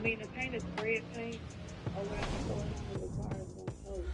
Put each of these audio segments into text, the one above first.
mean, the paint is spray paint, or what I'm going on requires one coat.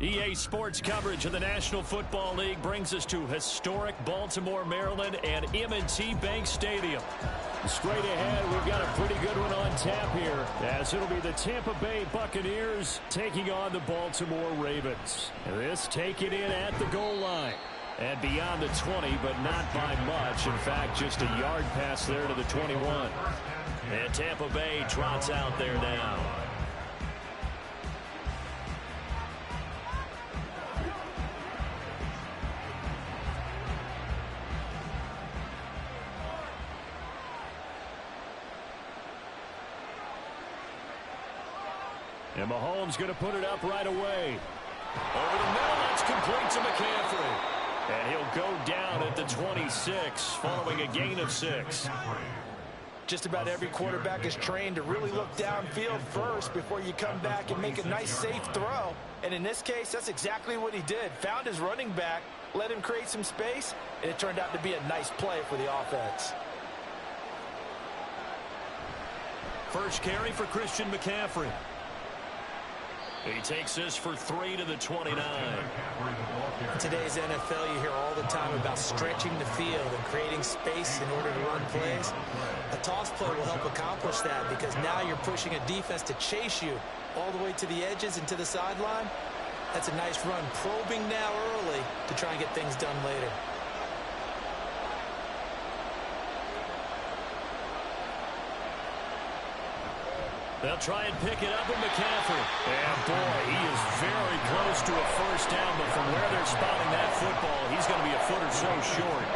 EA Sports coverage of the National Football League brings us to historic Baltimore, Maryland, and M&T Bank Stadium. Straight ahead, we've got a pretty good one on tap here, as it'll be the Tampa Bay Buccaneers taking on the Baltimore Ravens. This taken in at the goal line. And beyond the 20, but not by much. In fact, just a yard pass there to the 21. And Tampa Bay trots out there now. And Mahomes going to put it up right away. Over the middle, that's complete to McCaffrey. And he'll go down at the 26 following a gain of 6. Just about every quarterback is trained to really look downfield first before you come back and make a nice, safe throw. And in this case, that's exactly what he did. Found his running back, let him create some space, and it turned out to be a nice play for the offense. First carry for Christian McCaffrey. He takes this for 3 to the 29. In today's NFL, you hear all the time about stretching the field and creating space in order to run plays. A toss play will help accomplish that because now you're pushing a defense to chase you all the way to the edges and to the sideline. That's a nice run, probing now early to try and get things done later. They'll try and pick it up with McCaffrey. And, boy, he is very close to a first down, but from where they're spotting that football, he's going to be a foot or so short.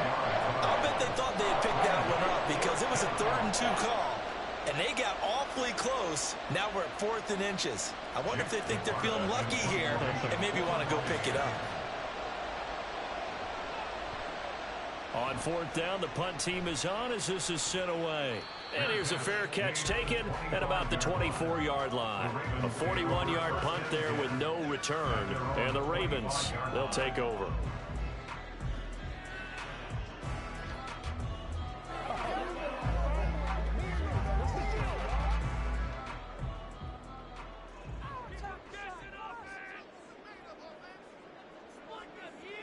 I'll bet they thought they had picked that one up because it was a 3rd and 2 call, and they got awfully close. Now we're at 4th and inches. I wonder if they think they're feeling lucky here and maybe want to go pick it up. On 4th down, the punt team is on as this is sent away. And here's a fair catch taken at about the 24-yard line. A 41-yard punt there with no return. And the Ravens, they'll take over.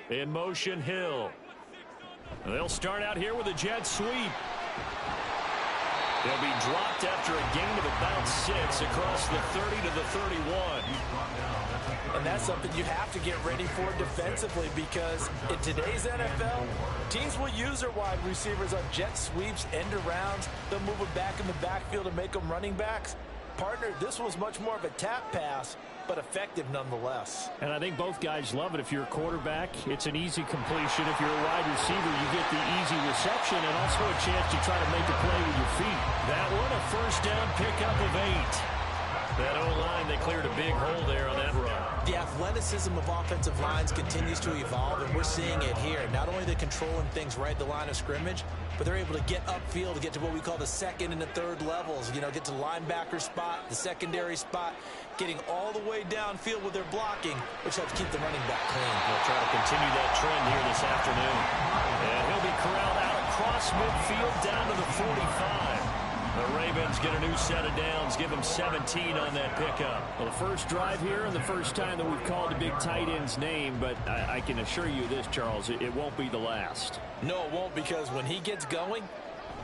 In motion, Hill. They'll start out here with a jet sweep. They'll be dropped after a gain of about 6 across the 30 to the 31. And that's something you have to get ready for defensively, because in today's NFL, teams will use their wide receivers on jet sweeps, end arounds. They'll move them back in the backfield and make them running backs. Partner, this was much more of a tap pass, but effective nonetheless. And I think both guys love it. If you're a quarterback, it's an easy completion. If you're a wide receiver, you get the easy reception and also a chance to try to make a play with your feet. That one, a first down pickup of 8. That O-line, they cleared a big hole there on that run. The athleticism of offensive lines continues to evolve, and we're seeing it here. Not only are they controlling things right at the line of scrimmage, but they're able to get upfield to get to what we call the second and the third levels. You know, get to the linebacker spot, the secondary spot, getting all the way downfield with their blocking, which helps keep the running back clean. They'll try to continue that trend here this afternoon. And he'll be corralled out across midfield down to the 45. The Ravens get a new set of downs, give them 17 on that pickup. Well, the first drive here and the first time that we've called the big tight end's name, but I can assure you this, Charles, it won't be the last. No, it won't, because when he gets going,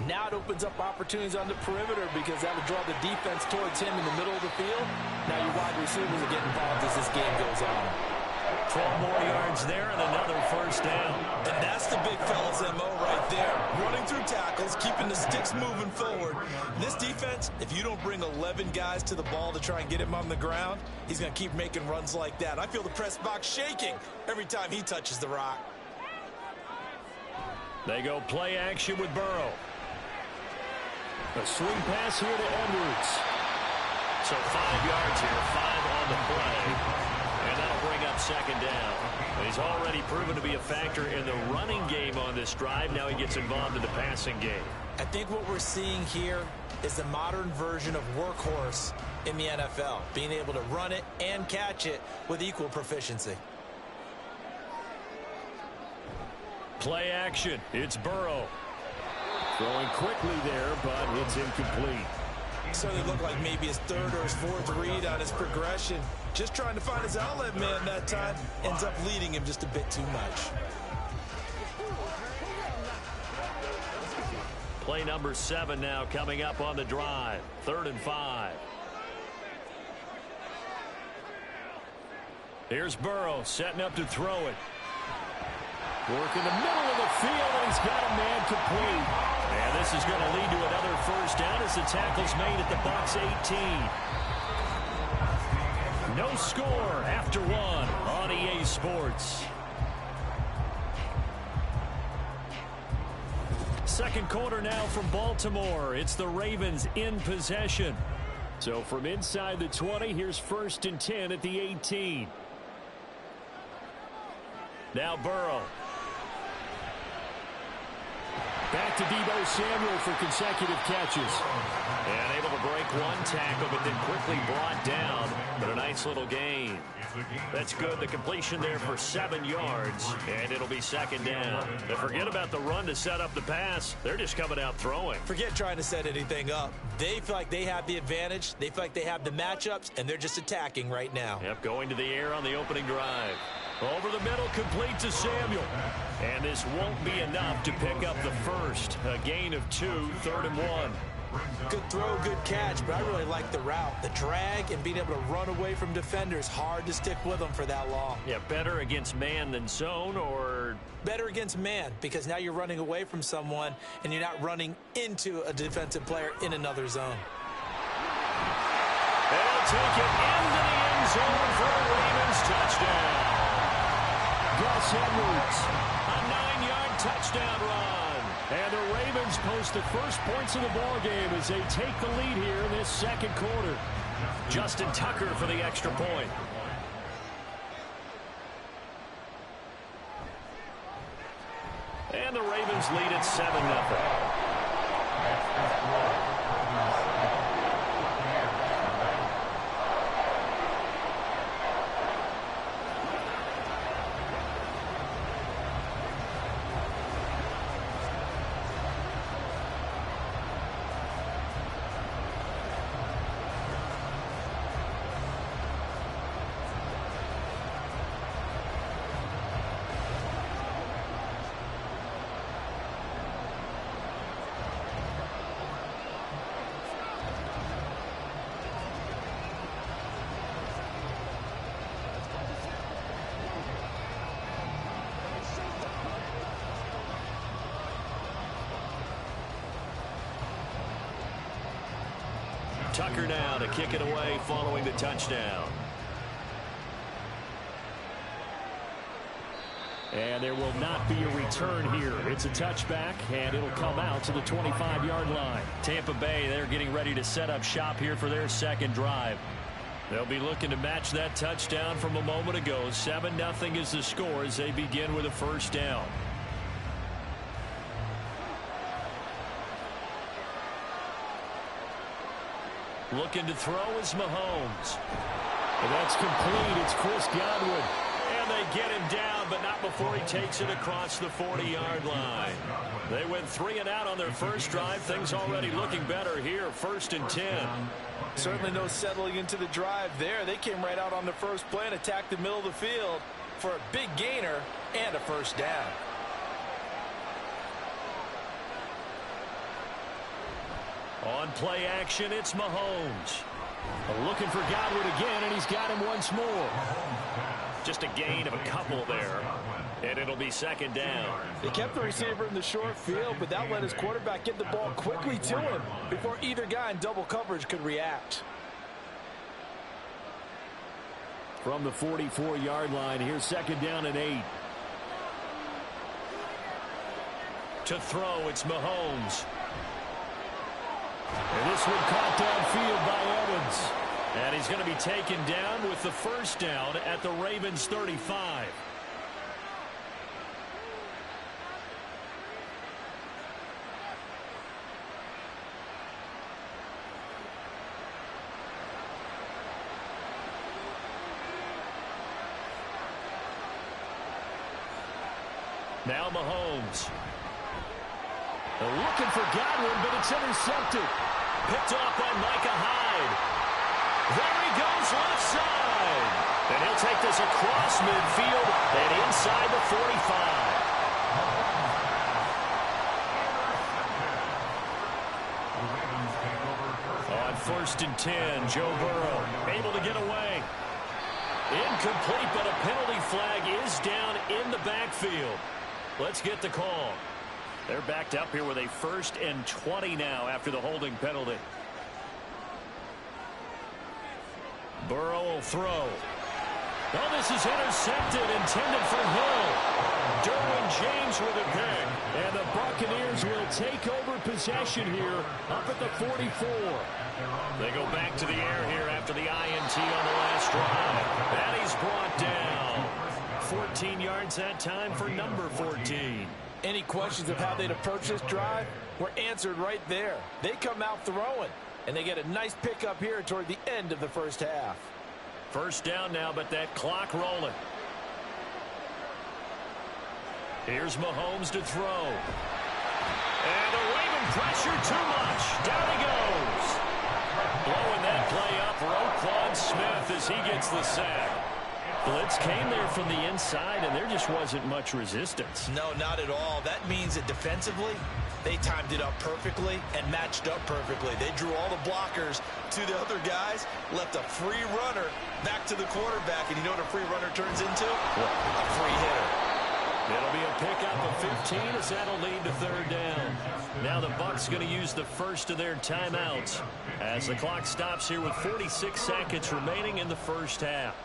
now it opens up opportunities on the perimeter, because that would draw the defense towards him in the middle of the field. Now your wide receivers are getting involved as this game goes on. 12 more yards there and another first down. And that's the big fella's MO right there. Running through tackles, keeping the sticks moving forward. This defense, if you don't bring 11 guys to the ball to try and get him on the ground, he's going to keep making runs like that. I feel the press box shaking every time he touches the rock. They go play action with Burrow. A swing pass here to Edwards. So 5 yards here, 5 on the play. And that'll bring up second down. He's already proven to be a factor in the running game on this drive. Now he gets involved in the passing game. I think what we're seeing here is the modern version of workhorse in the NFL, being able to run it and catch it with equal proficiency. Play action. It's Burrow. Throwing quickly there, but it's incomplete. So they look like maybe his third or his fourth read on his progression. Just trying to find his outlet man that time. Ends up leading him just a bit too much. Play number 7 now coming up on the drive. 3rd and 5. Here's Burrow setting up to throw it. Work in the middle of the field, and he's got a man complete. And this is going to lead to another first down as the tackle's made at the Bucs 18. No score after 1 on EA Sports. Second quarter now from Baltimore. It's the Ravens in possession. So from inside the 20, here's 1st and 10 at the 18. Now Burrow. Back to Deebo Samuel for consecutive catches. And able to break one tackle, but then quickly brought down. But a nice little gain. That's good. The completion there for 7 yards. And it'll be second down. But forget about the run to set up the pass. They're just coming out throwing. Forget trying to set anything up. They feel like they have the advantage. They feel like they have the matchups, and they're just attacking right now. Yep, going to the air on the opening drive. Over the middle, complete to Samuel. And this won't be enough to pick up the first. A gain of 2, 3rd and 1. Good throw, good catch, but I really like the route. The drag and being able to run away from defenders. Hard to stick with them for that long. Yeah, better against man than zone, or? Better against man, because now you're running away from someone and you're not running into a defensive player in another zone. They'll take it into the end zone for a Ravens touchdown. Gus Edwards, a 9-yard touchdown run. And the Ravens post the first points of the ballgame as they take the lead here in this second quarter. Justin Tucker for the extra point. And the Ravens lead at 7-0. Tucker now to kick it away following the touchdown. And there will not be a return here. It's a touchback, and it'll come out to the 25-yard line. Tampa Bay, they're getting ready to set up shop here for their second drive. They'll be looking to match that touchdown from a moment ago. 7-0 is the score as they begin with a first down. Looking to throw is Mahomes. And that's complete. It's Chris Godwin. And they get him down, but not before he takes it across the 40-yard line. They went 3 and out on their first drive. Things already looking better here. 1st and 10. Certainly no settling into the drive there. They came right out on the first play and attacked the middle of the field for a big gainer and a first down. On play action, it's Mahomes. Looking for Godwin again, and he's got him once more. Just a gain of a couple there, and it'll be 2nd down. They kept the receiver in the short field, but that let his quarterback get the ball quickly to him before either guy in double coverage could react. From the 44-yard line, here's 2nd down and 8. To throw, it's Mahomes. And this one caught downfield by Evans. And he's going to be taken down with the first down at the Ravens 35. Now Mahomes. They're looking for Godwin, but it's intercepted. Picked off by Micah Hyde. There he goes left side. And he'll take this across midfield and inside the 45. On 1st and 10, Joe Burrow able to get away. Incomplete, but a penalty flag is down in the backfield. Let's get the call. They're backed up here with a 1st and 20 now after the holding penalty. Burrow will throw. Oh, this is intercepted, intended for Hill. Derwin James with a pick. And the Buccaneers will take over possession here up at the 44. They go back to the air here after the INT on the last drive. And he's brought down. 14 yards that time for number 14. Any questions of how they'd approach this drive were answered right there. They come out throwing, and they get a nice pickup here toward the end of the first half. First down now, but that clock rolling. Here's Mahomes to throw. And the Raven pressure too much. Down he goes. Blowing that play up, Roquan Smith as he gets the sack. Blitz came there from the inside, and there just wasn't much resistance. No, not at all. That means that defensively, they timed it up perfectly and matched up perfectly. They drew all the blockers to the other guys, left a free runner back to the quarterback, and you know what a free runner turns into? What? A free hitter. It'll be a pickup of 15 as that'll lead to 3rd down. Now the Bucs going to use the first of their timeouts as the clock stops here with 46 seconds remaining in the first half.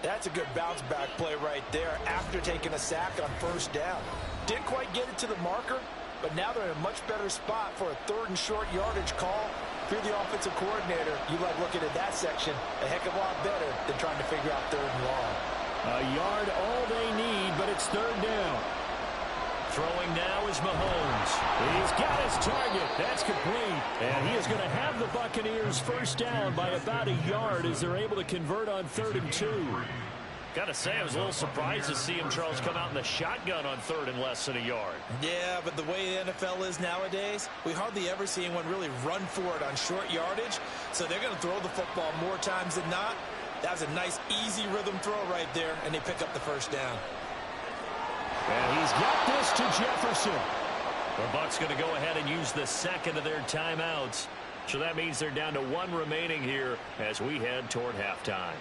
That's a good bounce-back play right there after taking a sack on 1st down. Didn't quite get it to the marker, but now they're in a much better spot for a 3rd and short yardage call. If you're the offensive coordinator, you like looking at that section a heck of a lot better than trying to figure out 3rd and long. A yard all they need, but it's 3rd down. Throwing now is Mahomes. He's got his target. That's complete. And he is going to have the Buccaneers first down by about a yard as they're able to convert on 3rd and 2. Got to say, I was a little surprised to see him, Charles, come out in the shotgun on 3rd and less than a yard. Yeah, but the way the NFL is nowadays, we hardly ever see anyone really run for it on short yardage. So they're going to throw the football more times than not. That was a nice, easy rhythm throw right there, and they pick up the first down. And he's got this to Jefferson. The Bucs going to go ahead and use the second of their timeouts. So that means they're down to 1 remaining here as we head toward halftime.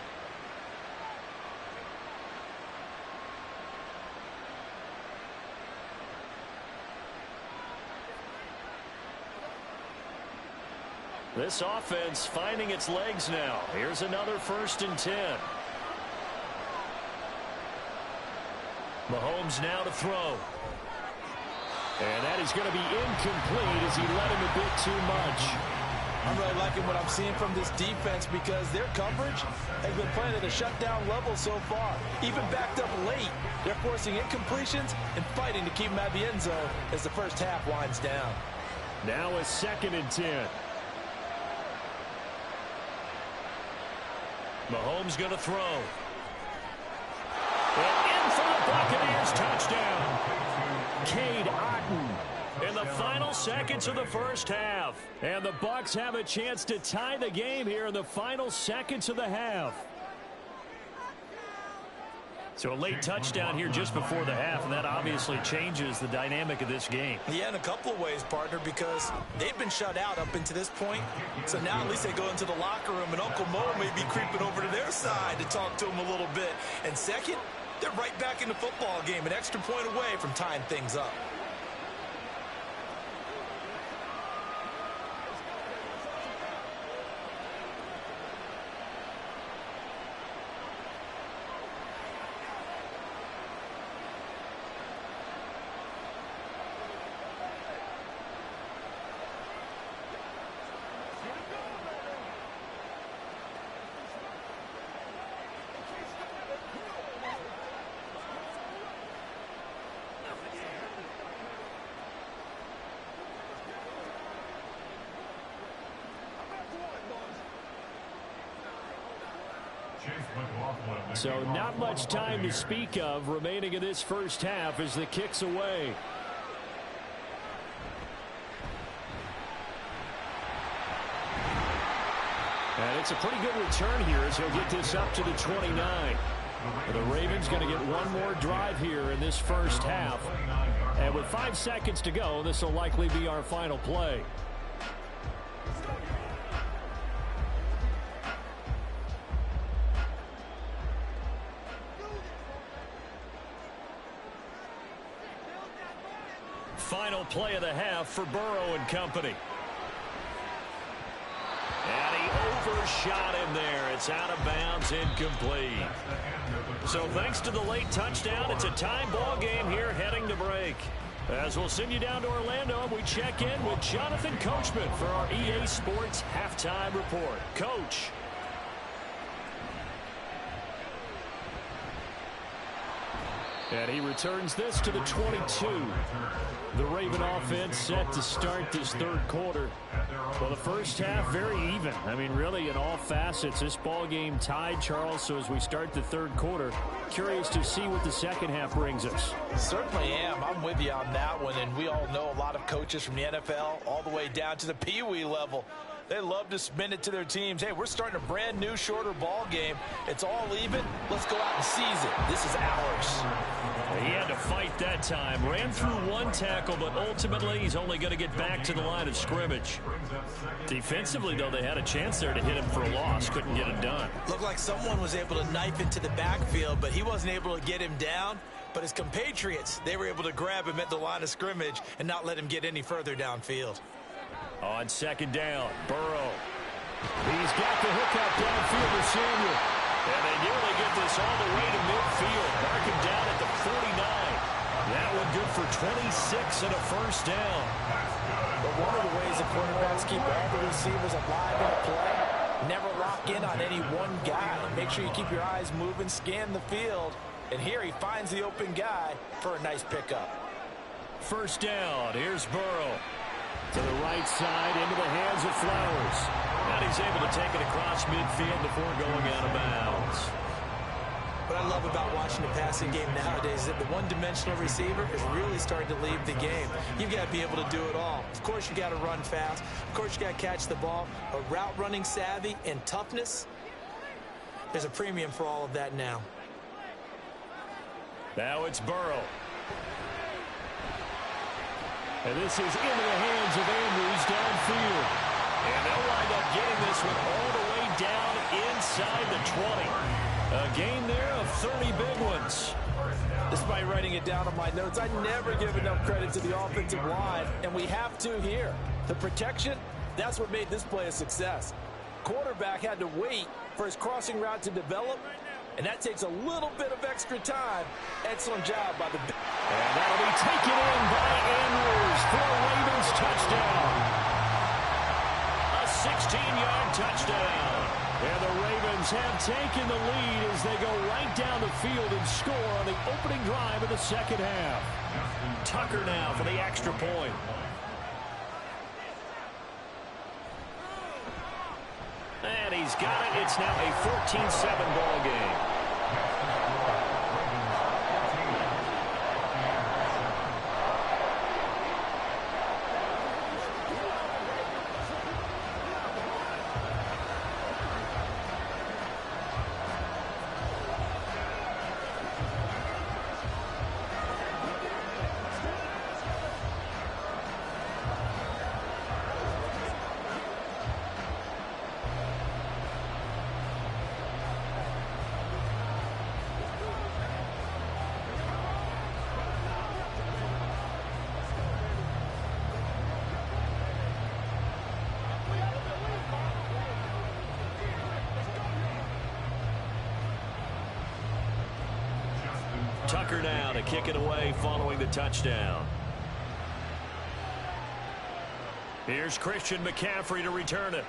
This offense finding its legs now. Here's another 1st and 10. Mahomes now to throw. And that is going to be incomplete as he led him a bit too much. I'm really liking what I'm seeing from this defense because their coverage has been playing at a shutdown level so far. Even backed up late, they're forcing incompletions and fighting to keep them at the end zone as the first half winds down. Now a 2nd and 10. Mahomes going to throw. And in for the Buccaneers touchdown. Cade Otton in the final seconds of the first half. And the Bucs have a chance to tie the game here in the final seconds of the half. So a late touchdown here just before the half, and that obviously changes the dynamic of this game. Yeah, in a couple of ways, partner, because they've been shut out up until this point. So now at least they go into the locker room, and Uncle Mo may be creeping over to their side to talk to them a little bit. And second, they're right back in the football game, an extra point away from tying things up. So not much time to speak of remaining in this first half as the kick's away. And it's a pretty good return here as he'll get this up to the 29. The Ravens going to get one more drive here in this first half. And with 5 seconds to go, this will likely be our final play. Final play of the half for Burrow and company. And he overshot him there. It's out of bounds, incomplete. So thanks to the late touchdown, it's a tie ball game here heading to break. As we'll send you down to Orlando, we check in with Jonathan Coachman for our EA Sports Halftime Report. Coach. And he returns this to the 22. The Raven offense set to start this third quarter. Well, the first half very even. I mean, really in all facets. This ball game tied, Charles. So as we start the third quarter, curious to see what the second half brings us. Certainly am. I'm with you on that one. And we all know a lot of coaches from the NFL all the way down to the Pee-wee level. They love to spin it to their teams. Hey, we're starting a brand new, shorter ball game. It's all even. Let's go out and seize it. This is ours. He had to fight that time. Ran through one tackle, but ultimately he's only going to get back to the line of scrimmage. Defensively, though, they had a chance there to hit him for a loss. Couldn't get it done. Looked like someone was able to knife into the backfield, but he wasn't able to get him down. But his compatriots, they were able to grab him at the line of scrimmage and not let him get any further downfield. On second down, Burrow. He's got the hookup downfield with Samuel. And they nearly get this all the way to midfield. Mark him down at the 49. That one good for 26 and a first down. But one of the ways the quarterbacks keep all the receivers alive in a play, never lock in on any one guy. Make sure you keep your eyes moving, scan the field. And here he finds the open guy for a nice pickup. First down, here's Burrow. To the right side, into the hands of Flowers. And he's able to take it across midfield before going out of bounds. What I love about watching the passing game nowadays is that the one-dimensional receiver is really starting to leave the game. You've got to be able to do it all. Of course, you got to run fast. Of course, you got to catch the ball. But route running savvy and toughness, there's a premium for all of that now. Now it's Burrow. And this is into the hands of Andrews downfield. And they'll wind up getting this one all the way down inside the 20. A gain there of 30 big ones. Despite writing it down on my notes, I never give enough credit to the offensive line, and we have to here. The protection That's what made this play a success. Quarterback had to wait for his crossing route to develop, and that takes a little bit of extra time. Excellent job by the... And that'll be taken in by Andrews for a Ravens touchdown. A 16-yard touchdown. And the Ravens have taken the lead as they go right down the field and score on the opening drive of the second half. Tucker now for the extra point. And he's got it. It's now a 14-7 ball game. Tucker now to kick it away following the touchdown. Here's Christian McCaffrey to return it.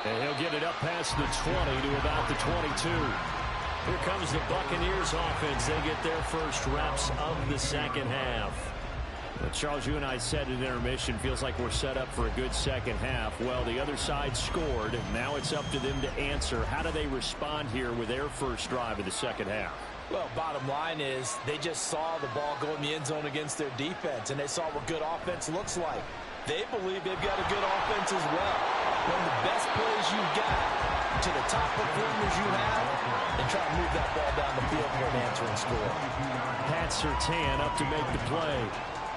And he'll get it up past the 20 to about the 22. Here comes the Buccaneers offense. They get their first reps of the second half. Well, Charles, you and I said in intermission, feels like we're set up for a good second half. Well, the other side scored. Now it's up to them to answer. How do they respond here with their first drive of the second half? Well, bottom line is they just saw the ball go in the end zone against their defense, and they saw what good offense looks like. They believe they've got a good offense as well. One of the best plays you've got to the top performers you have, and try to move that ball down the field for an answering score. Pat Surtain up to make the play.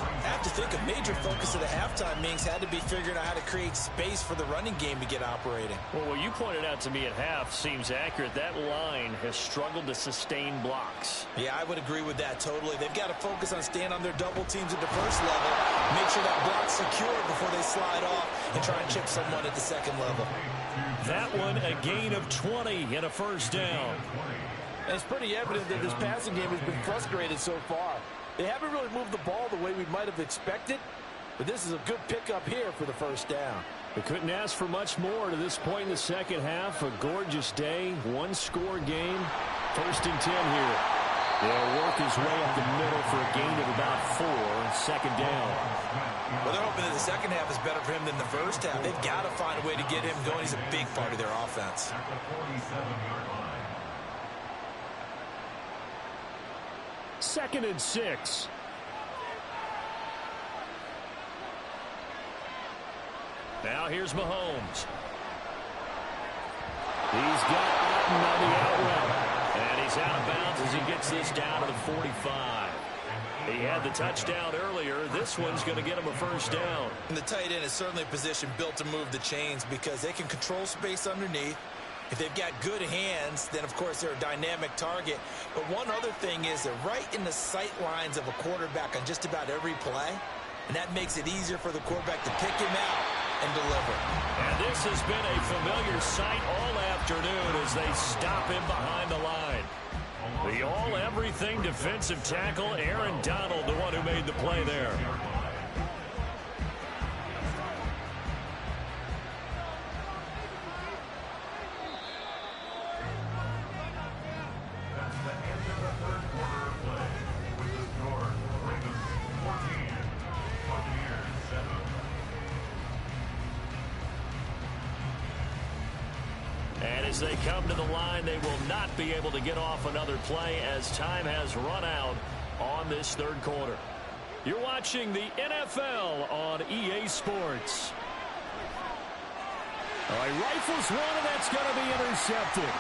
I have to think a major focus of the halftime meetings had to be figuring out how to create space for the running game to get operating. Well, what you pointed out to me at half seems accurate. That line has struggled to sustain blocks. Yeah, I would agree with that totally. They've got to focus on staying on their double teams at the first level, make sure that block's secure before they slide off, and try and chip someone at the second level. That one a gain of 20 and a first down. And it's pretty evident that this passing game has been frustrated so far. They haven't really moved the ball the way we might have expected, but this is a good pickup here for the first down. They couldn't ask for much more to this point in the second half. A gorgeous day, one-score game. First and 10 here. They'll work his way up the middle for a gain of about 4, second down. Well, they're hoping that the second half is better for him than the first half. They've got to find a way to get him going. He's a big part of their offense. Second and 6. Now here's Mahomes. He's got Alton on the out route. And he's out of bounds as he gets this down to the 45. He had the touchdown earlier. This one's going to get him a first down. And the tight end is certainly a position built to move the chains because they can control space underneath. If they've got good hands, then, of course, they're a dynamic target. But one other thing is they're right in the sight lines of a quarterback on just about every play. And that makes it easier for the quarterback to pick him out and deliver. And this has been a familiar sight all afternoon as they stop him behind the line. The all-everything defensive tackle, Aaron Donald, the one who made the play there. And as they come to the line, they will not be able to get off another play as time has run out on this third quarter. You're watching the NFL on EA Sports. All right, rifles one, and that's going to be intercepted.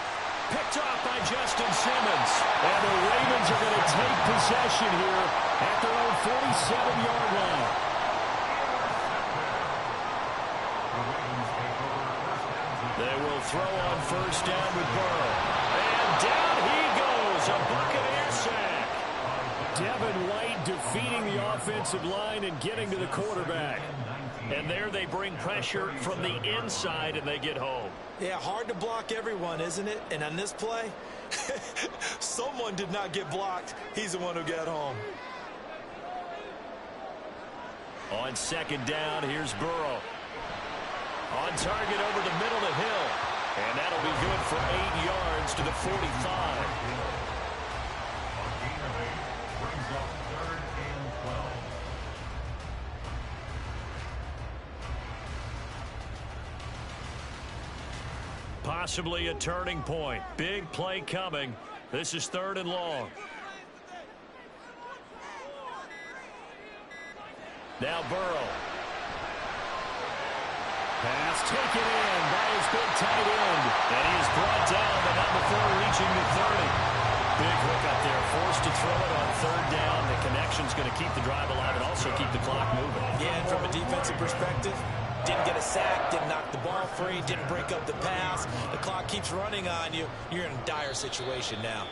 Picked off by Justin Simmons. And the Ravens are going to take possession here at their own 47-yard line. They will throw on first down with Burrow. And down he goes, a Buccaneer sack. Devin White defeating the offensive line and getting to the quarterback. And there they bring pressure from the inside, and they get home. Yeah, hard to block everyone, isn't it? And on this play, someone did not get blocked. He's the one who got home. On second down, here's Burrow. On target over the middle to Hill. And that'll be good for 8 yards to the 45. Possibly a turning point. Big play coming. This is 3rd and long. Now Burrow. Pass taken in by his big tight end. And he is brought down, but not before reaching the 30. Big hook up there. Forced to throw it on 3rd down. The connection's going to keep the drive alive and also keep the clock moving. Yeah, and from a defensive perspective, didn't get a sack, didn't knock the ball free, didn't break up the pass. The clock keeps running on you. You're in a dire situation now.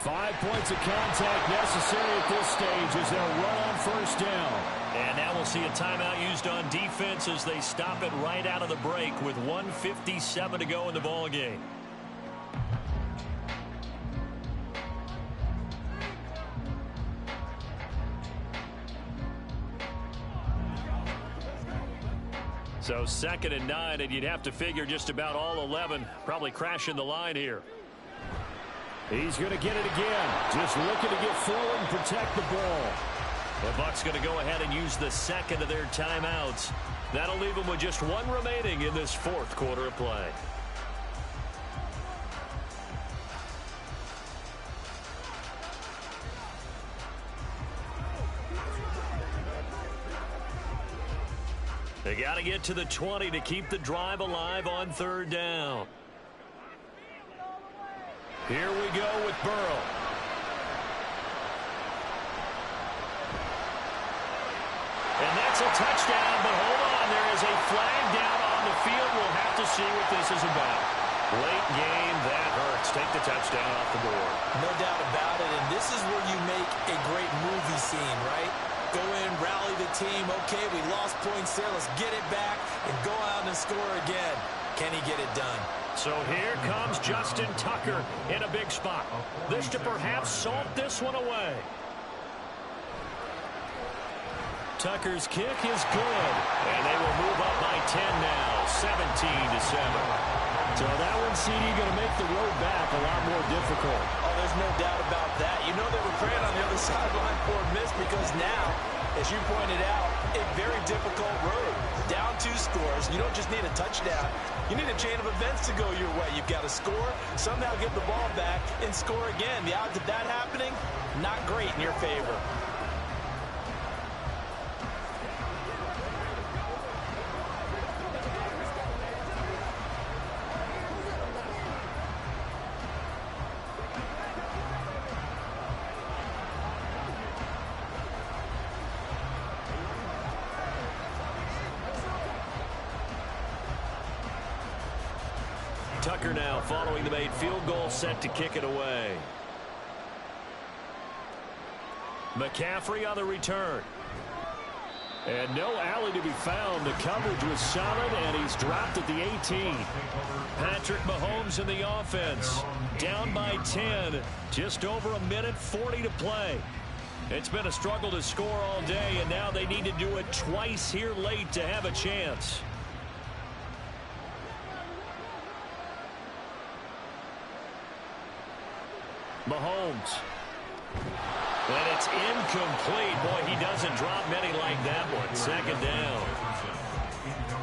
Five points of contact necessary at this stage as they'll run on 1st down. And now we'll see a timeout used on defense as they stop it right out of the break with 1:57 to go in the ball game. So 2nd and 9, and you'd have to figure just about all 11 probably crashing the line here. He's going to get it again. Just looking to get forward and protect the ball. The Bucs going to go ahead and use the 2nd of their timeouts. That'll leave them with just 1 remaining in this 4th quarter of play. They got to get to the 20 to keep the drive alive on 3rd down. Here we go with Burrow. And that's a touchdown, but hold on. There is a flag down on the field. We'll have to see what this is about. Late game, that hurts. Take the touchdown off the board. No doubt about it, and this is where you make a great movie scene, right? Go in, rally the team. Okay, we lost points there. Let's get it back and go out and score again. Can he get it done? So here comes Justin Tucker in a big spot. This to perhaps salt this one away. Tucker's kick is good, and they will move up by 10 now, 17-7. So that one, CD, going to make the road back a lot more difficult. Oh, there's no doubt about that. You know they were praying on the other sideline for a miss because now, as you pointed out, a very difficult road. Down 2 scores. You don't just need a touchdown. You need a chain of events to go your way. You've got to score, somehow get the ball back, and score again. The odds of that happening, not great in your favor. Tucker now following the made field goal, set to kick it away. McCaffrey on the return. And no alley to be found. The coverage was solid, and he's dropped at the 18. Patrick Mahomes in the offense. Down by 10. Just over 1:40 to play. It's been a struggle to score all day, and now they need to do it twice here late to have a chance. Mahomes. And it's incomplete. Boy, he doesn't drop many like that one. 2nd down.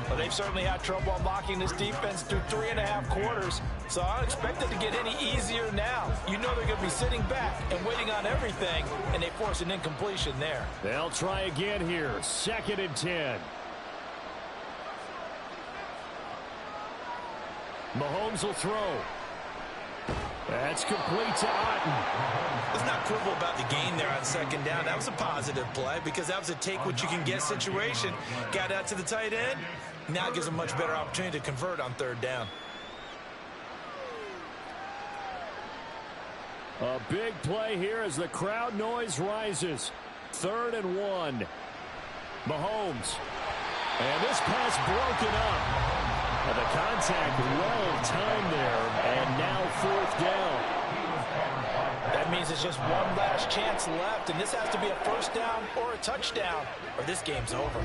Well, they've certainly had trouble unlocking this defense through 3.5 quarters, so I don't expect it to get any easier now. You know they're going to be sitting back and waiting on everything, and they force an incompletion there. They'll try again here. 2nd and 10. Mahomes will throw. That's complete to Otten. Let's not quibble about the gain there on second down. That was a positive play because that was a take-what-you-can-get situation. Got out to the tight end. Now it gives a much better opportunity to convert on third down. A big play here as the crowd noise rises. 3rd and 1. Mahomes. And this pass broken up. And the contact well timed there. And now 4th down. That means it's just one last chance left. And this has to be a first down or a touchdown, or this game's over.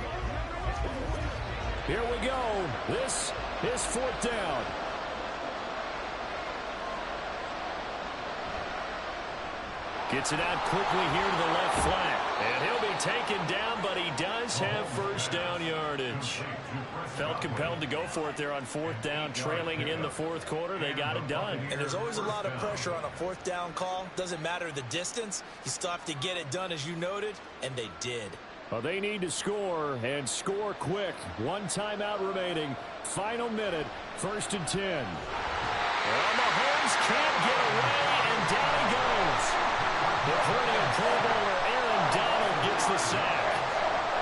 Here we go. This is 4th down. Gets it out quickly here to the left flat. And he'll be taken down, but he does have first down yardage. Felt compelled to go for it there on 4th down, trailing in the 4th quarter. They got it done. And there's always a lot of pressure on a 4th down call. Doesn't matter the distance. You still have to get it done, as you noted, and they did. Well, they need to score, and score quick. 1 timeout remaining. Final minute, 1st and 10. Well, Mahomes can't get away, and down he goes. The perennial Pro Bowler Aaron Donald gets the sack.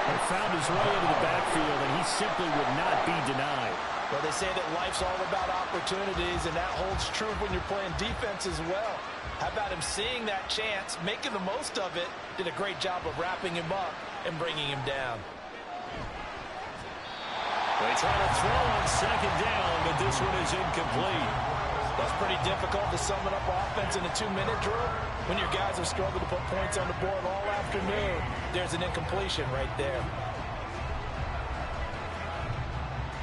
He found his way into the backfield, and he simply would not be denied. Well, they say that life's all about opportunities, and that holds true when you're playing defense as well. How about him seeing that chance, making the most of it, did a great job of wrapping him up and bringing him down. They try to throw on second down, but this one is incomplete. That's pretty difficult to sum it up offense in a 2-minute drill. When your guys have struggled to put points on the board all afternoon, there's an incompletion right there.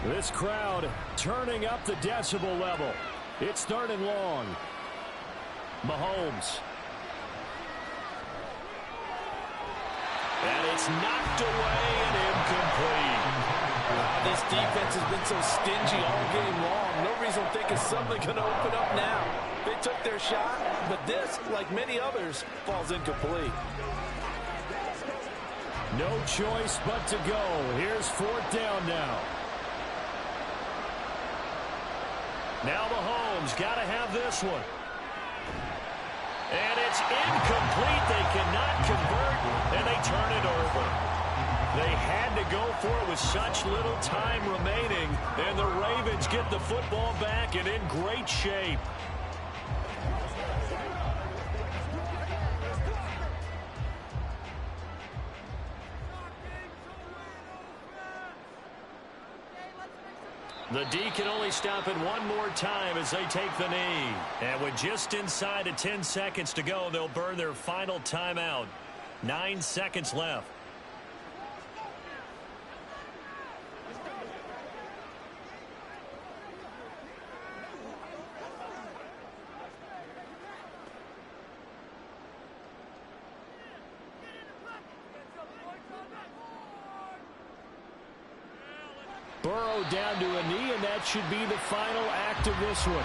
This crowd turning up the decibel level. It's 3rd and long. Mahomes. And it's knocked away and incomplete. This defense has been so stingy all game long. No reason to think it's suddenly going to open up now. They took their shot, but this, like many others, falls incomplete. No choice but to go. Here's 4th down now. Now Mahomes got to have this one. And it's incomplete. They cannot convert, and they turn it over. They had to go for it with such little time remaining, and the Ravens get the football back and in great shape. The D can only stop it one more time as they take the knee. And with just inside of 10 seconds to go, they'll burn their final timeout. 9 seconds left. Burrow down to a knee, and that should be the final act of this one.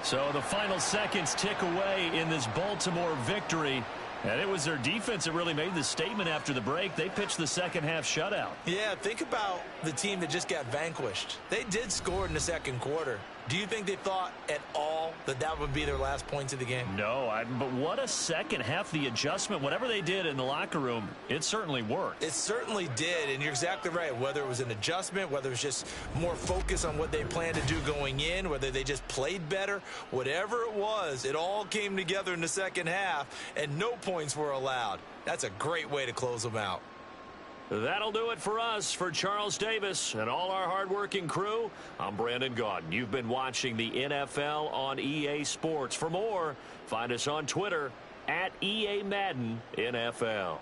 So the final seconds tick away in this Baltimore victory. And it was their defense that really made the statement after the break. They pitched the second half shutout. Yeah, think about the team that just got vanquished. They did score in the second quarter. Do you think they thought at all that that would be their last points of the game? No, but what a second half. The adjustment, whatever they did in the locker room, it certainly worked. It certainly did, and you're exactly right. Whether it was an adjustment, whether it was just more focus on what they planned to do going in, whether they just played better, whatever it was, it all came together in the second half, and no points were allowed. That's a great way to close them out. That'll do it for us. For Charles Davis and all our hardworking crew, I'm Brandon Gaudin. You've been watching the NFL on EA Sports. For more, find us on Twitter at EA Madden NFL.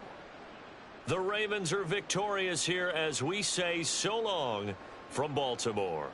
The Ravens are victorious here as we say so long from Baltimore.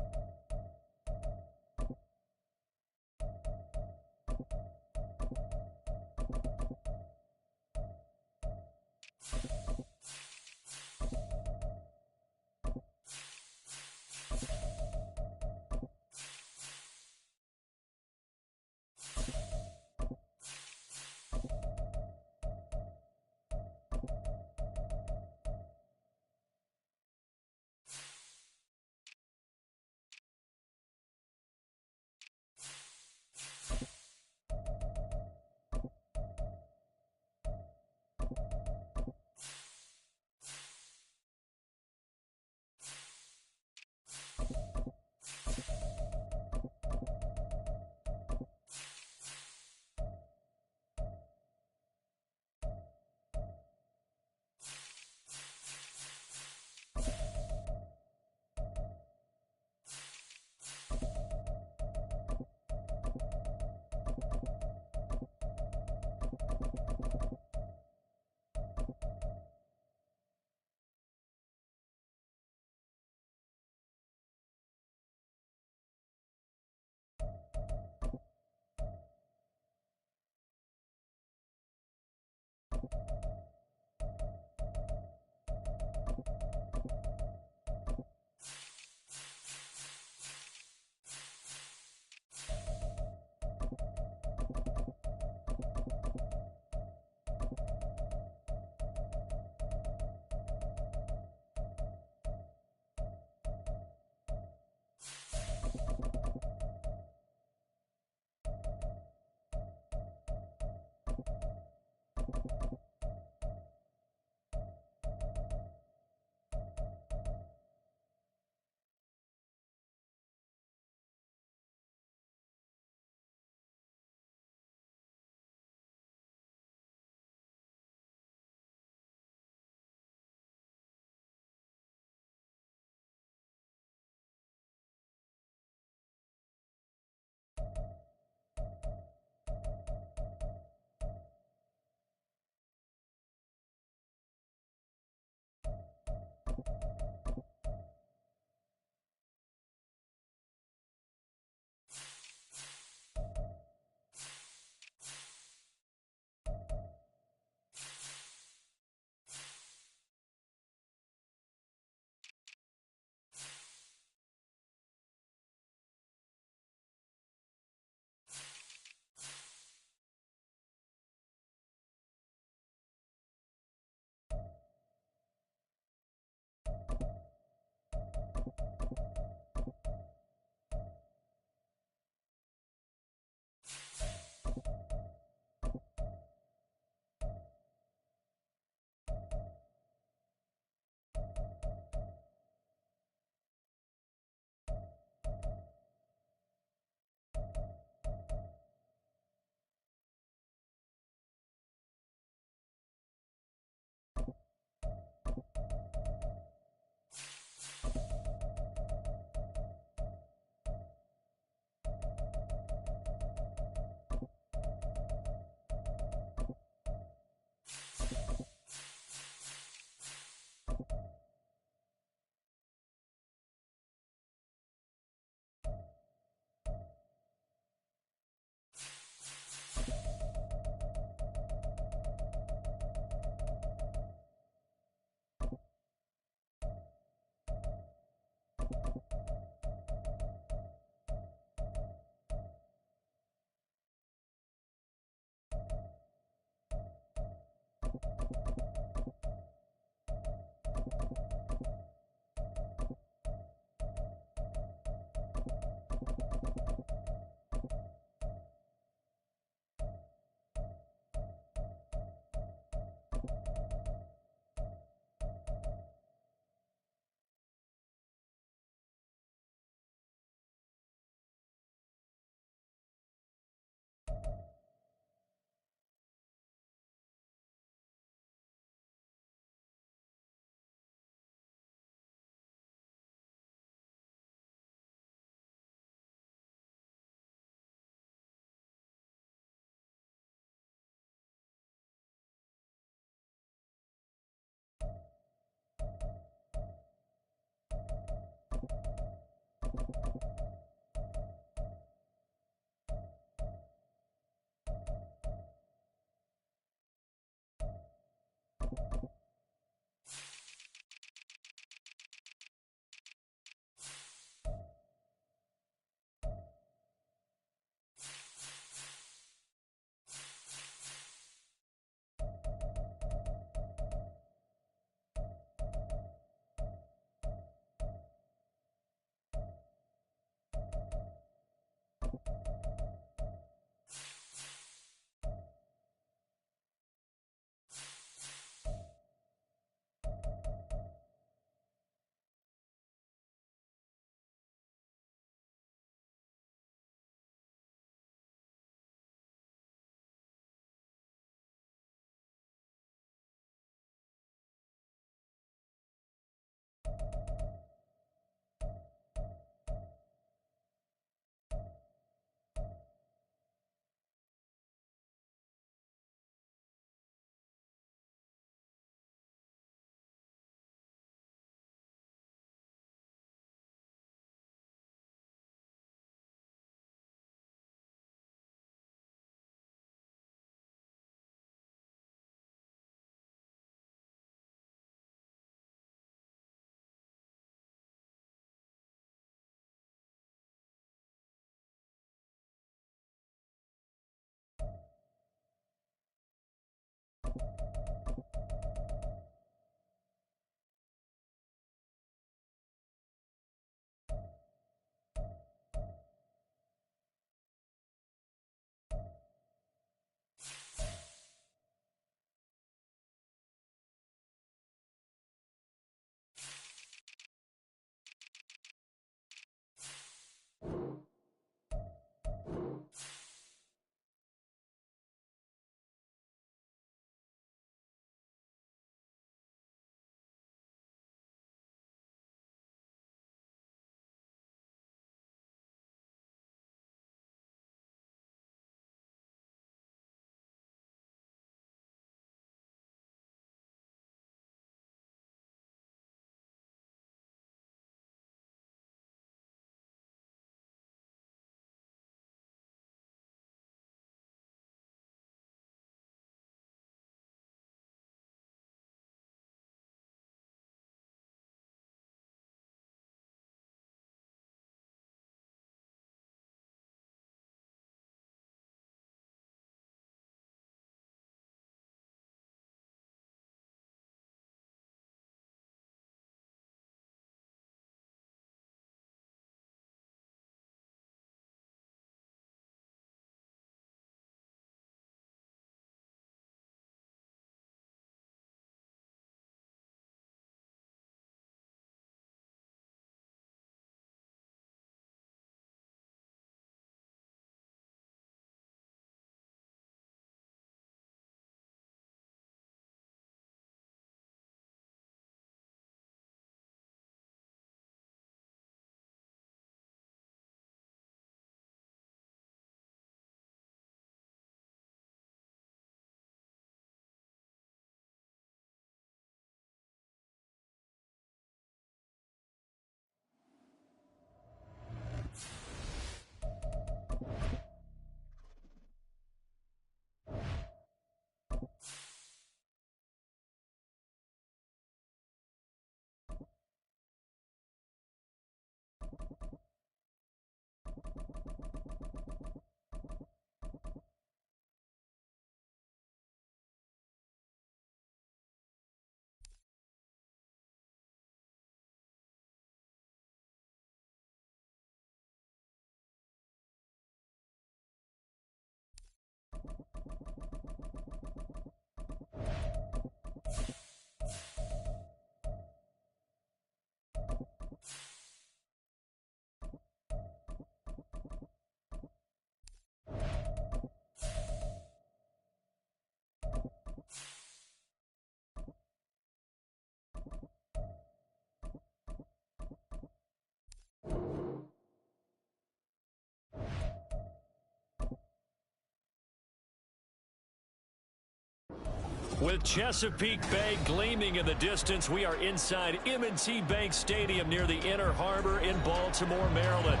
With Chesapeake Bay gleaming in the distance, we are inside M&T Bank Stadium near the Inner Harbor in Baltimore, Maryland.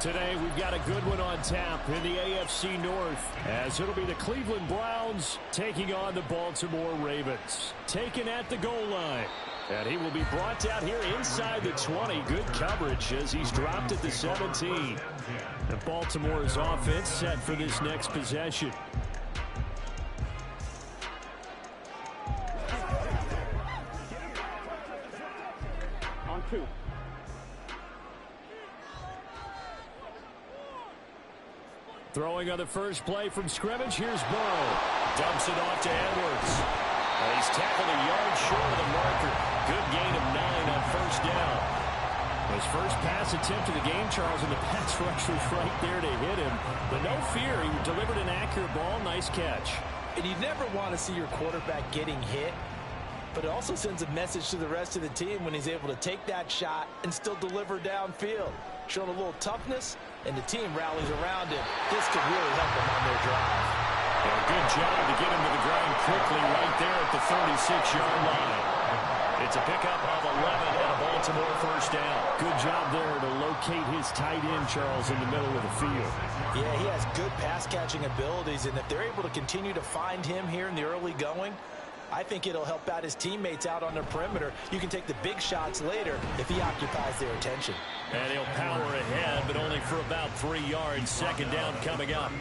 Today, we've got a good one on tap in the AFC North, as it'll be the Cleveland Browns taking on the Baltimore Ravens. Taken at the goal line. And he will be brought out here inside the 20. Good coverage as he's dropped at the 17. And Baltimore's offense set for this next possession. On 2. Throwing on the first play from scrimmage. Here's Burrow. Dumps it off to Edwards. He's tackled a yard short of the marker. Good gain of 9 on first down. His first pass attempt of the game, Charles, and the pass rush was right there to hit him. But no fear, he delivered an accurate ball. Nice catch. And you never want to see your quarterback getting hit, but it also sends a message to the rest of the team when he's able to take that shot and still deliver downfield. Showing a little toughness, and the team rallies around him. This could really help them on their drive. And a good job to get him to the ground quickly right there at the 36-yard line. It's a pickup of 11 and a Baltimore first down. Good job there to locate his tight end, Charles, in the middle of the field. Yeah, he has good pass-catching abilities, and if they're able to continue to find him here in the early going, I think it'll help out his teammates out on the perimeter. You can take the big shots later if he occupies their attention. And he'll power ahead, but only for about 3 yards. Second down coming up.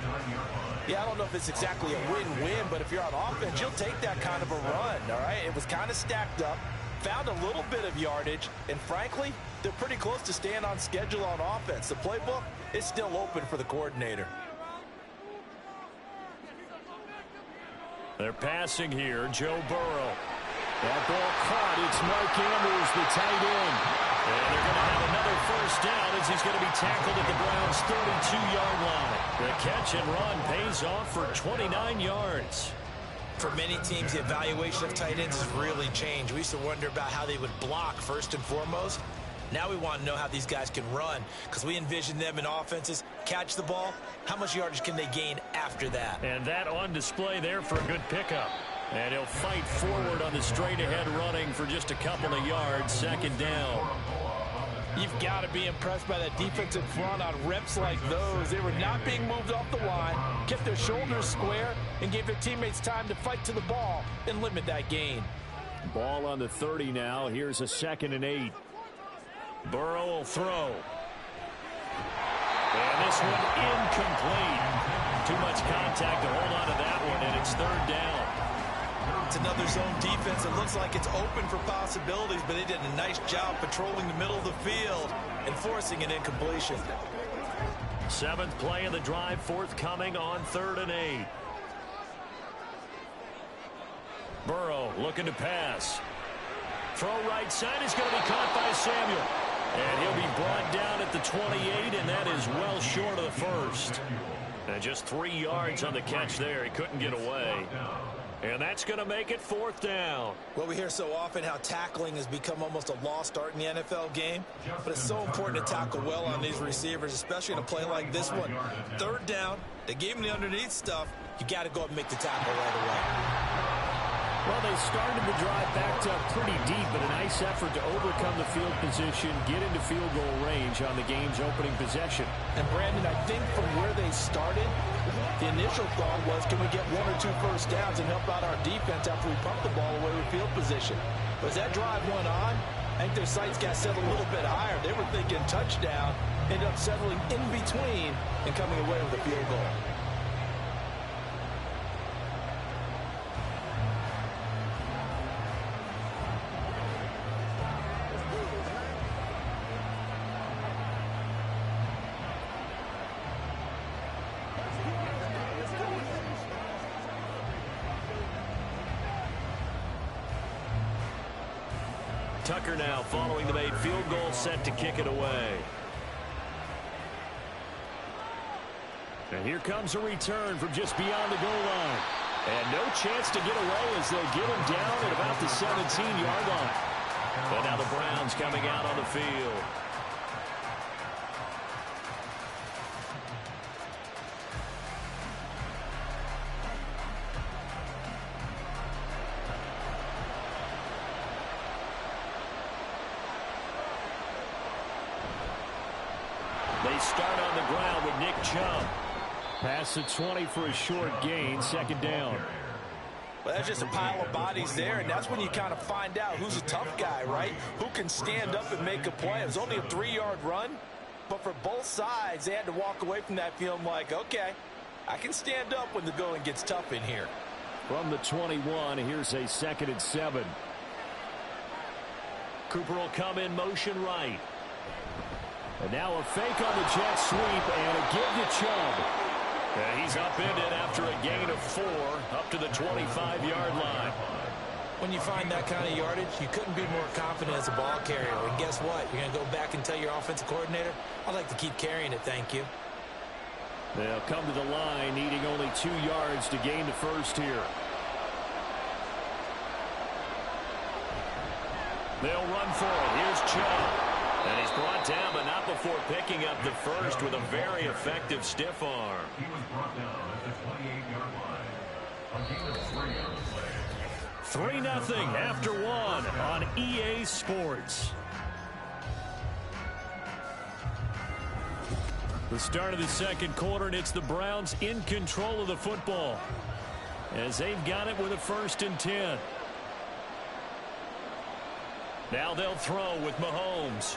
Yeah, I don't know if it's exactly a win-win, but if you're on offense, you'll take that kind of a run, all right? It was kind of stacked up, found a little bit of yardage, and frankly, they're pretty close to staying on schedule on offense. The playbook is still open for the coordinator. They're passing here. Joe Burrow. That ball caught. It's Mark Andrews, the tight end. And they're going to have another first down as he's going to be tackled at the Browns' 32-yard line. The catch and run pays off for 29 yards. For many teams, the evaluation of tight ends has really changed. We used to wonder about how they would block first and foremost. Now we want to know how these guys can run, because we envision them in offenses catch the ball. How much yardage can they gain after that? And that on display there for a good pickup. And he'll fight forward on the straight-ahead running for just a couple of yards. Second down. You've got to be impressed by that defensive front on reps like those. They were not being moved off the line, kept their shoulders square, and gave their teammates time to fight to the ball and limit that gain. Ball on the 30 now. Here's a 2nd and 8. Burrow will throw. And this one incomplete. Too much contact to hold on to that one, and it's 3rd down. It's another zone defense. It looks like it's open for possibilities, but they did a nice job patrolling the middle of the field and forcing an incompletion. 7th play of the drive, forthcoming on 3rd and 8. Burrow looking to pass. Throw right side is going to be caught by Samuel. And he'll be brought down at the 28, and that is well short of the first. And just 3 yards on the catch there. He couldn't get away. And that's going to make it 4th down. Well, we hear so often how tackling has become almost a lost art in the NFL game. But it's so important to tackle well on these receivers, especially in a play like this one. 3rd down, they gave him the underneath stuff. You got to go up and make the tackle right away. Well, they started the drive backed up pretty deep, but a nice effort to overcome the field position, get into field goal range on the game's opening possession. And, Brandon, I think from where they started, the initial thought was, can we get 1 or 2 first downs and help out our defense after we pump the ball away with field position? But as that drive went on, I think their sights got set a little bit higher. They were thinking touchdown, ended up settling in between and coming away with a field goal. Tucker now following the made field goal, set to kick it away. And here comes a return from just beyond the goal line. And no chance to get away as they'll get him down at about the 17-yard line. And now the Browns coming out on the field. They start on the ground with Nick Chubb. Past the 20 for a short gain, second down. Well, that's just a pile of bodies there, and that's when you kind of find out who's a tough guy, right? Who can stand up and make a play. It was only a 3-yard run, but for both sides, they had to walk away from that feeling like, okay, I can stand up when the going gets tough in here. From the 21, here's a 2nd and 7. Cooper will come in motion right. And now a fake on the jet sweep and a give to Chubb. And he's upended after a gain of 4 up to the 25-yard line. When you find that kind of yardage, you couldn't be more confident as a ball carrier. And guess what? You're going to go back and tell your offensive coordinator, I'd like to keep carrying it, thank you. They'll come to the line needing only 2 yards to gain the first here. They'll run for it. Here's Chubb. And he's brought down, but not before picking up the first with a very effective stiff arm. He was brought down at the 28-yard line. A gain of 3 on the play. 3-0 after 1 on EA Sports. The start of the second quarter, and it's the Browns in control of the football as they've got it with a 1st and 10. Now they'll throw with Mahomes.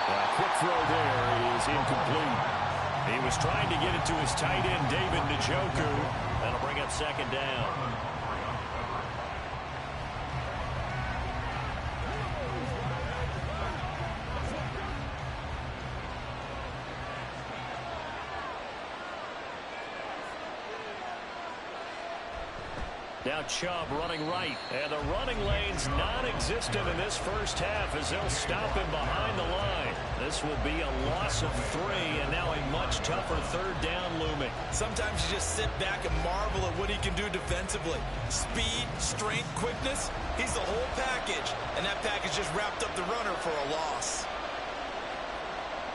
A quick throw there is incomplete. He was trying to get it to his tight end, David Njoku. That'll bring up 2nd down. Now Chubb running right, and the running lane's non-existent in this first half as they'll stop him behind the line. This will be a loss of 3, and now a much tougher 3rd down looming. Sometimes you just sit back and marvel at what he can do defensively. Speed, strength, quickness, he's the whole package, and that package just wrapped up the runner for a loss.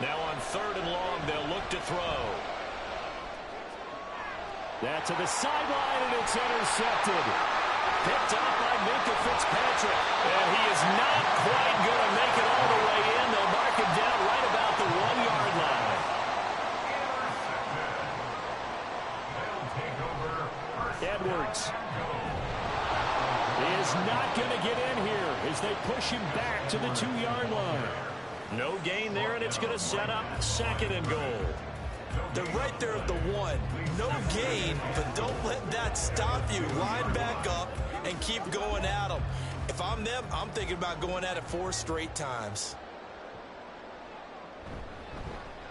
Now on 3rd and long, they'll look to throw. That to the sideline, and it's intercepted. Picked up by Minkah Fitzpatrick. And he is not quite going to make it all the way in. They'll mark him down right about the 1-yard line. Edwards is not going to get in here as they push him back to the 2-yard line. No gain there, and it's going to set up 2nd and goal. They're right there at the 1. No gain, but don't let that stop you. Line back up and keep going at them. If I'm them, I'm thinking about going at it 4 straight times.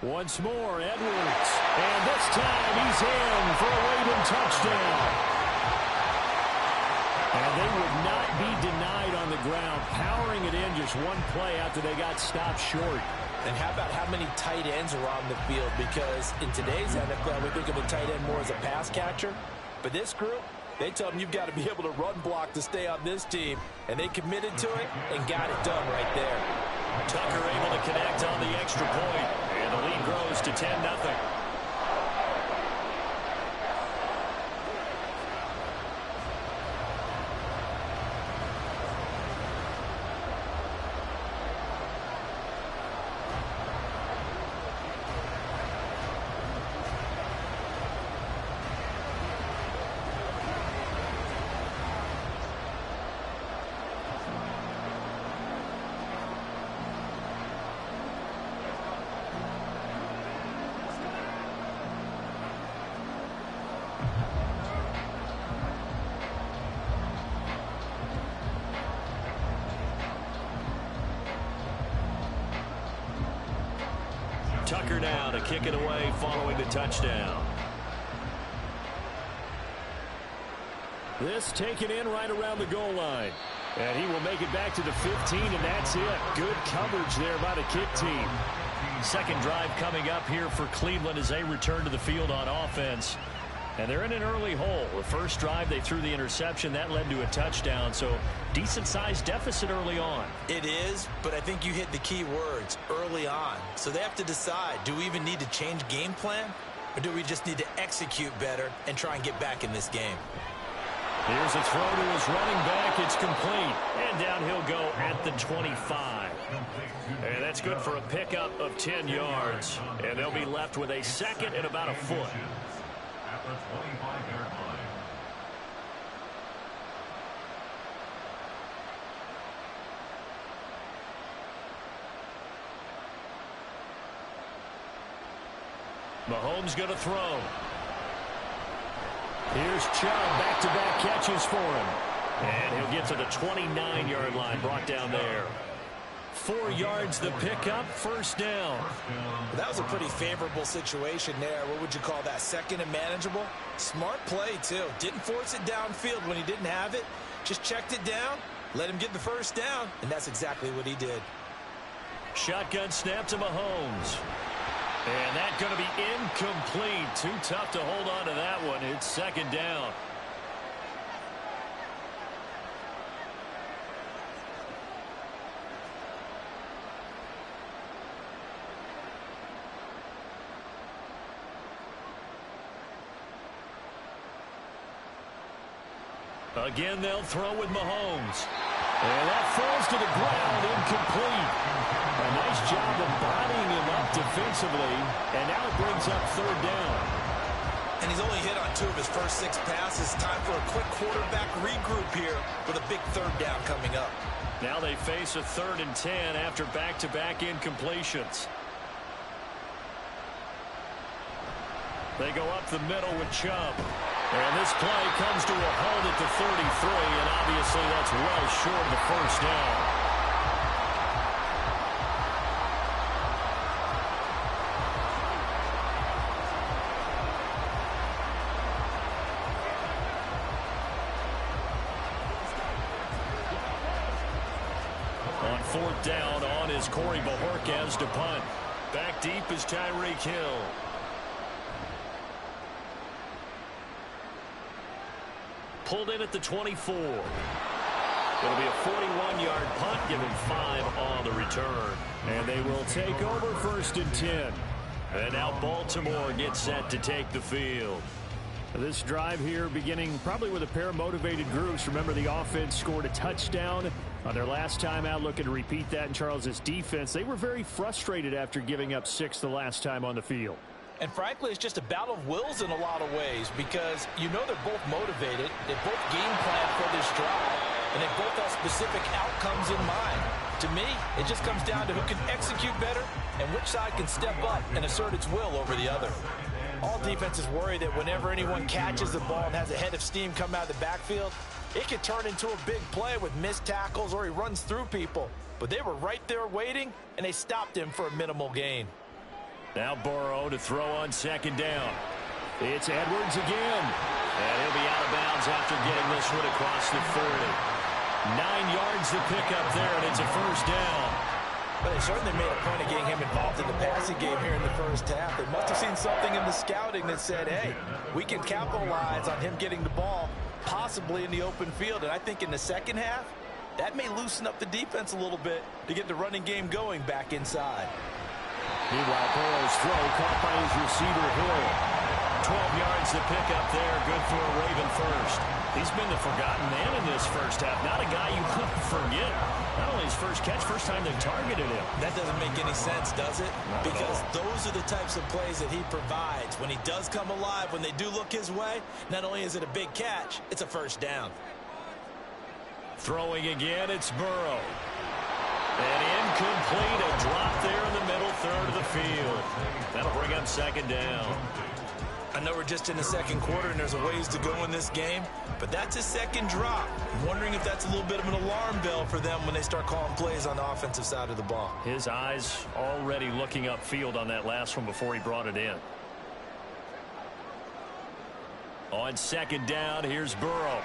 Once more, Edwards. And this time he's in for a Raven touchdown. And they would not be denied on the ground, powering it in just 1 play after they got stopped short. And how about how many tight ends are on the field? Because in today's NFL, we think of a tight end more as a pass catcher. But this group, they tell them you've got to be able to run block to stay on this team. And they committed to it and got it done right there. Tucker able to connect on the extra point. And the lead grows to 10-0. Tucker now to kick it away following the touchdown. This taken in right around the goal line. And he will make it back to the 15, and that's it. Good coverage there by the kick team. Second drive coming up here for Cleveland as they return to the field on offense. And they're in an early hole. The first drive, they threw the interception. That led to a touchdown. So decent-sized deficit early on. It is, but I think you hit the key words, early on. So they have to decide, do we even need to change game plan? Or do we just need to execute better and try and get back in this game? Here's a throw to his running back. It's complete. And down he'll go at the 25. And that's good for a pickup of 10 yards. And they'll be left with a second and about a foot. At the 25-yard line. Mahomes going to throw. Here's Chubb, back-to-back catches for him. And he'll get to the 29-yard line, brought down there. 4 yards the pickup, first down. That was a pretty favorable situation there. What would you call that? Second and manageable? Smart play, too. Didn't force it downfield when he didn't have it. Just checked it down, let him get the first down, and that's exactly what he did. Shotgun snap to Mahomes. And that's going to be incomplete. Too tough to hold on to that one. It's second down. Again, they'll throw with Mahomes. And that falls to the ground, incomplete. A nice job of bodying him up defensively. And now it brings up third down. And he's only hit on 2 of his first 6 passes. Time for a quick quarterback regroup here with a big third down coming up. Now they face a 3rd and 10 after back-to-back incompletions. They go up the middle with Chubb. And this play comes to a halt at the 33, and obviously that's well short of the first down. On 4th down, on is Corey Bojorquez to punt. Back deep is Tyreek Hill. Pulled in at the 24. It'll be a 41-yard punt, giving 5 on the return. And they will take over 1st and 10. And now Baltimore gets set to take the field. This drive here beginning probably with a pair of motivated groups. Remember, the offense scored a touchdown on their last time out. Looking to repeat that in Charles' defense. They were very frustrated after giving up 6 the last time on the field. And frankly, it's just a battle of wills in a lot of ways because you know they're both motivated. They both game plan for this drive, and they both have specific outcomes in mind. To me, it just comes down to who can execute better and which side can step up and assert its will over the other. All defenses worry that whenever anyone catches the ball and has a head of steam come out of the backfield, it could turn into a big play with missed tackles or he runs through people. But they were right there waiting, and they stopped him for a minimal gain. Now Burrow to throw on 2nd down. It's Edwards again. And he'll be out of bounds after getting this one across the 30. 9 yards to pick up there, and it's a first down. But they certainly made a point of getting him involved in the passing game here in the first half. They must have seen something in the scouting that said, hey, we can capitalize on him getting the ball, possibly in the open field. And I think in the second half, that may loosen up the defense a little bit to get the running game going back inside. Meanwhile, Burrow's throw caught by his receiver, Hill. 12 yards to pick up there. Good for a Raven first. He's been the forgotten man in this first half. Not a guy you want to forget. Not only his first catch, first time they've targeted him. That doesn't make any sense, does it? Because those are the types of plays that he provides. When he does come alive, when they do look his way, not only is it a big catch, it's a first down. Throwing again, it's Burrow. And incomplete, a drop there in the middle third of the field. That'll bring up 2nd down. I know we're just in the second quarter and there's a ways to go in this game, but that's a second drop. I'm wondering if that's a little bit of an alarm bell for them when they start calling plays on the offensive side of the ball. His eyes already looking upfield on that last one before he brought it in. On 2nd down, here's Burrow.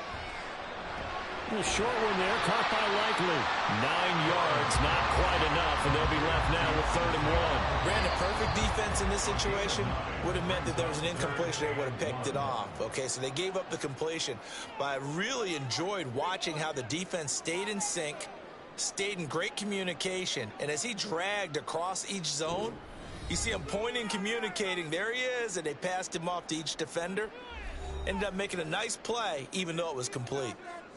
A short one there, caught by Likely. 9 yards, not quite enough, and they'll be left now with 3rd and 1. Brandon, perfect defense in this situation would have meant that there was an incompletion. They would have picked it off. Okay, so they gave up the completion. But I really enjoyed watching how the defense stayed in sync, stayed in great communication, and as he dragged across each zone, you see him pointing, communicating. There he is, and they passed him off to each defender. Ended up making a nice play, even though it was complete.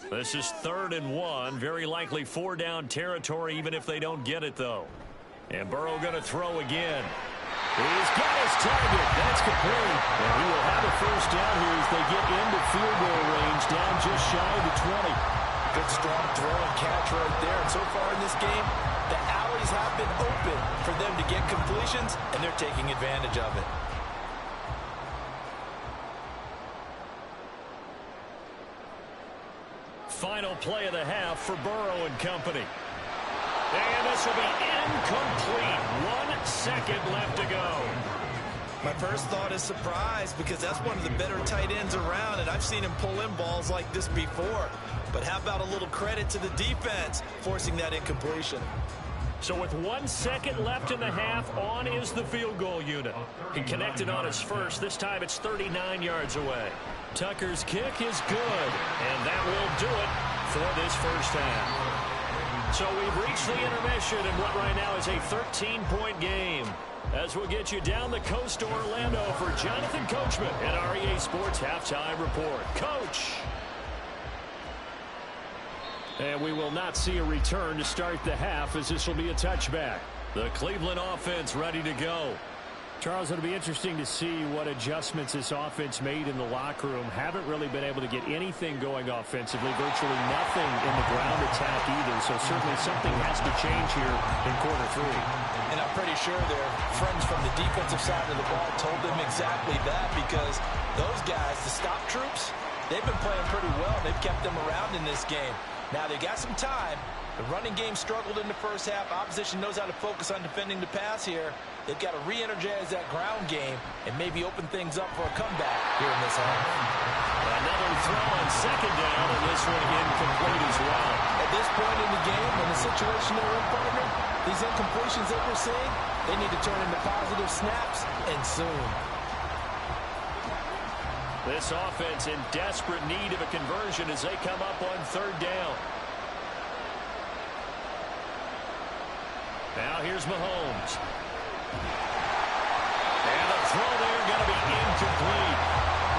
This is 3rd and 1. Very likely 4-down territory, even if they don't get it, though. And Burrow going to throw again. He's got his target. That's complete. And he will have a first down here as they get into field goal range, down just shy of the 20. Good strong throw and catch right there. And so far in this game, the alleys have been open for them to get completions, and they're taking advantage of it. Final play of the half for Burrow and company. And this will be incomplete. 1 second left to go. My first thought is surprise, because that's one of the better tight ends around, and I've seen him pull in balls like this before. But how about a little credit to the defense forcing that incompletion? So with 1 second left in the half, on is the field goal unit. He connected on his first. This time it's 39 yards away. Tucker's kick is good, and that will do it for this first half. So we've reached the intermission in what right now is a 13-point game. As we'll get you down the coast to Orlando for Jonathan Coachman at our EA Sports Halftime Report. Coach! And we will not see a return to start the half, as this will be a touchback. The Cleveland offense ready to go. Charles, it'll be interesting to see what adjustments this offense made in the locker room. Haven't really been able to get anything going offensively, virtually nothing in the ground attack either. So certainly something has to change here in quarter 3. And I'm pretty sure their friends from the defensive side of the ball told them exactly that, because those guys, the stop troops, they've been playing pretty well. They've kept them around in this game. Now they got some time. The running game struggled in the first half. Opposition knows how to focus on defending the pass here. They've got to re-energize that ground game and maybe open things up for a comeback here in this half. Another throw on second down, and this one incomplete as well. At this point in the game, in the situation they're in, partner, these incompletions that we're seeing, they need to turn into positive snaps, and soon. This offense in desperate need of a conversion as they come up on 3rd down. Now here's Mahomes. And the throw there going to be incomplete.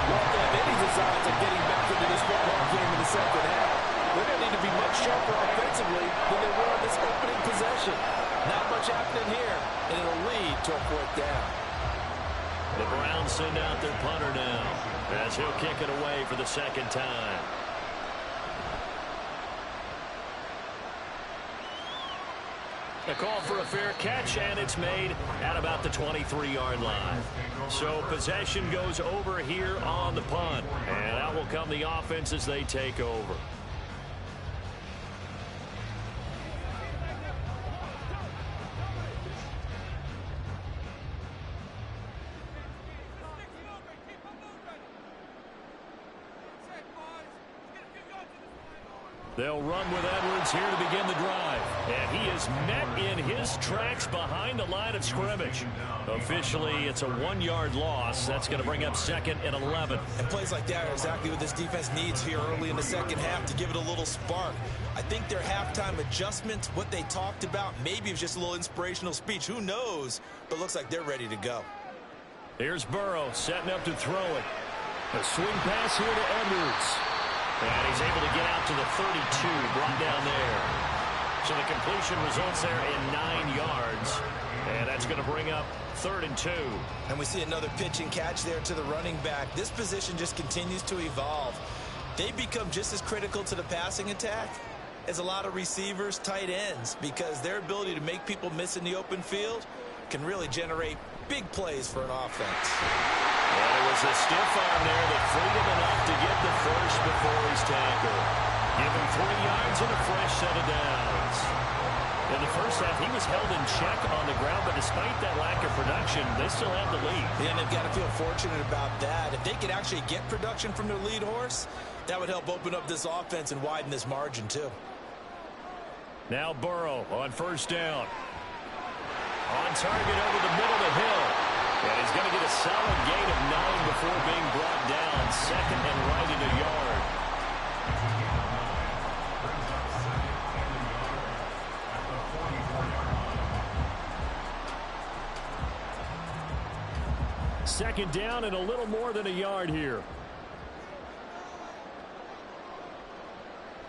Well, if they have any designs of getting back into this football game in the second half, they're going to need to be much sharper offensively than they were in this opening possession. Not much happening here, and it'll lead to a 4th down. The Browns send out their punter now, as he'll kick it away for the second time. A call for a fair catch, and it's made at about the 23-yard line. So possession goes over here on the punt, and out will come the offense as they take over. They'll run with Edwards here to begin the drive. And he is met in his tracks behind the line of scrimmage. Officially, it's a 1-yard loss. That's going to bring up 2nd and 11. And plays like that are exactly what this defense needs here early in the second half to give it a little spark. I think their halftime adjustments, what they talked about, maybe it was just a little inspirational speech. Who knows? But looks like they're ready to go. Here's Burrow setting up to throw it. A swing pass here to Edwards. And he's able to get out to the 32, brought down there. So the completion results there in 9 yards. And that's going to bring up 3rd and 2. And we see another pitch and catch there to the running back. This position just continues to evolve. They become just as critical to the passing attack as a lot of receivers, tight ends, because their ability to make people miss in the open field can really generate big plays for an offense. And it was a stiff arm there that freed him enough to get the first before he's tackled. Give him 3 yards and a fresh set of downs. In the first half, he was held in check on the ground, but despite that lack of production, they still have the lead. Yeah, and they've got to feel fortunate about that. If they could actually get production from their lead horse, that would help open up this offense and widen this margin, too. Now Burrow on first down. On target over the middle of the hill. And he's going to get a solid gain of 9 before being brought down. 2nd and right at a yard. Second down and a little more than a yard here.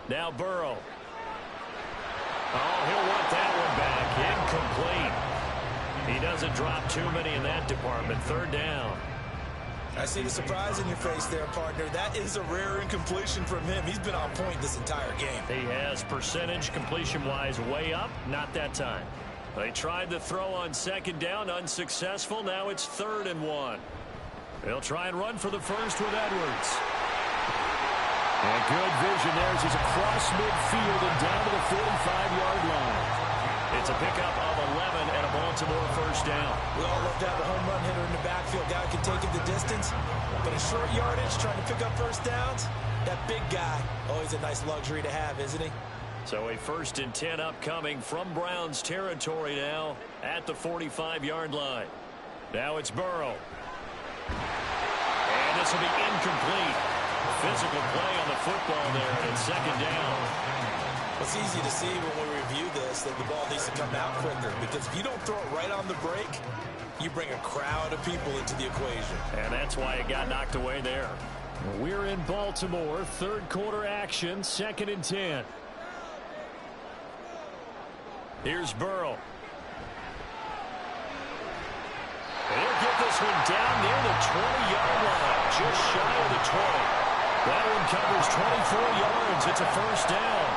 Now Burrow. Oh, he'll want that one back. Incomplete. He doesn't drop too many in that department. Third down. I see the surprise in your face there, partner. That is a rare incompletion from him. He's been on point this entire game. He has percentage completion-wise way up. Not that time. They tried the throw on second down. Unsuccessful. Now it's 3rd and 1. They'll try and run for the first with Edwards. And good vision there as he's across midfield and down to the 45-yard line. It's a pickup of 11 and a Baltimore first down. We all love to have a home run hitter in the backfield. Guy can take it the distance. But in short yardage, trying to pick up first downs, that big guy, always a nice luxury to have, isn't he? So a 1st and 10 upcoming from Browns territory now at the 45-yard line. Now it's Burrow. And this will be incomplete. Physical play on the football there and 2nd down. It's easy to see when we review this that the ball needs to come out quicker, because if you don't throw it right on the break, you bring a crowd of people into the equation. And that's why it got knocked away there. We're in Baltimore, 3rd quarter action, 2nd and 10. Here's Burrow. And he'll get this one down near the 20-yard line, just shy of the 20. That one covers 24 yards. It's a first down.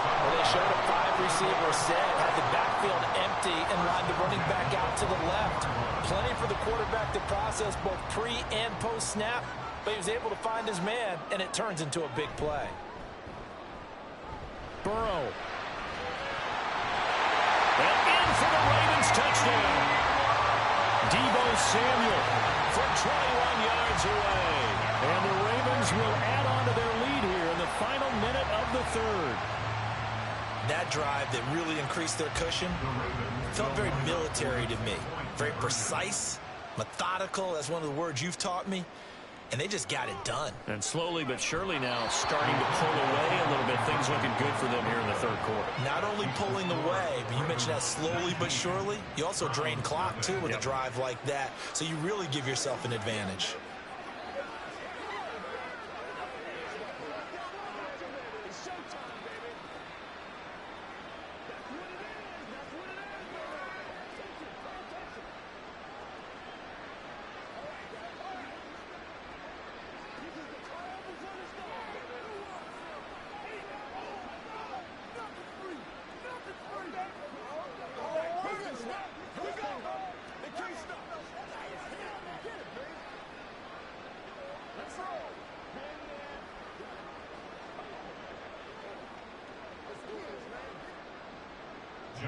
Well, they showed a 5-receiver set, had the backfield empty, and lined the running back out to the left. Plenty for the quarterback to process both pre and post snap, but he was able to find his man, and it turns into a big play. Burrow. And in for the Ravens touchdown. Deebo Samuel from 21 yards away. And the Ravens will add on to their lead here in the final minute of the 3rd. That drive that really increased their cushion felt very military to me. Very precise, methodical. That's one of the words you've taught me. And they just got it done. And slowly but surely now starting to pull away a little bit. Things looking good for them here in the 3rd quarter. Not only pulling away, but you mentioned that slowly but surely. You also drain clock, too, with a drive like that. So you really give yourself an advantage.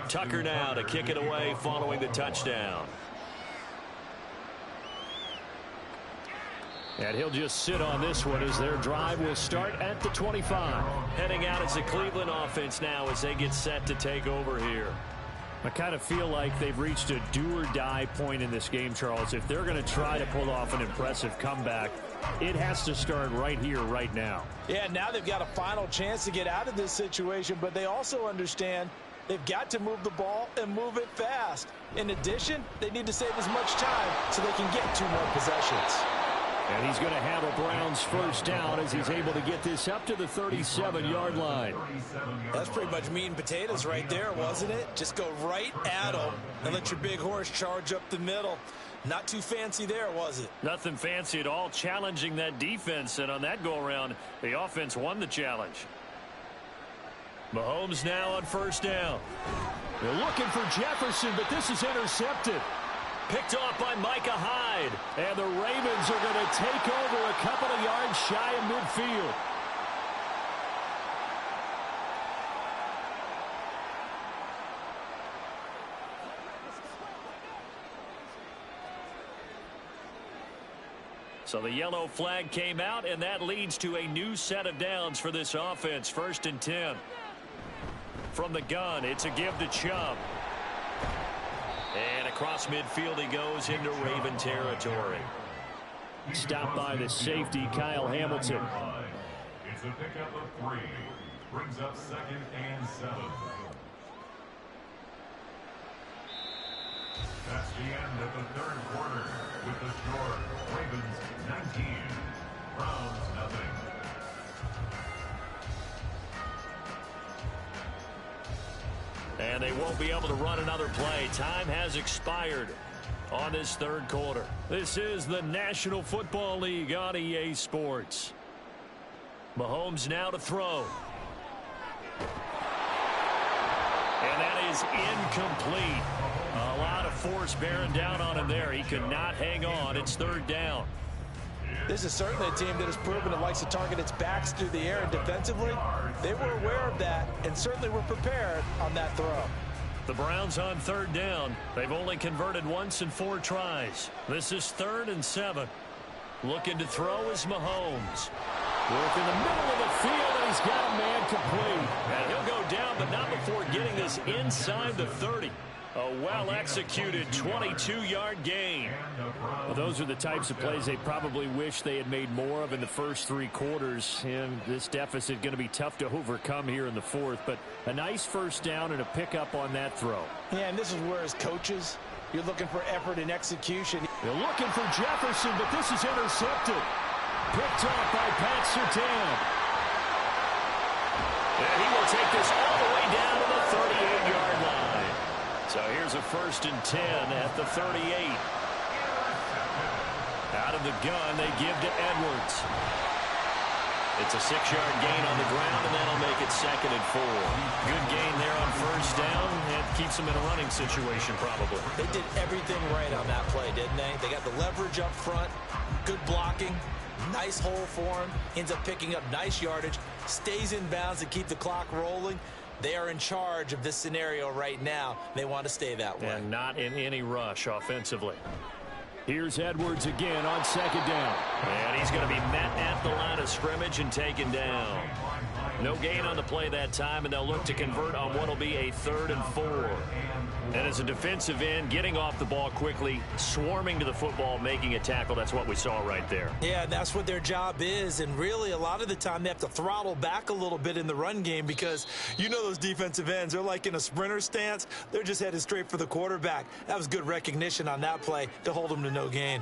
Tucker now to kick it away following the touchdown. And he'll just sit on this one as their drive will start at the 25. Heading out as the Cleveland offense now as they get set to take over here. I kind of feel like they've reached a do-or-die point in this game, Charles. If they're going to try to pull off an impressive comeback, it has to start right here, right now. Yeah, now they've got a final chance to get out of this situation, but they also understand they've got to move the ball and move it fast. In addition, they need to save as much time so they can get 2 more possessions. And he's going to have a Browns first down as he's able to get this up to the 37-yard line. That's pretty much meat and potatoes right there, wasn't it? Just go right at them and let your big horse charge up the middle. Not too fancy there, was it? Nothing fancy at all, challenging that defense. And on that go-around, the offense won the challenge. Mahomes now on first down. They're looking for Jefferson, but this is intercepted. Picked off by Micah Hyde. And the Ravens are going to take over a couple of yards shy of midfield. So the yellow flag came out, and that leads to a new set of downs for this offense. 1st and 10. From the gun, it's a give to Chubb. And across midfield he goes into Raven territory. Stopped by the safety, Kyle Hamilton. It's a pickup of 3. Brings up 2nd and 7. That's the end of the 3rd quarter with the score Ravens 19, Browns nothing. And they won't be able to run another play. Time has expired on this third quarter. This is the National Football League on EA Sports. Mahomes now to throw. And that is incomplete. A lot of force bearing down on him there. He could not hang on. It's third down. This is certainly a team that has proven it likes to target its backs through the air, and defensively, they were aware of that and certainly were prepared on that throw. The Browns on third down. They've only converted once in 4 tries. This is 3rd and 7. Looking to throw is Mahomes. Work in the middle of the field, and he's got a man complete. And he'll go down, but not before getting this inside the 30. A well-executed 22-yard gain. Well, those are the types of plays they probably wish they had made more of in the first 3 quarters. And this deficit going to be tough to overcome here in the 4th. But a nice first down and a pickup on that throw. Yeah, and this is where, as coaches, you're looking for effort and execution. They're looking for Jefferson, but this is intercepted. Picked off by Pat Surtain. And he will take this all the way down to the 38-yard line. So here's a 1st and 10 at the 38. Out of the gun, they give to Edwards. It's a 6-yard gain on the ground, and that'll make it 2nd and 4. Good gain there on first down, and keeps them in a running situation probably. They did everything right on that play, didn't they? They got the leverage up front, good blocking, nice hole for him, ends up picking up nice yardage, stays in bounds to keep the clock rolling. They are in charge of this scenario right now. They want to stay that way. And not in any rush offensively. Here's Edwards again on 2nd down. And he's going to be met at the line of scrimmage and taken down. No gain on the play that time, and they'll look to convert on what will be a 3rd and 4. And as a defensive end, getting off the ball quickly, swarming to the football, making a tackle, that's what we saw right there. Yeah, that's what their job is, and really a lot of the time they have to throttle back a little bit in the run game because you know those defensive ends, they're like in a sprinter stance. They're just headed straight for the quarterback. That was good recognition on that play to hold them to no gain.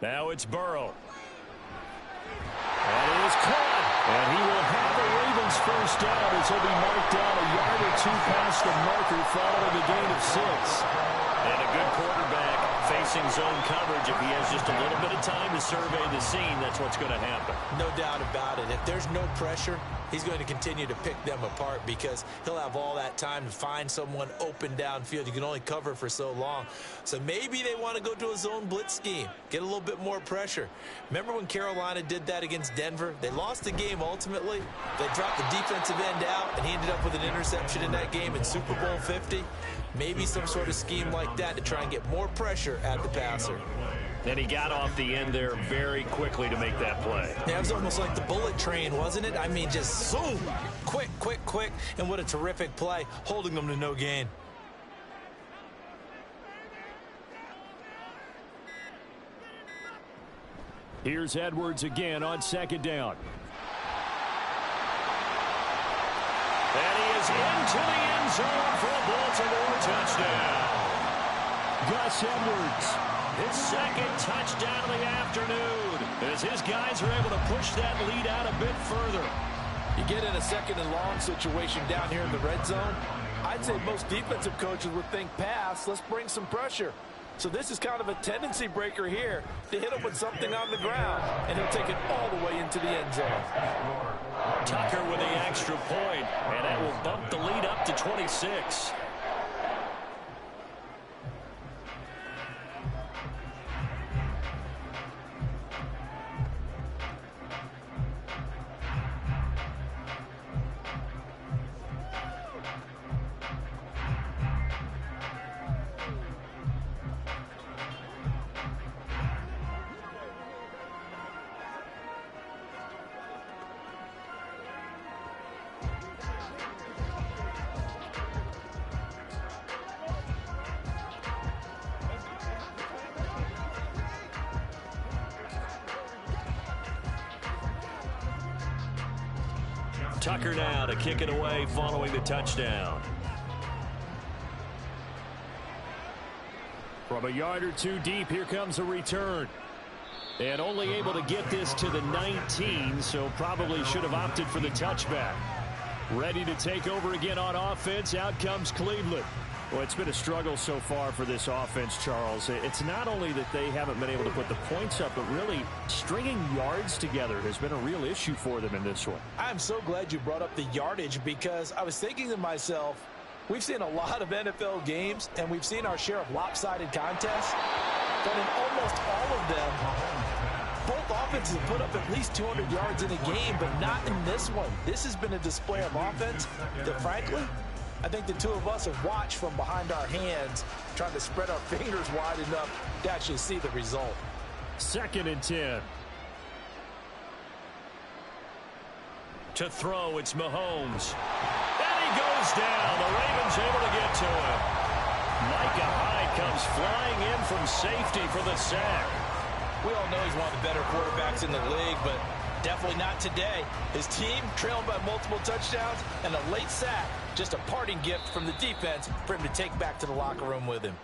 Now it's Burrow. And it is caught. And he will have a Ravens first down as he'll be marked down a yard or 2 past the marker following a gain of 6. And a good quarterback facing zone coverage. If he has just a little bit of time to survey the scene, that's what's going to happen. No doubt about it. If there's no pressure, he's going to continue to pick them apart because he'll have all that time to find someone open downfield. You can only cover for so long. So maybe they want to go to a zone blitz scheme, get a little bit more pressure. Remember when Carolina did that against Denver? They lost the game ultimately. They dropped the defensive end out, and he ended up with an interception in that game in Super Bowl 50. Maybe some sort of scheme like that to try and get more pressure at the passer. And he got off the end there very quickly to make that play. Yeah, it was almost like the bullet train, wasn't it? I mean, just zoom, quick, quick, quick, and what a terrific play, holding them to no gain. Here's Edwards again on 2nd down. And he is into the end zone for a Baltimore touchdown. Gus Edwards, his 2nd touchdown of the afternoon, as his guys are able to push that lead out a bit further. You get in a 2nd and long situation down here in the red zone, I'd say most defensive coaches would think pass, let's bring some pressure. So this is kind of a tendency breaker here to hit him with something on the ground, and he'll take it all the way into the end zone. Tucker with the extra point, and that will bump the lead up to 26. Tucker now to kick it away following the touchdown. From a yard or two deep, here comes a return. And only able to get this to the 19, so probably should have opted for the touchback. Ready to take over again on offense. Out comes Cleveland. Well, it's been a struggle so far for this offense, Charles. It's not only that they haven't been able to put the points up, but really stringing yards together has been a real issue for them in this one. I'm so glad you brought up the yardage because I was thinking to myself, we've seen a lot of NFL games, and we've seen our share of lopsided contests, but in almost all of them, both offenses have put up at least 200 yards in a game, but not in this one. This has been a display of offense that, frankly, I think the two of us have watched from behind our hands, trying to spread our fingers wide enough to actually see the result. 2nd and 10. To throw, it's Mahomes. And he goes down. The Ravens able to get to him. Micah Hyde comes flying in from safety for the sack. We all know he's one of the better quarterbacks in the league, but definitely not today. His team trailed by multiple touchdowns and a late sack. Just a parting gift from the defense for him to take back to the locker room with him.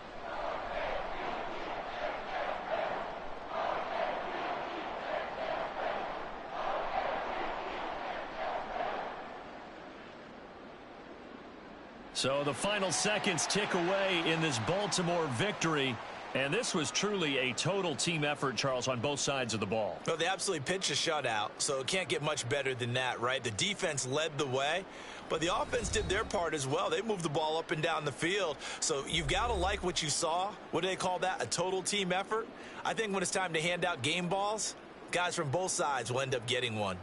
So the final seconds tick away in this Baltimore victory. And this was truly a total team effort, Charles, on both sides of the ball. Well, they absolutely pitched a shutout, so it can't get much better than that, right? The defense led the way, but the offense did their part as well. They moved the ball up and down the field, so you've got to like what you saw. What do they call that? A total team effort? I think when it's time to hand out game balls, guys from both sides will end up getting one.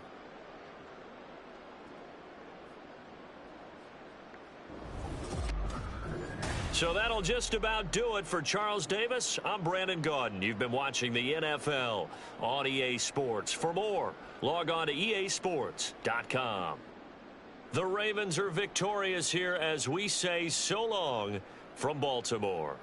So that'll just about do it for Charles Davis. I'm Brandon Gaudin. You've been watching the NFL on EA Sports. For more, log on to easports.com. The Ravens are victorious here as we say so long from Baltimore.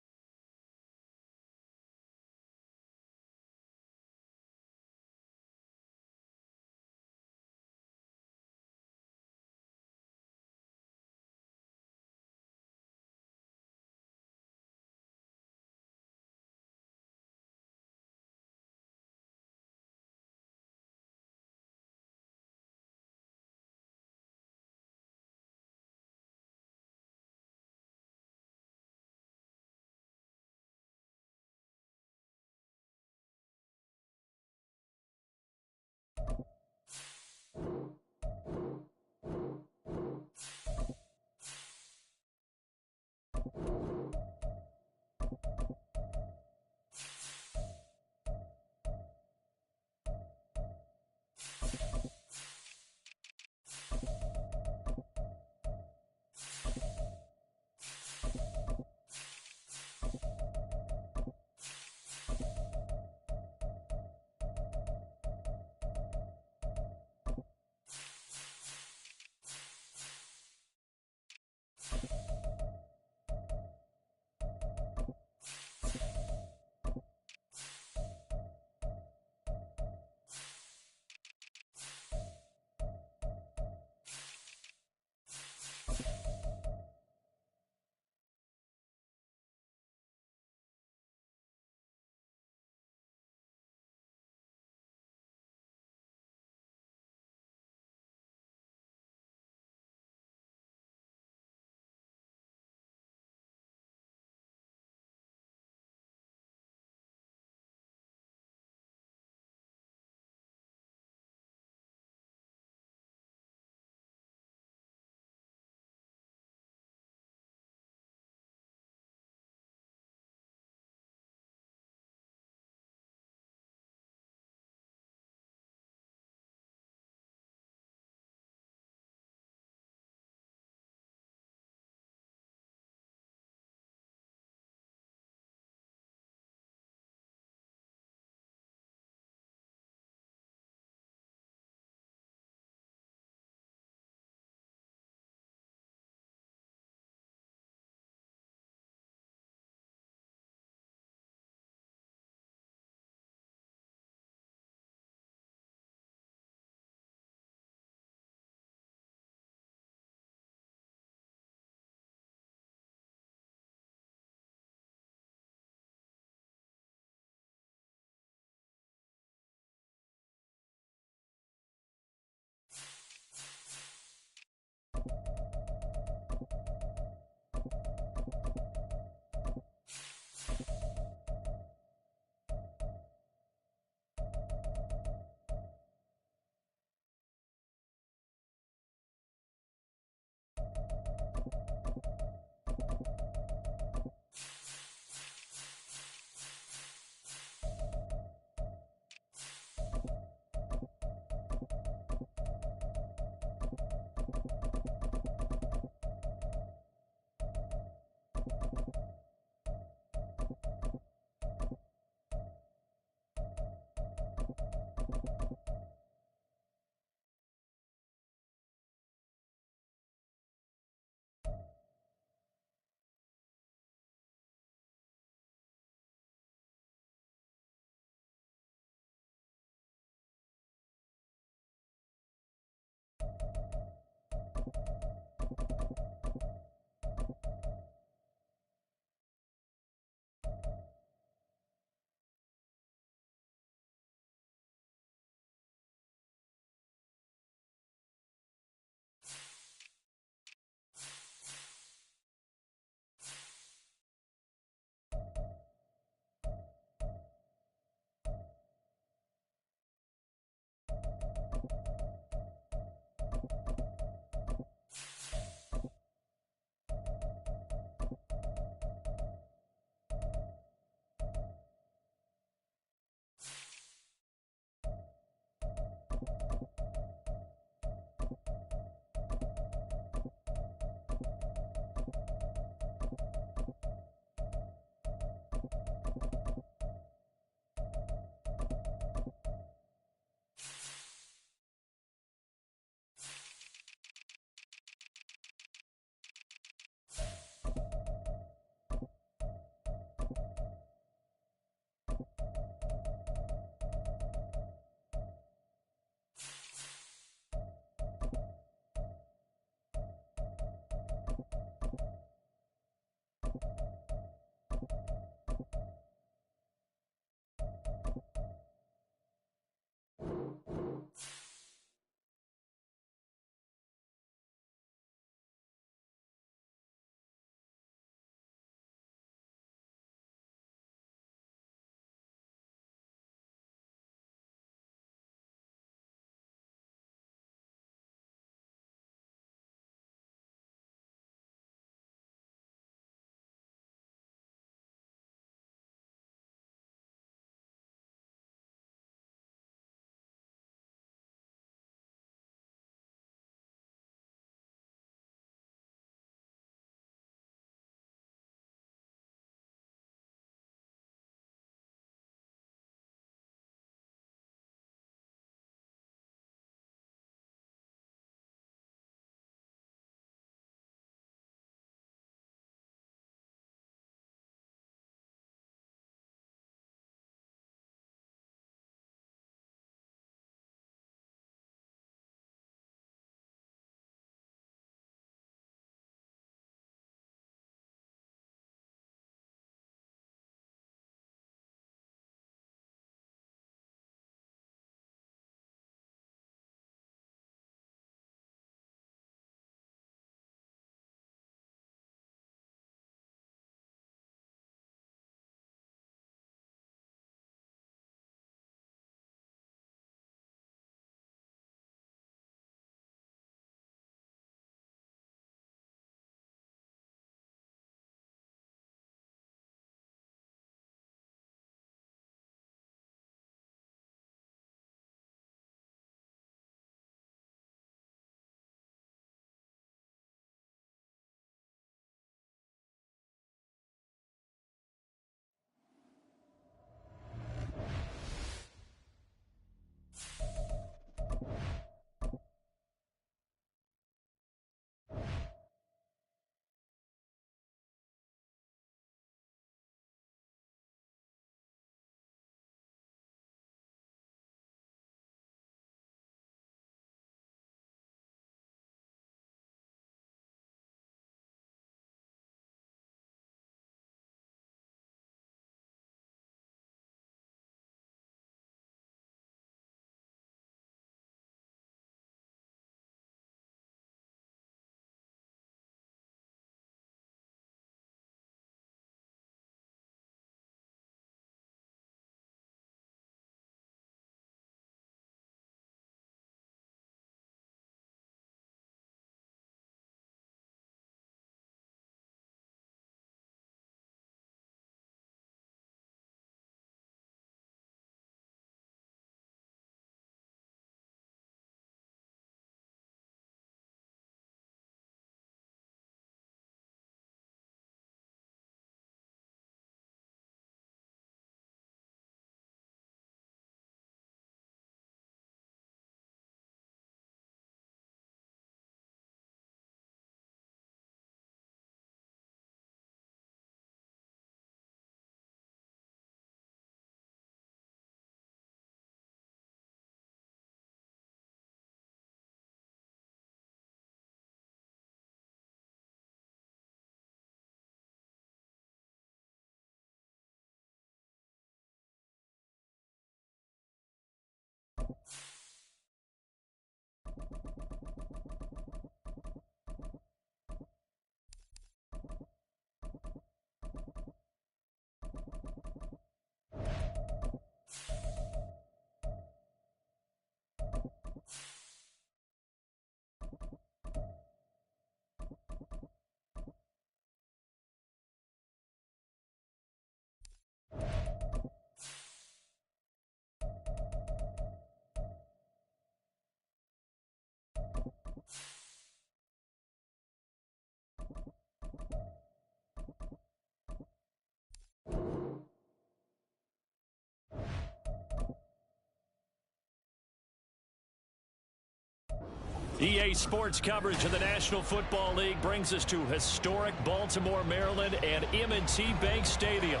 EA Sports coverage of the National Football League brings us to historic Baltimore, Maryland, and M&T Bank Stadium.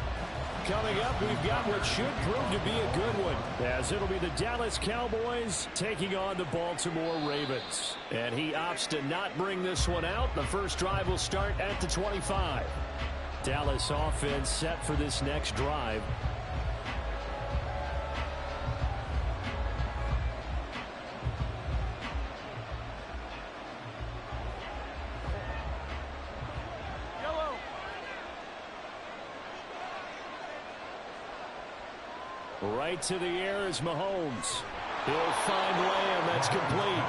Coming up, we've got what should prove to be a good one, as it'll be the Dallas Cowboys taking on the Baltimore Ravens. And he opts to not bring this one out. The first drive will start at the 25. Dallas offense set for this next drive. Right to the air is Mahomes. He'll find Lamb. That's complete.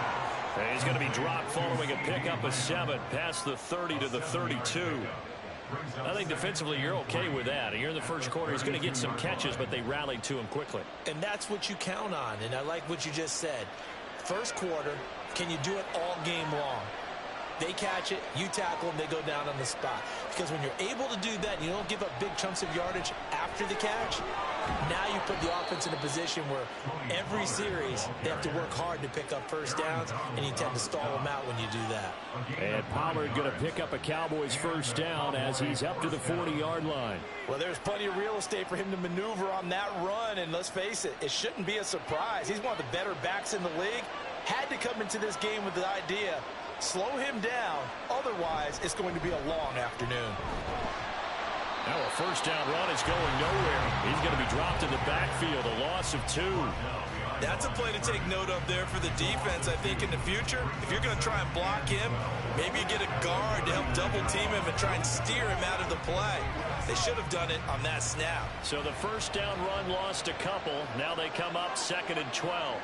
And he's going to be dropped following a pickup of 7 past the 30 to the 32. I think defensively you're okay with that. Here in the first quarter, he's going to get some catches, but they rallied to him quickly. And that's what you count on, and I like what you just said. First quarter, can you do it all game long? They catch it, you tackle them, they go down on the spot. Because when you're able to do that, you don't give up big chunks of yardage after the catch, now you put the offense in a position where every series they have to work hard to pick up first downs, and you tend to stall them out when you do that. And Pollard going to pick up a Cowboys first down as he's up to the 40-yard line. Well, there's plenty of real estate for him to maneuver on that run, and let's face it, it shouldn't be a surprise. He's one of the better backs in the league. Had to come into this game with the idea, slow him down, otherwise it's going to be a long afternoon. Now a first down run is going nowhere. He's going to be dropped in the backfield, a loss of 2. That's a play to take note of there for the defense, I think, in the future. If you're going to try and block him, maybe you get a guard to help double team him and try and steer him out of the play. They should have done it on that snap. So the first down run lost a couple. Now they come up 2nd and 12.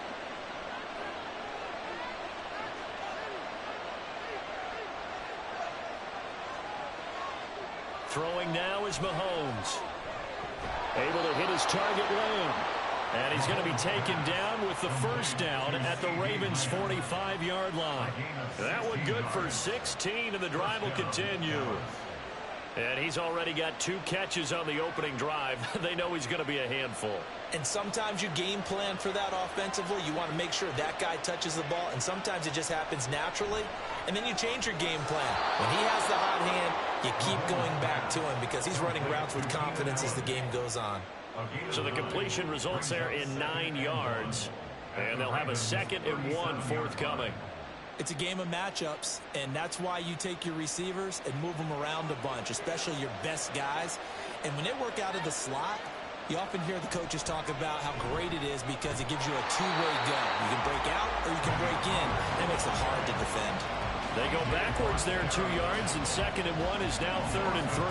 Throwing now is Mahomes. Able to hit his target, Lamb. And he's going to be taken down with the first down at the Ravens' 45-yard line. That one good for 16, and the drive will continue. And he's already got 2 catches on the opening drive. They know he's going to be a handful. And sometimes you game plan for that offensively. You want to make sure that guy touches the ball, and sometimes it just happens naturally. And then you change your game plan. When he has the hot hand, you keep going back to him because he's running routes with confidence as the game goes on. So the completion results there in 9 yards. And they'll have a 2nd and 1 forthcoming. It's a game of matchups, and that's why you take your receivers and move them around a bunch, especially your best guys. And when they work out of the slot, you often hear the coaches talk about how great it is because it gives you a two-way go. You can break out or you can break in. That makes it hard to defend. They go backwards there 2 yards, and 2nd and 1 is now 3rd and 3.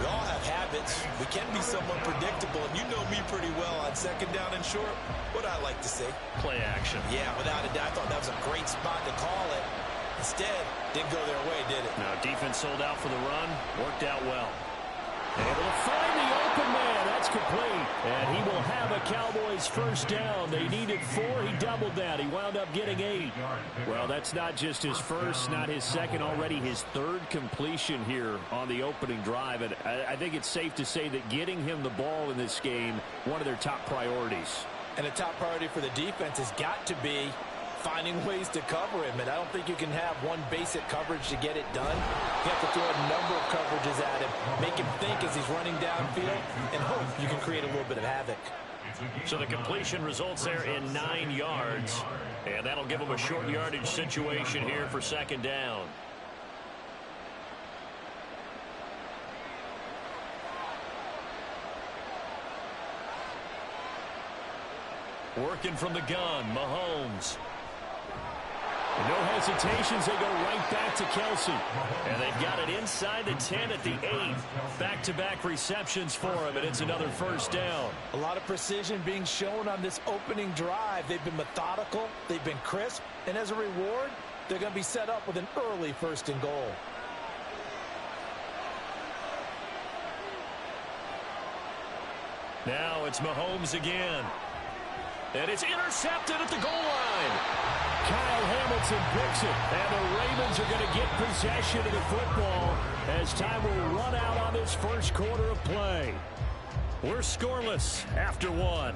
We all have habits. We can be somewhat predictable, and you know me pretty well on 2nd down and short. What I like to say? Play action. Yeah, without a doubt. I thought that was a great spot to call it. Instead, didn't go their way, did it? Now, defense sold out for the run. Worked out well. Able to find the open man. That's complete. And he will have a Cowboys first down. They needed 4. He doubled that. He wound up getting 8. Well, that's not just his first, not his second, already his 3rd completion here on the opening drive. And I think it's safe to say that getting him the ball in this game, one of their top priorities. And a top priority for the defense has got to be finding ways to cover him. And I don't think you can have one basic coverage to get it done. You have to throw a number of coverages at him, make him think as he's running downfield, and hope you can create a little bit of havoc. So the completion results there in 9 yards. And that'll give him a short yardage situation here for 2nd down. Working from the gun, Mahomes. No hesitations, they go right back to Kelsey. And they've got it inside the 10 at the 8. Back-to-back receptions for him, and it's another first down. A lot of precision being shown on this opening drive. They've been methodical, they've been crisp, and as a reward, they're going to be set up with an early 1st and goal. Now it's Mahomes again. And it's intercepted at the goal line. Kyle Hamilton picks it. And the Ravens are going to get possession of the football as time will run out on this first quarter of play. We're scoreless after 1.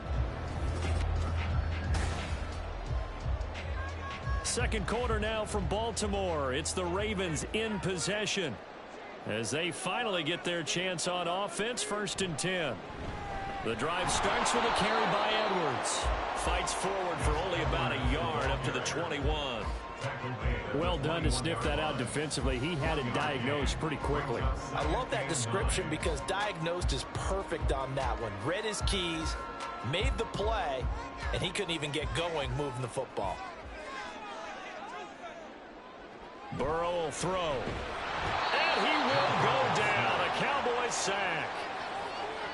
second quarter now from Baltimore. It's the Ravens in possession as they finally get their chance on offense. 1st and 10. The drive starts with a carry by Edwards. Fights forward for only about a yard up to the 21. Well done to sniff that out defensively. He had it diagnosed pretty quickly. I love that description because diagnosed is perfect on that one. Read his keys, made the play, and he couldn't even get going moving the football. Burrow will throw. And he will go down. A Cowboys sack.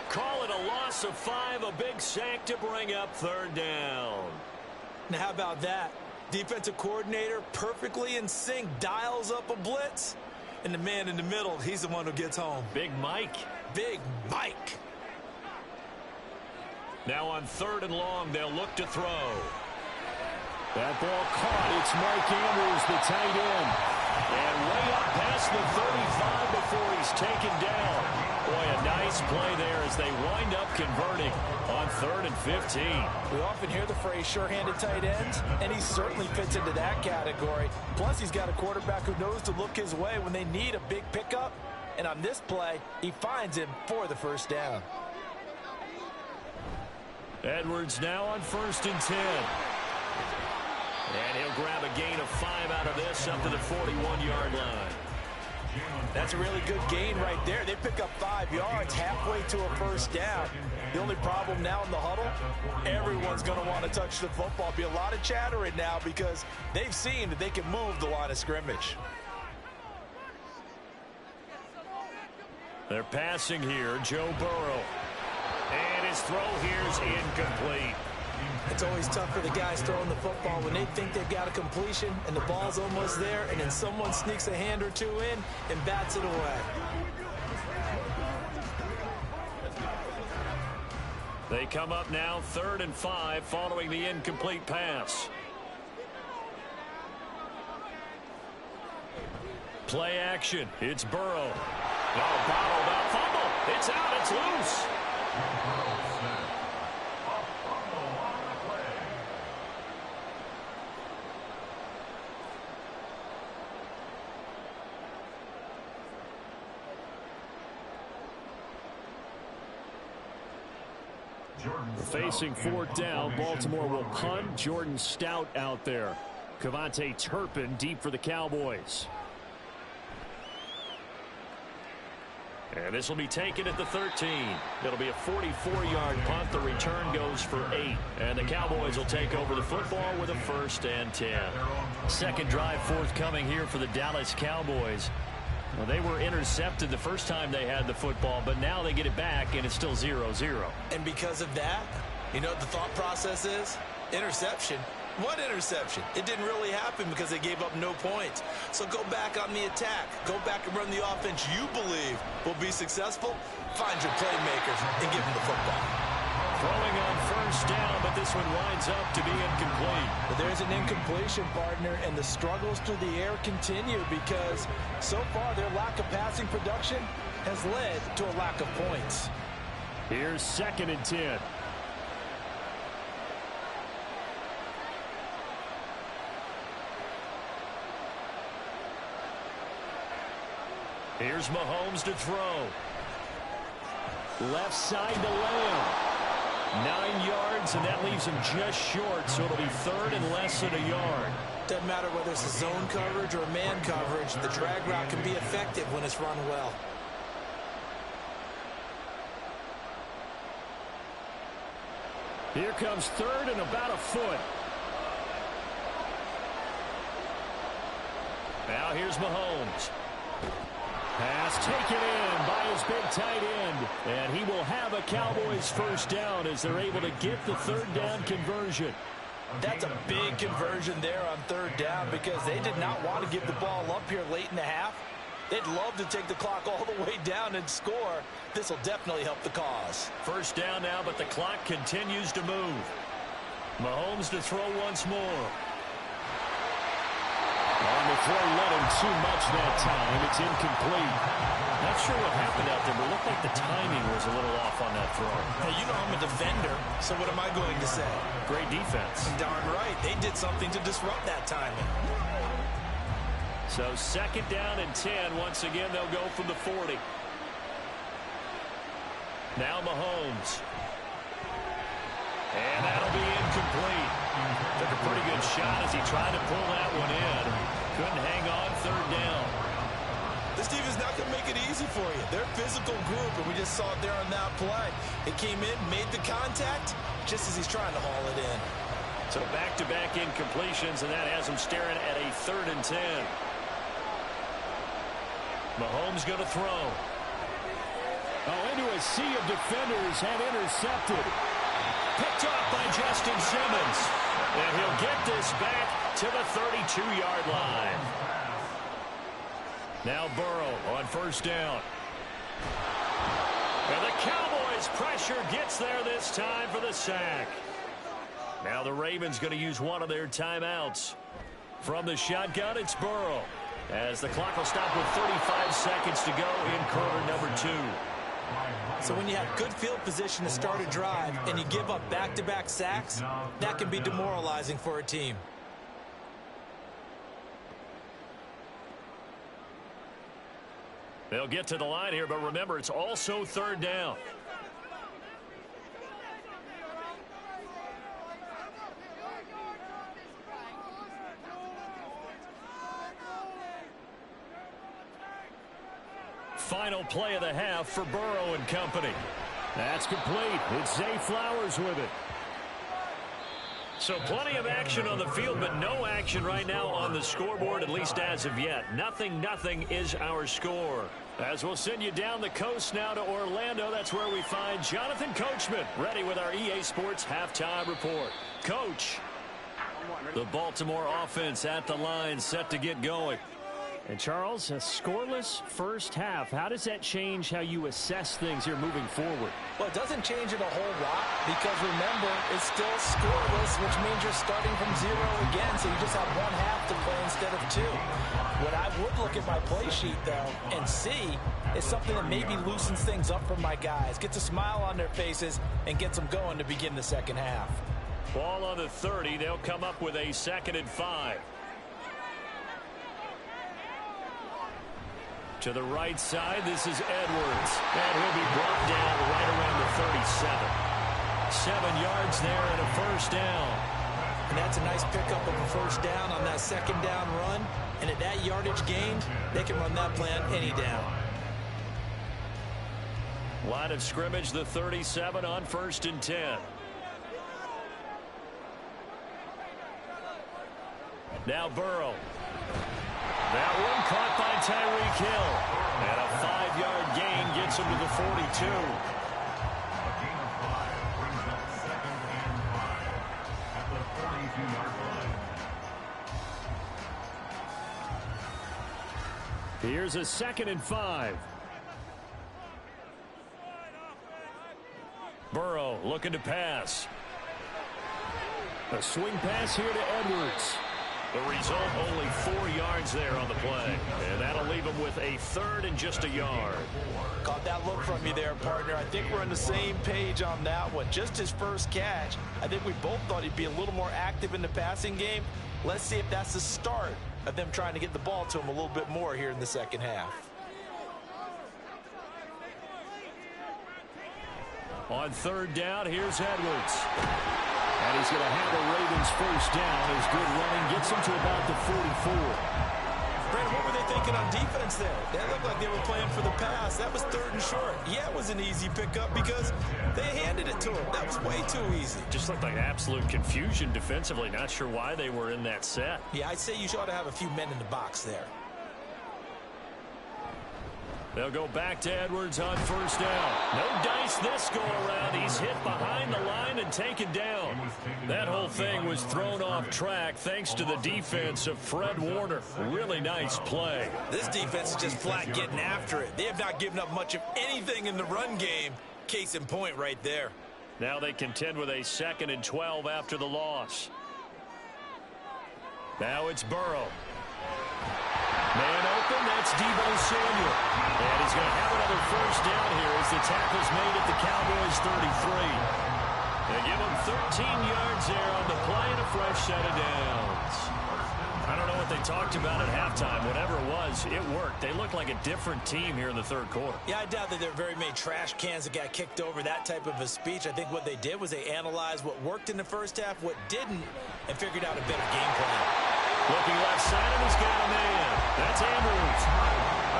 Call it a loss of 5, a big sack to bring up 3rd down. Now, how about that? Defensive coordinator perfectly in sync, dials up a blitz, and the man in the middle, he's the one who gets home. Big Mike. Big Mike. Now on 3rd and long, they'll look to throw. That ball caught. It's Mike Andrews, the tight end. And way up past the 35 before he's taken down. Boy, a nice play there as they wind up converting on 3rd and 15. We often hear the phrase sure-handed tight ends, and he certainly fits into that category. Plus, he's got a quarterback who knows to look his way when they need a big pickup. And on this play, he finds him for the 1st down. Edwards now on 1st and 10. And he'll grab a gain of 5 out of this up to the 41-yard line. That's a really good gain right there. They pick up 5 yards halfway to a 1st down. The only problem now in the huddle, everyone's going to want to touch the football. Be a lot of chattering now because they've seen that they can move the line of scrimmage. They're passing here, Joe Burrow. And his throw here is incomplete. It's always tough for the guys throwing the football when they think they've got a completion and the ball's almost there, and then someone sneaks a hand or two in and bats it away. They come up now 3rd and 5 following the incomplete pass. Play action. It's Burrow. Oh, bottled up fumble. It's out. It's loose. Facing 4th down, Baltimore will punt. Jordan Stout out there. Kevontae Turpin deep for the Cowboys. And this will be taken at the 13. It'll be a 44-yard punt. The return goes for 8. And the Cowboys will take over the football with a 1st and 10. Second drive forthcoming here for the Dallas Cowboys. Well, they were intercepted the first time they had the football, but now they get it back, and it's still 0-0. And because of that, you know what the thought process is? Interception. What interception? It didn't really happen because they gave up no points. So go back on the attack. Go back and run the offense you believe will be successful. Find your playmakers and give them the football. Throwing on 1st down, but this one winds up to be incomplete. But there's an incompletion, partner, and the struggles through the air continue because so far their lack of passing production has led to a lack of points. Here's 2nd and 10. Here's Mahomes to throw. Left side to Lamb. 9 yards, and that leaves him just short, so it'll be 3rd and less than a yard. Doesn't matter whether it's a zone coverage or man coverage, the drag route can be effective when it's run well. Here comes 3rd and about a foot. Now here's Mahomes. Pass taken in by his big tight end. And he will have a Cowboys 1st down as they're able to get the 3rd down conversion. That's a big conversion there on 3rd down because they did not want to give the ball up here late in the half. They'd love to take the clock all the way down and score. This will definitely help the cause. 1st down now, but the clock continues to move. Mahomes to throw once more. On the throw, let him too much that time. It's incomplete. Not sure what happened out there, but it looked like the timing was was a little off on that throw. Hey, you know I'm a defender, so what am I going to say? Great defense. Darn right. They did something to disrupt that timing. So 2nd down and 10. Once again, they'll go from the 40. Now Mahomes. And that'll be incomplete. Took a pretty good shot as he tried to pull that one in. Couldn't hang on 3rd down. This team is not going to make it easy for you. They're a physical group, and we just saw it there on that play. It came in, made the contact, just as he's trying to haul it in. So back-to-back incompletions, and that has him staring at a 3rd and 10. Mahomes going to throw. Oh, into a sea of defenders and intercepted. Picked off by Justin Simmons. And he'll get this back to the 32-yard line. Now Burrow on 1st down. And the Cowboys' pressure gets there this time for the sack. Now the Ravens going to use one of their timeouts. From the shotgun, it's Burrow. As the clock will stop with 35 seconds to go in quarter number 2. So when you have good field position to start a drive and you give up back-to-back sacks, that can be demoralizing for a team. They'll get to the line here, but remember, it's also 3rd down. Final play of the half for Burrow and company. That's complete. It's Zay Flowers with it. So plenty of action on the field, but no action right now on the scoreboard, at least as of yet. 0-0 is our score. As we'll send you down the coast now to Orlando, that's where we find Jonathan Coachman, ready with our EA Sports halftime report. Coach, the Baltimore offense at the line, set to get going. And Charles, a scoreless first half. How does that change how you assess things here moving forward? Well, it doesn't change it a whole lot because, remember, it's still scoreless, which means you're starting from 0 again, so you just have 1 half to play instead of 2. What I would look at my play sheet, though, and see is something that maybe loosens things up for my guys, gets a smile on their faces, and gets them going to begin the second half. Ball on the 30. They'll come up with a 2nd and 5. To the right side, this is Edwards. And he'll be brought down right around the 37. 7 yards there and a 1st down. And that's a nice pickup of a 1st down on that 2nd down run. And at that yardage gained, they can run that plan any down. Line of scrimmage, the 37 on 1st and 10. Now Burrow. That one caught by Tyreek Hill. And a 5-yard gain gets him to the 42. A gain of 5 brings up 2nd and 5 at the 42-yard line. Here's a 2nd and 5. Burrow looking to pass. A swing pass here to Edwards. The result, only 4 yards there on the play. And that'll leave him with a 3rd and just a yard. Caught that look from you there, partner. I think we're on the same page on that one. Just his first catch. I think we both thought he'd be a little more active in the passing game. Let's see if that's the start of them trying to get the ball to him a little bit more here in the second half. On 3rd down, here's Edwards. And he's going to have the Ravens 1st down. His good running gets him to about the 44. Brandon, what were they thinking on defense there? That looked like they were playing for the pass. That was 3rd and short. Yeah, it was an easy pickup because they handed it to him. That was way too easy. Just looked like absolute confusion defensively. Not sure why they were in that set. Yeah, I'd say you ought to have a few men in the box there. They'll go back to Edwards on 1st down. No dice this go around. He's hit behind the line and taken down. That whole thing was thrown off track thanks to the defense of Fred Warner. Really nice play. This defense is just flat getting after it. They have not given up much of anything in the run game. Case in point right there. Now they contend with a 2nd and 12 after the loss. Now it's Burrow. Man open, that's Deebo Samuel. And he's going to have another 1st down here as the the tackle's made at the Cowboys' 33. They give them 13 yards there on the play and a fresh set of downs. I don't know what they talked about at halftime. Whatever it was, it worked. They looked like a different team here in the third quarter. Yeah, I doubt that there are very many trash cans that got kicked over, that type of a speech. I think what they did was they analyzed what worked in the first half, what didn't, and figured out a better game plan. Looking left side, and he's got a man. That's Andrews.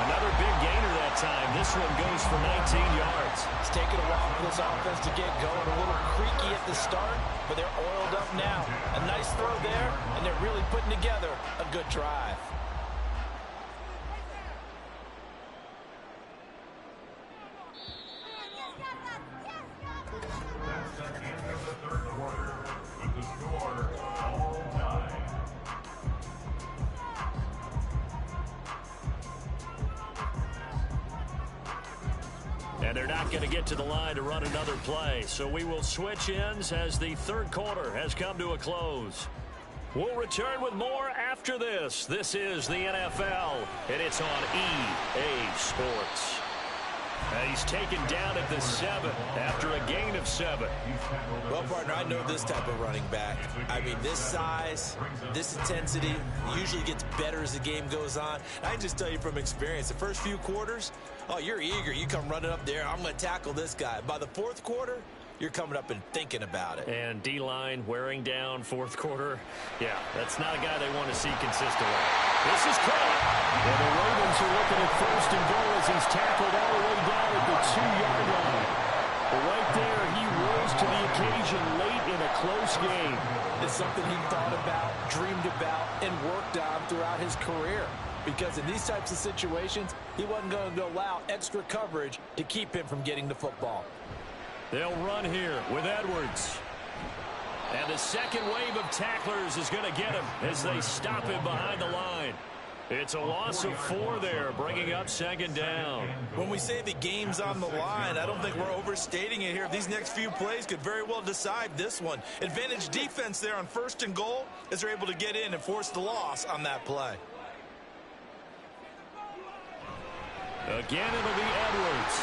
Another big gainer that time. This one goes for 19 yards. It's taken a while for this offense to get going. A little creaky at the start, but they're oiled up now. A nice throw there, and they're really putting together a good drive. That's the end of the third quarter. With the score all tied. And they're not going to get to the line to run another play. So we will switch ends as the third quarter has come to a close. We'll return with more after this. This is the NFL, and it's on EA Sports. And he's taken down at the 7 after a gain of 7. Well, partner, I know this type of running back. I mean, this size, this intensity usually gets better as the game goes on. I can just tell you from experience, the first few quarters, oh, you're eager. You come running up there, I'm going to tackle this guy. By the fourth quarter, you're coming up and thinking about it. And D-line wearing down fourth quarter. Yeah, that's not a guy they want to see consistently. This is caught. And the Ravens are looking at first and goal as he's tackled all the way down at the 2-yard line. But right there, he rose to the occasion late in a close game. It's something he thought about, dreamed about, and worked on throughout his career. Because in these types of situations, he wasn't going to allow extra coverage to keep him from getting the football. They'll run here with Edwards. And the second wave of tacklers is going to get him as they stop him behind the line. It's a loss of 4 there, bringing up second down. When we say the game's on the line, I don't think we're overstating it here. These next few plays could very well decide this one. Advantage defense there on first and goal as they're able to get in and force the loss on that play. Again, it'll be Edwards.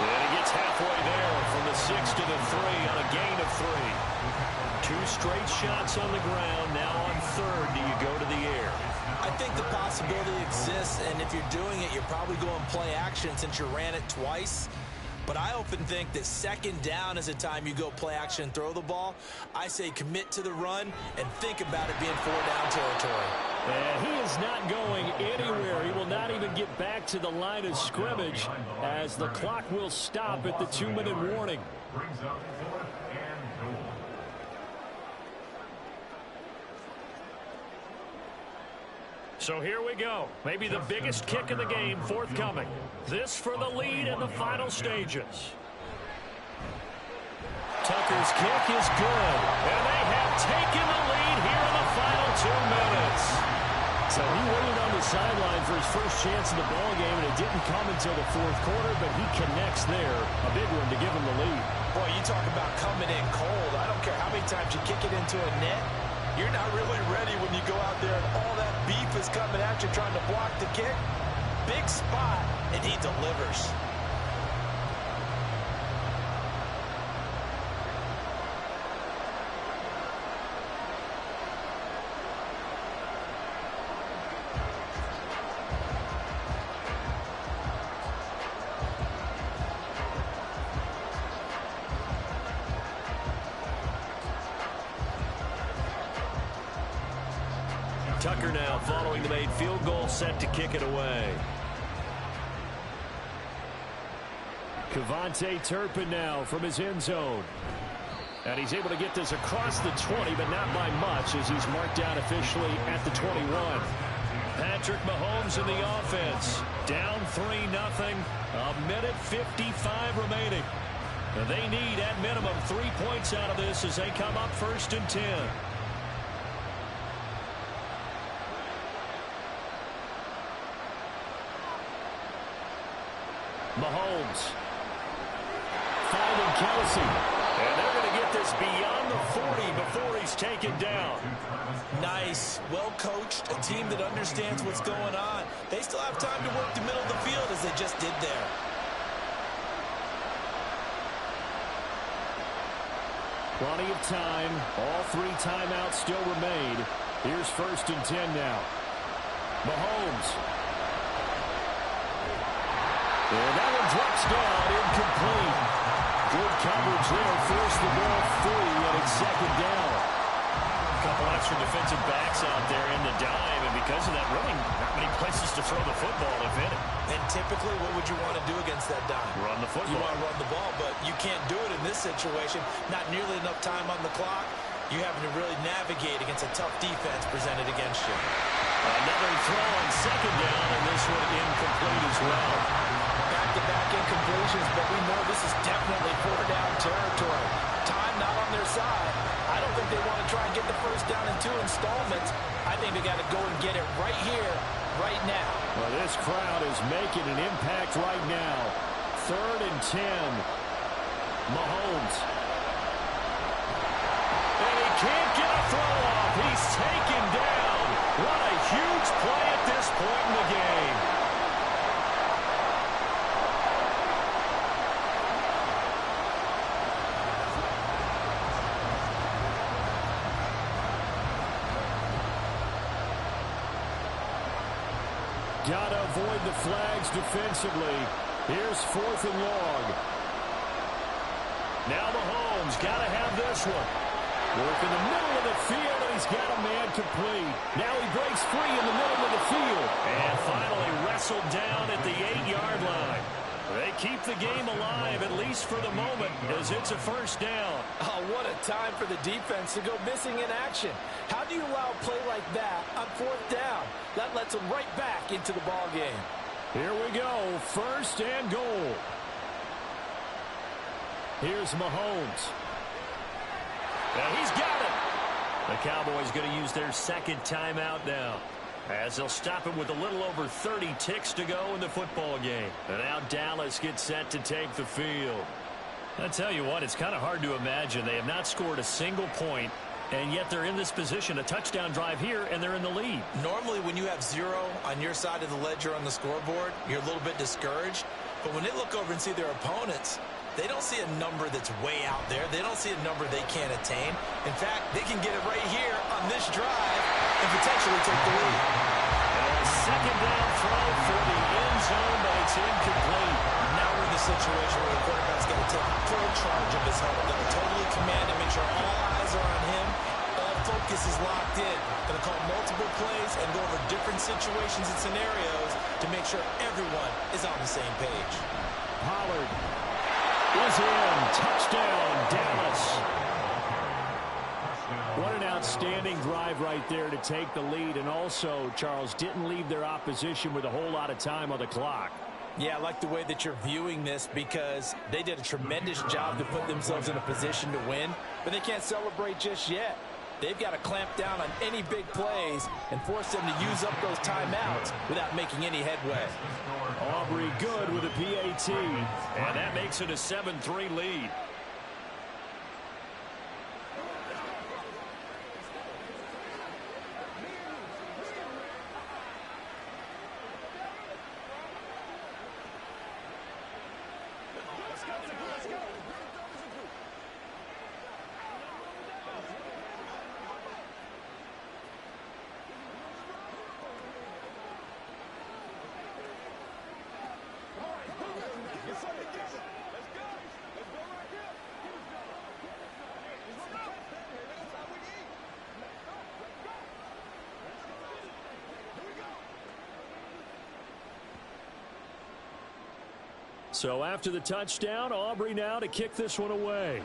And he gets halfway there from the 6 to the 3 on a gain of 3. 2 straight shots on the ground. Now on third, do you go to the air? I think the possibility exists, and if you're doing it, you're probably going play action since you ran it twice. But I often think that second down is a time you go play action and throw the ball. I say commit to the run and think about it being 4-down territory. And he is not going anywhere. He will not even get back to the line of scrimmage as the clock will stop at the 2-minute warning. Brings up 4th and goal. So here we go. Maybe the biggest kick of the game forthcoming. This for the lead in the final stages. Tucker's kick is good. And they have taken the lead here in the final 2 minutes. So he waited on the sideline for his first chance in the ballgame, and it didn't come until the fourth quarter, but he connects there. A big one to give him the lead. Boy, you talk about coming in cold. I don't care how many times you kick it into a net. You're not really ready when you go out there and all that beef is coming at you trying to block the kick. Big spot, and he delivers. Tucker now following the made field goal, set to kick it away. KaVontae Turpin now from his end zone. And he's able to get this across the 20, but not by much as he's marked down officially at the 21. Patrick Mahomes in the offense. Down 3-0. 1:55 remaining. And they need at minimum 3 points out of this as they come up 1st and 10. Mahomes finding Kelsey, and they're going to get this beyond the 40 before he's taken down. Nice, well coached, a team that understands what's going on. They still have time to work the middle of the field as they just did there. Plenty of time. All 3 timeouts still remain. Here's 1st and 10 now. Mahomes. And that one drops down, incomplete. Good coverage there. Force the ball free, and it's 2nd down. A couple extra defensive backs out there in the dime, and because of that, really not many places to throw the football, if any. And typically, what would you want to do against that dime? Run the football. You want to run the ball, but you can't do it in this situation. Not nearly enough time on the clock. You having to really navigate against a tough defense presented against you. Another throw on 2nd down, and this one incomplete as well. Back-to-back incompletions, but we know this is definitely 4th-down territory. Time not on their side. I don't think they want to try and get the 1st down in 2 installments. I think they got to go and get it right here, right now. Well, this crowd is making an impact right now. 3rd and 10. Mahomes. And he can't get a throw off. He's taken down. What a huge play at this point in the game. Got to avoid the flags defensively. Here's 4th and long. Now Mahomes got to have this one. Work in the middle of the field, and he's got a man complete. Now he breaks free in the middle of the field. And finally wrestled down at the 8-yard line. They keep the game alive, at least for the moment, as it's a 1st down. Oh, what a time for the defense to go missing in action. How do you allow a play like that on 4th down? That lets them right back into the ball game. Here we go, 1st and goal. Here's Mahomes. And he's got it. The Cowboys going to use their 2nd timeout now, as they'll stop him with a little over 30 ticks to go in the football game. And now Dallas gets set to take the field. I tell you what, it's kind of hard to imagine. They have not scored a single point, and yet they're in this position, a touchdown drive here, and they're in the lead. Normally, when you have 0 on your side of the ledger on the scoreboard, you're a little bit discouraged. But when they look over and see their opponents, they don't see a number that's way out there. They don't see a number they can't attain. In fact, they can get it right here on this drive and potentially take the lead. And a 2nd down throw for the end zone, but it's incomplete. Now we're in the situation where the quarterback's going to take full charge of his helmet. Going to totally command him, make sure all eyes are on him. All focus is locked in. Going to call multiple plays and go over different situations and scenarios to make sure everyone is on the same page. Pollard is in. Touchdown, Dallas. What an outstanding drive right there to take the lead. And also, Charles, didn't leave their opposition with a whole lot of time on the clock. Yeah, I like the way that you're viewing this because they did a tremendous job to put themselves in a position to win, but they can't celebrate just yet. They've got to clamp down on any big plays and force them to use up those timeouts without making any headway. Aubrey good with a PAT. And that makes it a 7-3 lead. So after the touchdown, Aubrey now to kick this one away.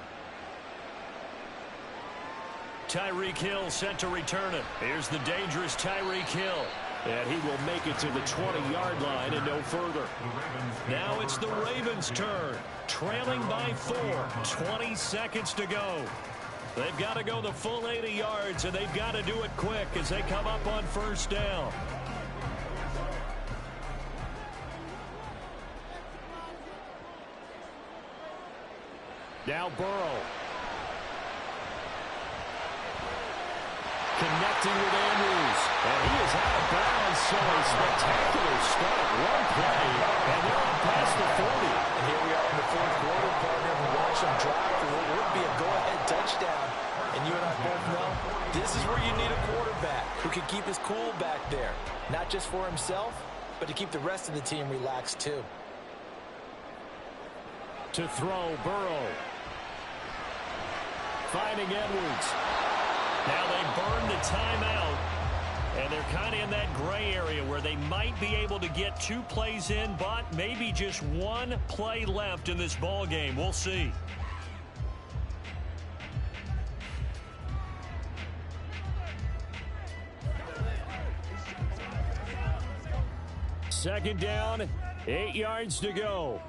Tyreek Hill set to return it. Here's the dangerous Tyreek Hill. And he will make it to the 20-yard line and no further. Now it's the Ravens' turn. Trailing by 4. 20 seconds to go. They've got to go the full 80 yards, and they've got to do it quick as they come up on 1st down. Now Burrow. Connecting with Andrews. And he is out of bounds, so a spectacular start. One play, and they're up past the 40. And here we are in the 4th quarter, partner, and watch them drive for what would be a go-ahead touchdown. This is where you need a quarterback who can keep his cool back there. Not just for himself, but to keep the rest of the team relaxed too. To throw, Burrow. Finding Edwards. Now they burn the timeout. And they're kind of in that gray area where they might be able to get 2 plays in, but maybe just 1 play left in this ball game. We'll see. Second down, 8 yards to go.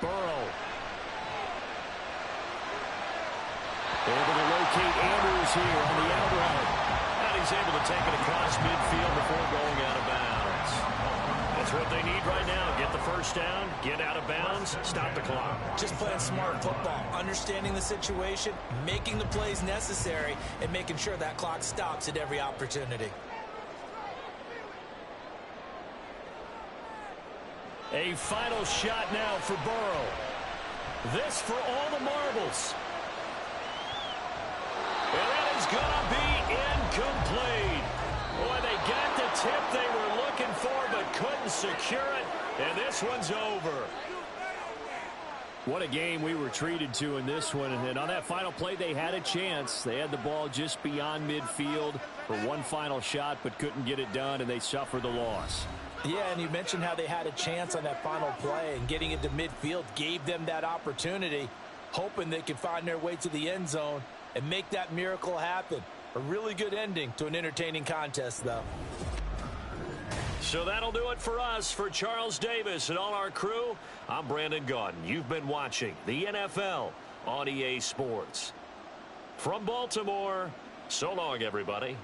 Burrow. Able to locate Andrews here on the out route. And he's able to take it across midfield before going out of bounds. That's what they need right now. Get the first down, get out of bounds, stop the clock. Just playing smart football, understanding the situation, making the plays necessary, and making sure that clock stops at every opportunity. A final shot now for Burrow. This for all the marbles. And that is going to be incomplete. Boy, they got the tip they were looking for but couldn't secure it. And this one's over. What a game we were treated to in this one. And on that final play, they had a chance. They had the ball just beyond midfield for one final shot but couldn't get it done, and they suffer the loss. Yeah, and you mentioned how they had a chance on that final play, and getting into midfield gave them that opportunity, hoping they could find their way to the end zone and make that miracle happen. A really good ending to an entertaining contest, though. So that'll do it for us. For Charles Davis and all our crew, I'm Brandon Gaudin. You've been watching the NFL on EA Sports. From Baltimore, so long, everybody.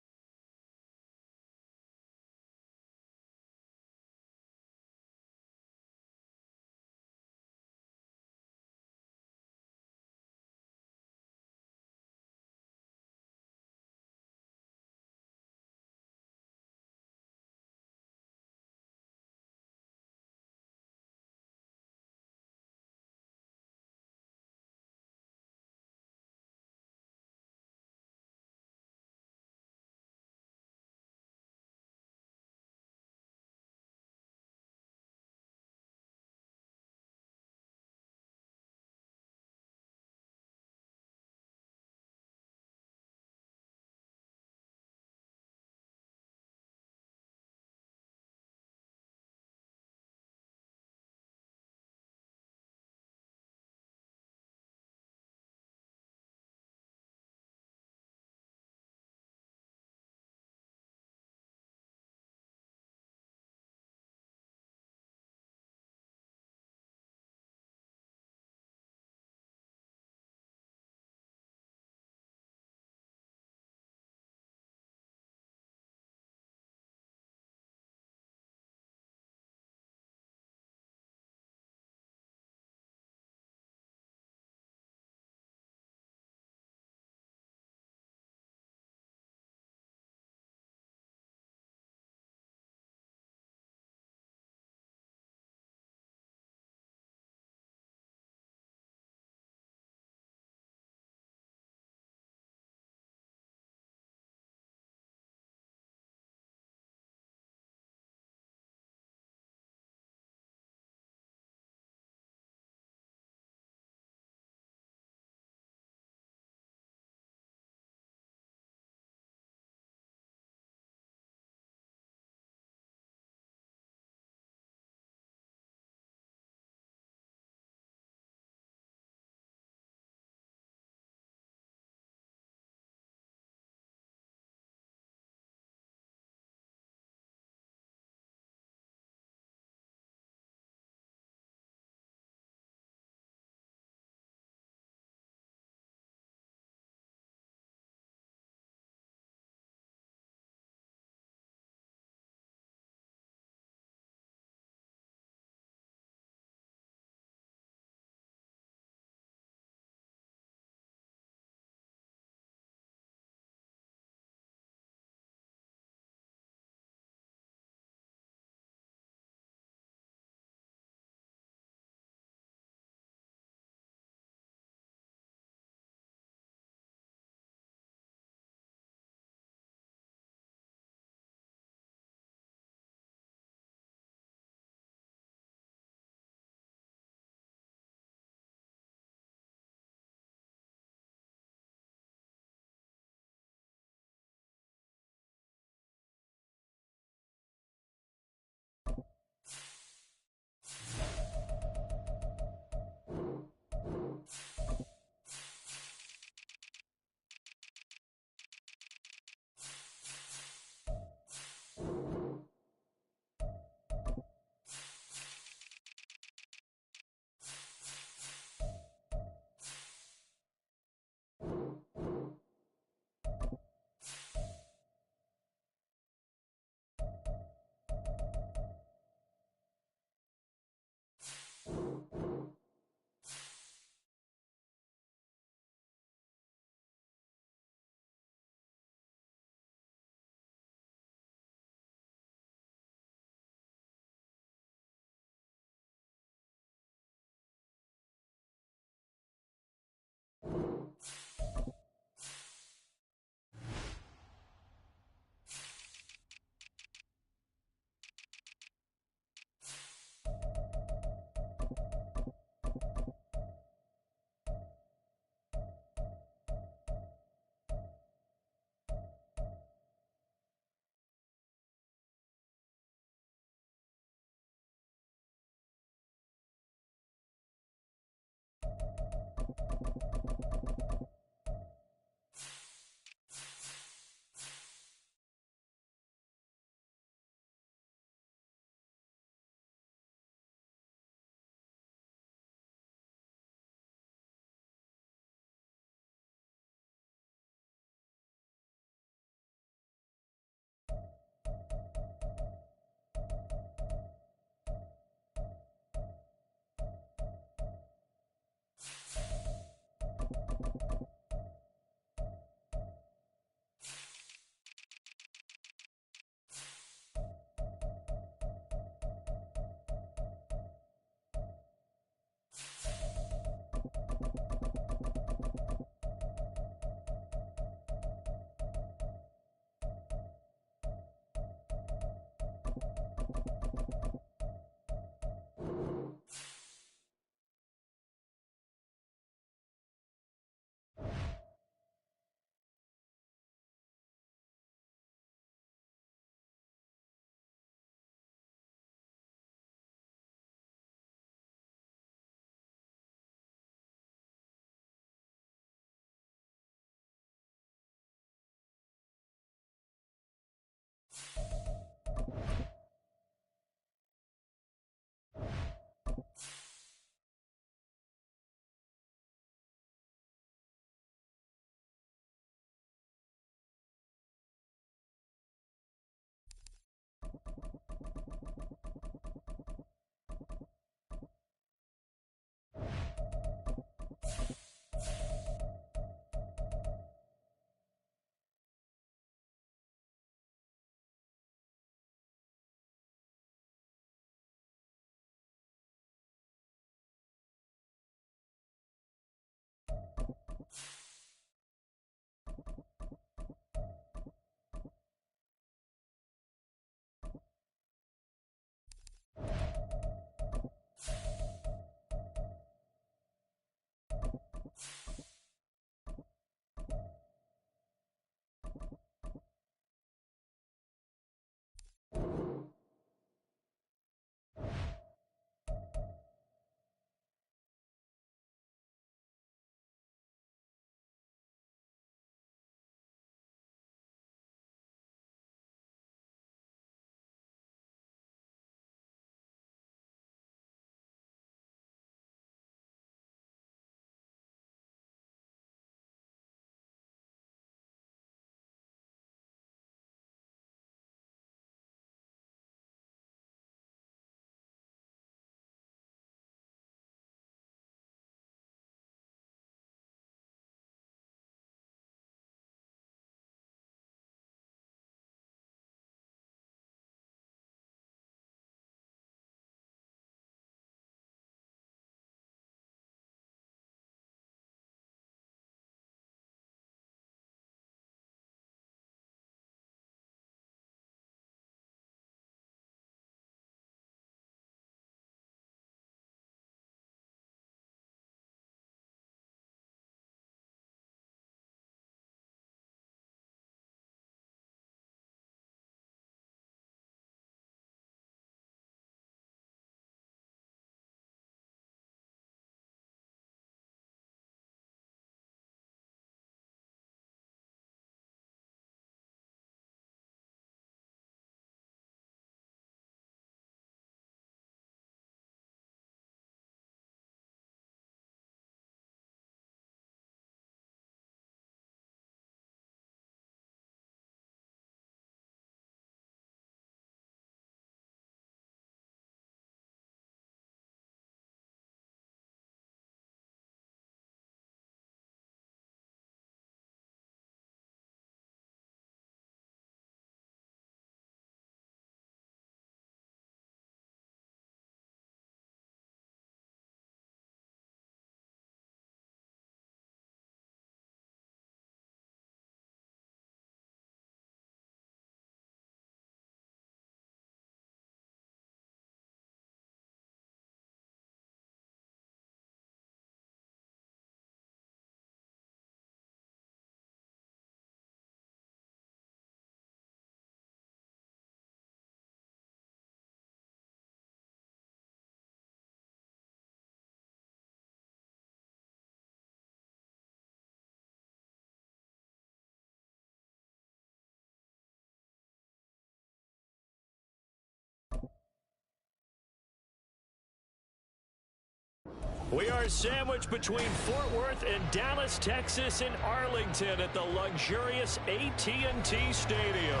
We are sandwiched between Fort Worth and Dallas, Texas, and Arlington at the luxurious AT&T Stadium.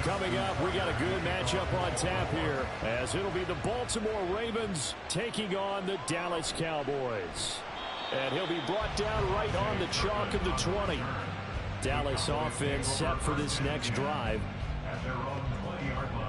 Coming up, we got a good matchup on tap here, as it'll be the Baltimore Ravens taking on the Dallas Cowboys. And he'll be brought down right on the chalk of the 20. Dallas offense set for this next drive. At their own 20-yard line.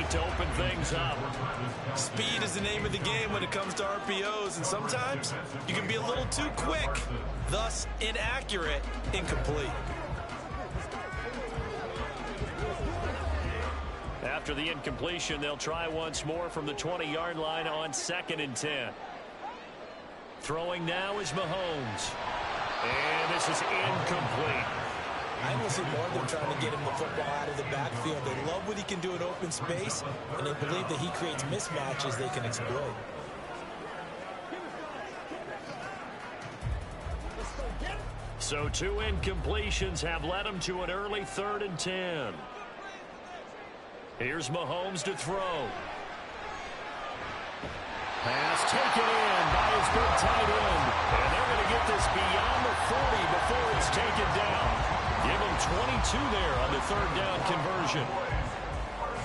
To open things up. Speed is the name of the game when it comes to RPOs, and sometimes you can be a little too quick, thus inaccurate, incomplete. After the incompletion, they'll try once more from the 20-yard line on 2nd and 10. Throwing now is Mahomes. And this is incomplete. I want to see more of them trying to get him the football out of the backfield. They love what he can do in open space, and they believe that he creates mismatches they can exploit. So 2 incompletions have led him to an early 3rd and 10. Here's Mahomes to throw. Pass taken in by his big tight end. And they're going to get this beyond the 40 before it's taken down. Give him 22 there on the 3rd down conversion.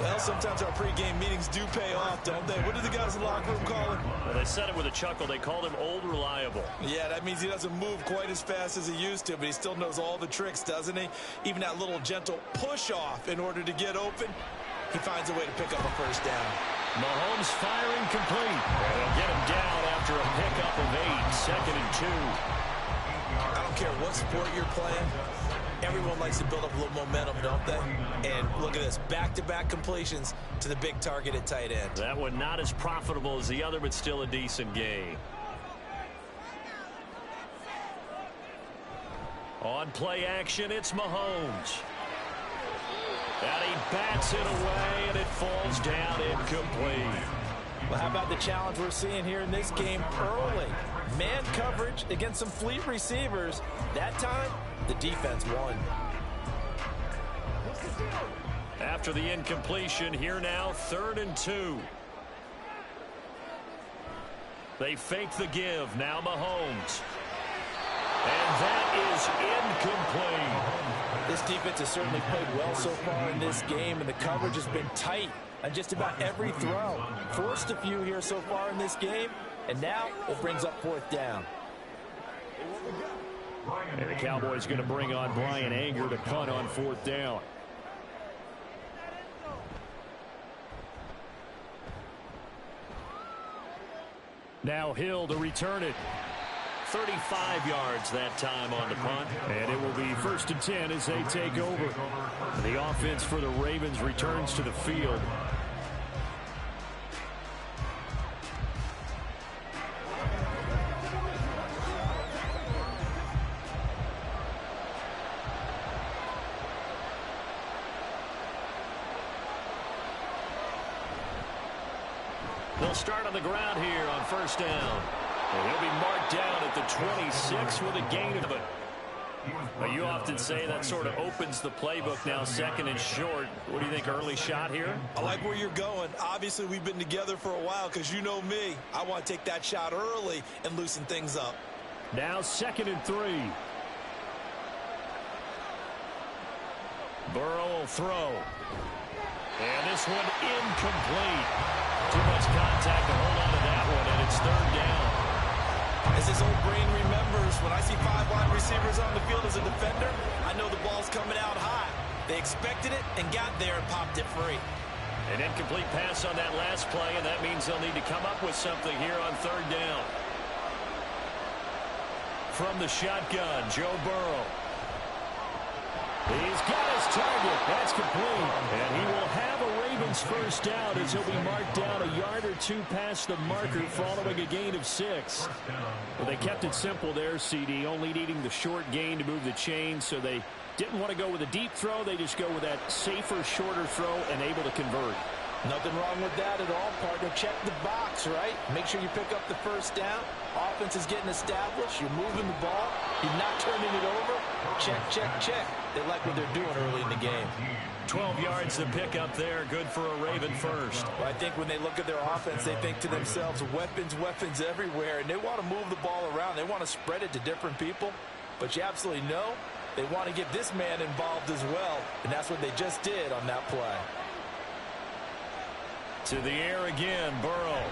Well, sometimes our pregame meetings do pay off, don't they? What do the guys in the locker room call him? Well, they said it with a chuckle. They called him Old Reliable. Yeah, that means he doesn't move quite as fast as he used to, but he still knows all the tricks, doesn't he? Even that little gentle push-off in order to get open, he finds a way to pick up a first down. Mahomes firing complete. And he'll get him down after a pickup of 8, 2nd and 2. I don't care what sport you're playing. Everyone likes to build up a little momentum, don't they? And look at this, back-to-back completions to the big target at tight end. That one not as profitable as the other, but still a decent gain. On play action, it's Mahomes. And he bats it away, and it falls down incomplete. Well, how about the challenge we're seeing here in this game early? Man coverage against some fleet receivers. That time, the defense won. After the incompletion, here now, 3rd and 2. They fake the give. Now Mahomes. And that is incomplete. This defense has certainly played well so far in this game, and the coverage has been tight on just about every throw. Forced a few here so far in this game, and now it brings up 4th down. And the Cowboys going to bring on Brian Anger to punt on 4th down. Now Hill to return it. 35 yards that time on the punt. And it will be 1st and 10 as they take over. The offense for the Ravens returns to the field. They'll start on the ground here on 1st down. And he'll be marked down at the 26 with a gain of it. Well, you often say that sort of opens the playbook now, 2nd and short. What do you think, early shot here? I like where you're going. Obviously, we've been together for a while because you know me. I want to take that shot early and loosen things up. Now 2nd and 3. Burrow will throw. And this one incomplete. Too much contact to hold on to that one, and it's 3rd down. As his old brain remembers, when I see 5 wide receivers on the field as a defender, I know the ball's coming out high. They expected it and got there and popped it free. An incomplete pass on that last play, and that means they'll need to come up with something here on 3rd down. From the shotgun, Joe Burrow. He's got his target. That's complete. And he will have a Ravens first down as he'll be marked down a yard or 2 past the marker following a gain of 6. Well, they kept it simple there, CD, only needing the short gain to move the chain, so they didn't want to go with a deep throw. They just go with that safer, shorter throw and able to convert. Nothing wrong with that at all, partner. Check the box, right? Make sure you pick up the first down. Offense is getting established. You're moving the ball. You're not turning it over. Check, check, check. They like what they're doing early in the game. 12 yards to pick up there. Good for a Raven first. Well, I think when they look at their offense, they think to themselves, weapons, weapons everywhere. And they want to move the ball around. They want to spread it to different people. But you absolutely know they want to get this man involved as well. And that's what they just did on that play. To the air again, Burrow.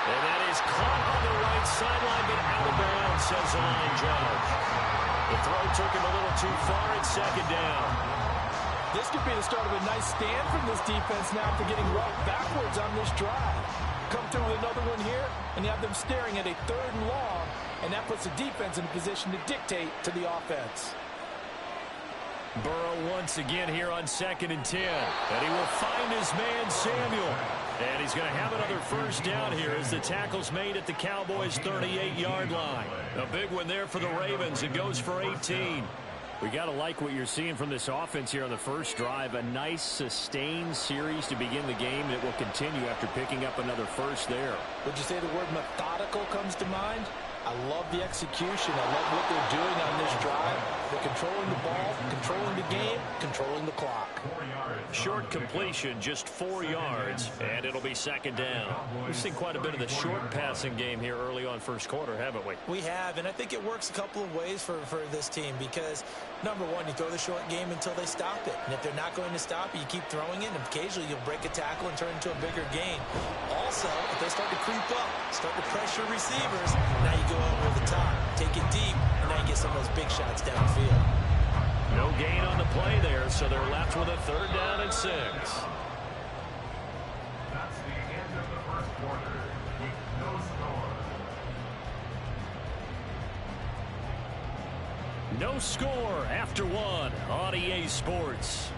And that is caught on the right sideline, but out of bounds, says the line judge. The throw took him a little too far. It's 2nd down. This could be the start of a nice stand from this defense now after getting rocked backwards on this drive. Come through with another one here, and you have them staring at a 3rd and long, and that puts the defense in a position to dictate to the offense. Burrow once again here on 2nd and 10. And he will find his man, Samuel. And he's going to have another first down here as the tackle's made at the Cowboys' 38-yard line. A big one there for the Ravens. It goes for 18. We got to like what you're seeing from this offense here on the first drive. A nice, sustained series to begin the game, and it will continue after picking up another first there. Would you say the word methodical comes to mind? I love the execution. I love what they're doing on this drive. They're controlling the ball, controlling the game, controlling the clock. Short completion, just 4 yards, and it'll be second down. We've seen quite a bit of the short passing game here early on first quarter, haven't we? We have, and I think it works a couple of ways for this team because, number one, you throw the short game until they stop it. And if they're not going to stop it, you keep throwing it, and occasionally you'll break a tackle and turn it into a bigger gain. Also, if they start to creep up, start to pressure receivers, now you go over the top, take it deep, and now you get some of those big shots downfield. No gain on the play there, so they're left with a third down and 6. That's the end of the first quarter. No score. No score after 1 on EA Sports.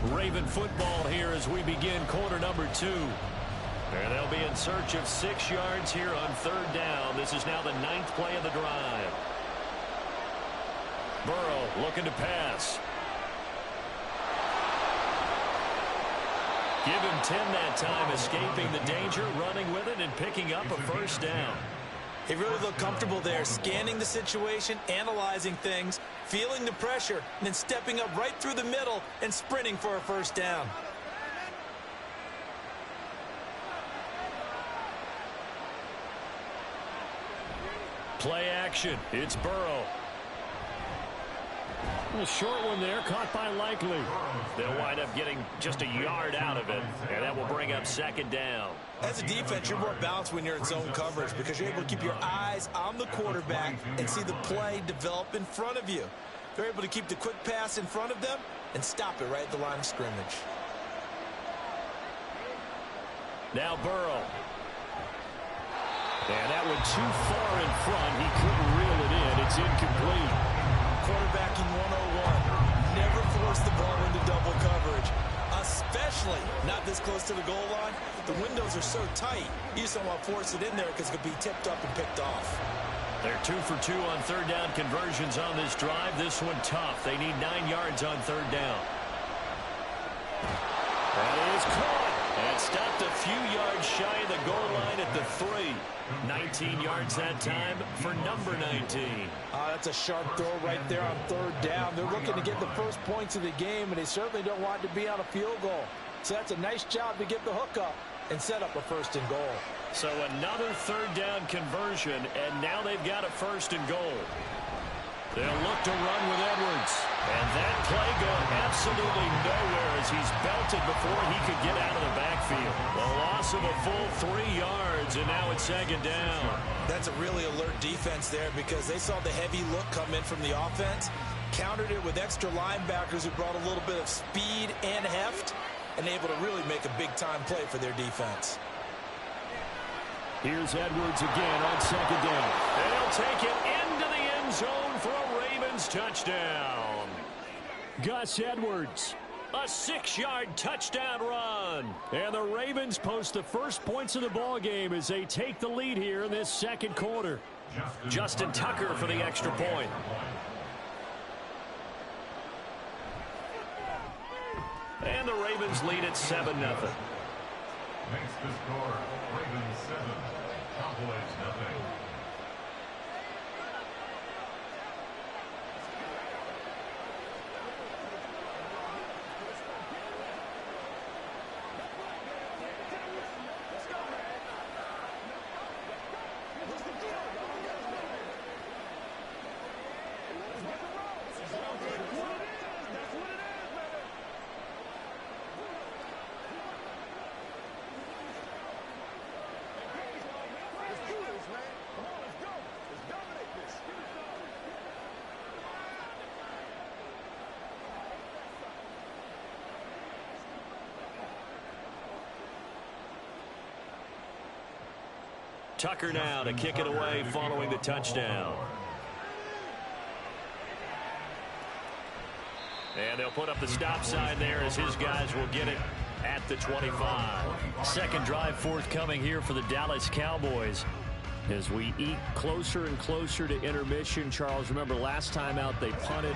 Raven football here as we begin quarter number 2. And they'll be in search of 6 yards here on third down. This is now the 9th play of the drive. Burrow looking to pass. Give him 10 that time, escaping the danger, running with it, and picking up a first down. He really looked comfortable there, scanning the situation, analyzing things, feeling the pressure, and then stepping up right through the middle and sprinting for a first down. Play action. It's Burrow. A short one there, caught by Likely. They'll wind up getting just a yard out of it, and that will bring up second down. As a defense, you're more balanced when you're in zone coverage because you're able to keep your eyes on the quarterback and see the play develop in front of you. They're able to keep the quick pass in front of them and stop it right at the line of scrimmage. Now Burrow. And that one too far in front. He couldn't reel it in. It's incomplete. Quarterbacking 101. Never force the ball into double coverage, especially not this close to the goal line. The windows are so tight, you just don't want to force it in there because it could be tipped up and picked off. They're 2 for 2 on third down conversions on this drive. This one tough. They need 9 yards on third down. That is caught. And stopped a few yards shy of the goal line at the 3. 19 yards that time for number 19. That's a sharp throw right there on third down. They're looking to get the first points of the game, and they certainly don't want it to be on a field goal. So that's a nice job to get the hook up and set up a first and goal. So another third down conversion, and now they've got a first and goal. They'll look to run with Edwards. And that play going absolutely nowhere as he's belted before he could get out of the backfield. The loss of a full 3 yards, and now it's second down. That's a really alert defense there because they saw the heavy look come in from the offense, countered it with extra linebackers who brought a little bit of speed and heft, and able to really make a big-time play for their defense. Here's Edwards again on second down. And he'll take it into the end zone for a Ravens touchdown. Gus Edwards, a 6-yard touchdown run. And the Ravens post the first points of the ball game as they take the lead here in this second quarter. Justin Tucker for the extra point. And the Ravens lead at 7-0. Makes the score Ravens 7, Cowboys 0. Tucker now to kick it away following the touchdown. And they'll put up the stop sign there as his guys will get it at the 25. Second drive forthcoming here for the Dallas Cowboys. As we eat closer and closer to intermission, Charles, remember last time out they punted.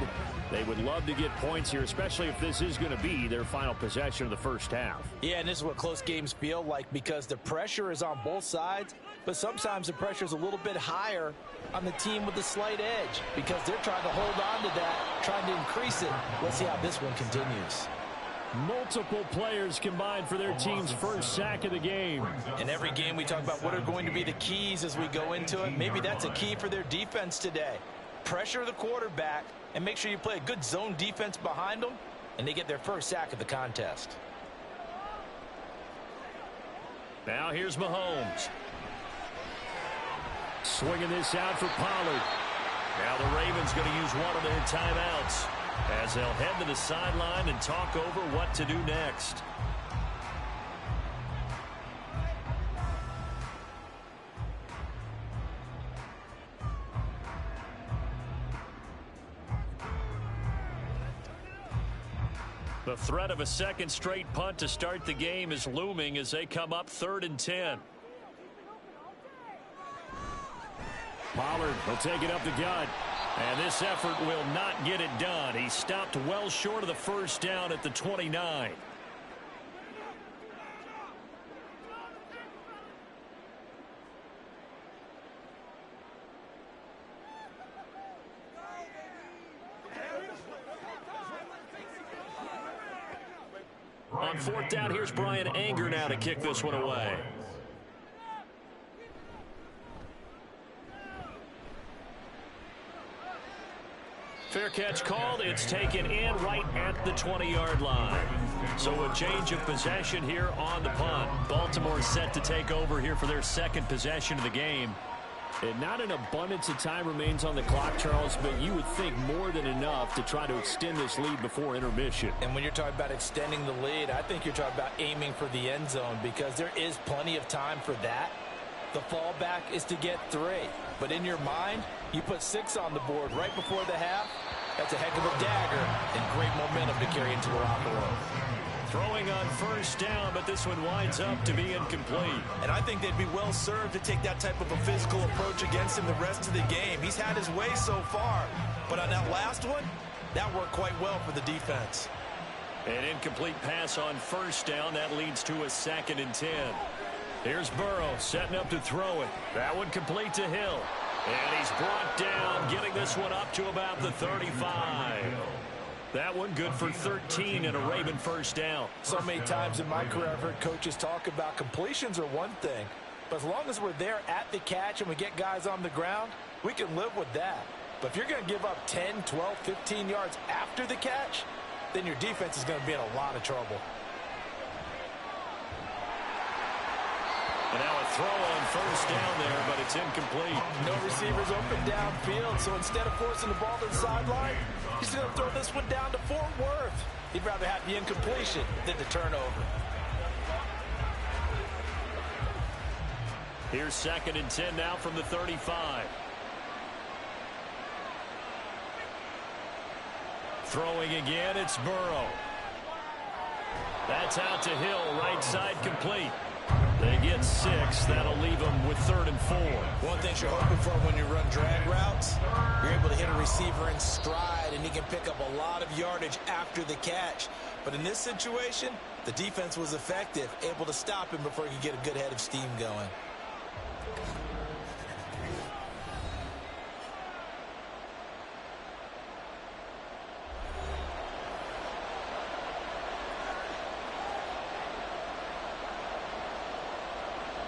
They would love to get points here, especially if this is going to be their final possession of the first half. Yeah, and this is what close games feel like because the pressure is on both sides, but sometimes the pressure is a little bit higher on the team with the slight edge because they're trying to hold on to that, trying to increase it. Let's see how this one continues. Multiple players combined for their team's first sack of the game. In every game we talk about what are going to be the keys as we go into it. Maybe that's a key for their defense today. Pressure the quarterback and make sure you play a good zone defense behind them, and they get their first sack of the contest. Now here's Mahomes. Swinging this out for Pollard. Now the Ravens going to use one of their timeouts as they'll head to the sideline and talk over what to do next. The threat of a second straight punt to start the game is looming as they come up 3rd and 10. Pollard will take it up the gut. And this effort will not get it done. He stopped well short of the first down at the 29. On 4th down, here's Brian Anger now to kick this one away. Fair catch called. It's taken in right at the 20-yard line. So a change of possession here on the punt. Baltimore set to take over here for their second possession of the game. And not an abundance of time remains on the clock, Charles, but you would think more than enough to try to extend this lead before intermission. And when you're talking about extending the lead, I think you're talking about aiming for the end zone because there is plenty of time for that. The fallback is to get 3. But in your mind, you put 6 on the board right before the half. That's a heck of a dagger and great momentum to carry into the locker room. Throwing on first down, but this one winds up to be incomplete. And I think they'd be well served to take that type of a physical approach against him the rest of the game. He's had his way so far, but on that last one, that worked quite well for the defense. An incomplete pass on first down. That leads to a 2nd and 10. Here's Burrow setting up to throw it. That one complete to Hill. And he's brought down, getting this one up to about the 35. That one good for 13 and a Raven first down. So many times in my career I've heard coaches talk about completions are one thing, but as long as we're there at the catch and we get guys on the ground, we can live with that. But if you're going to give up 10, 12, 15 yards after the catch, then your defense is going to be in a lot of trouble. And now a throw on first down there, but it's incomplete. No receivers open downfield, so instead of forcing the ball to the sideline, he's going to throw this one down to Fort Worth. He'd rather have the incompletion than the turnover. Here's 2nd and 10 now from the 35. Throwing again, it's Burrow. That's out to Hill, right side complete. They get 6. That'll leave them with 3rd and 4. One thing you're hoping for when you run drag routes, you're able to hit a receiver in stride, and he can pick up a lot of yardage after the catch. But in this situation, the defense was effective, able to stop him before he could get a good head of steam going.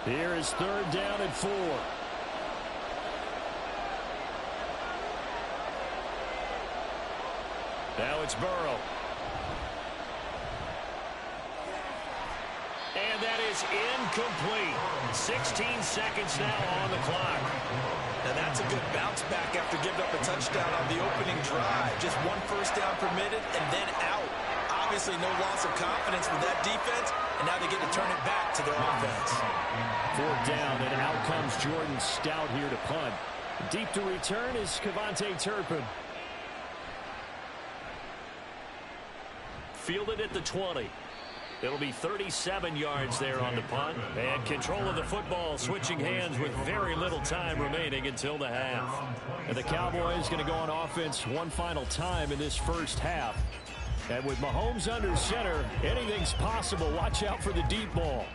Here is 3rd down and 4. Now it's Burrow. And that is incomplete. 16 seconds now on the clock. Now that's a good bounce back after giving up a touchdown on the opening drive. Just 1 first down permitted and then out. Obviously no loss of confidence with that defense, and now they get to turn it back to their offense. 4th down, and out comes Jordan Stout here to punt. Deep to return is KaVontae Turpin. fielded at the 20. It'll be 37 yards there on the punt. And control of the football switching hands with very little time remaining until the half. And the Cowboys going to go on offense one final time in this first half. And with Mahomes under center, anything's possible. Watch out for the deep ball.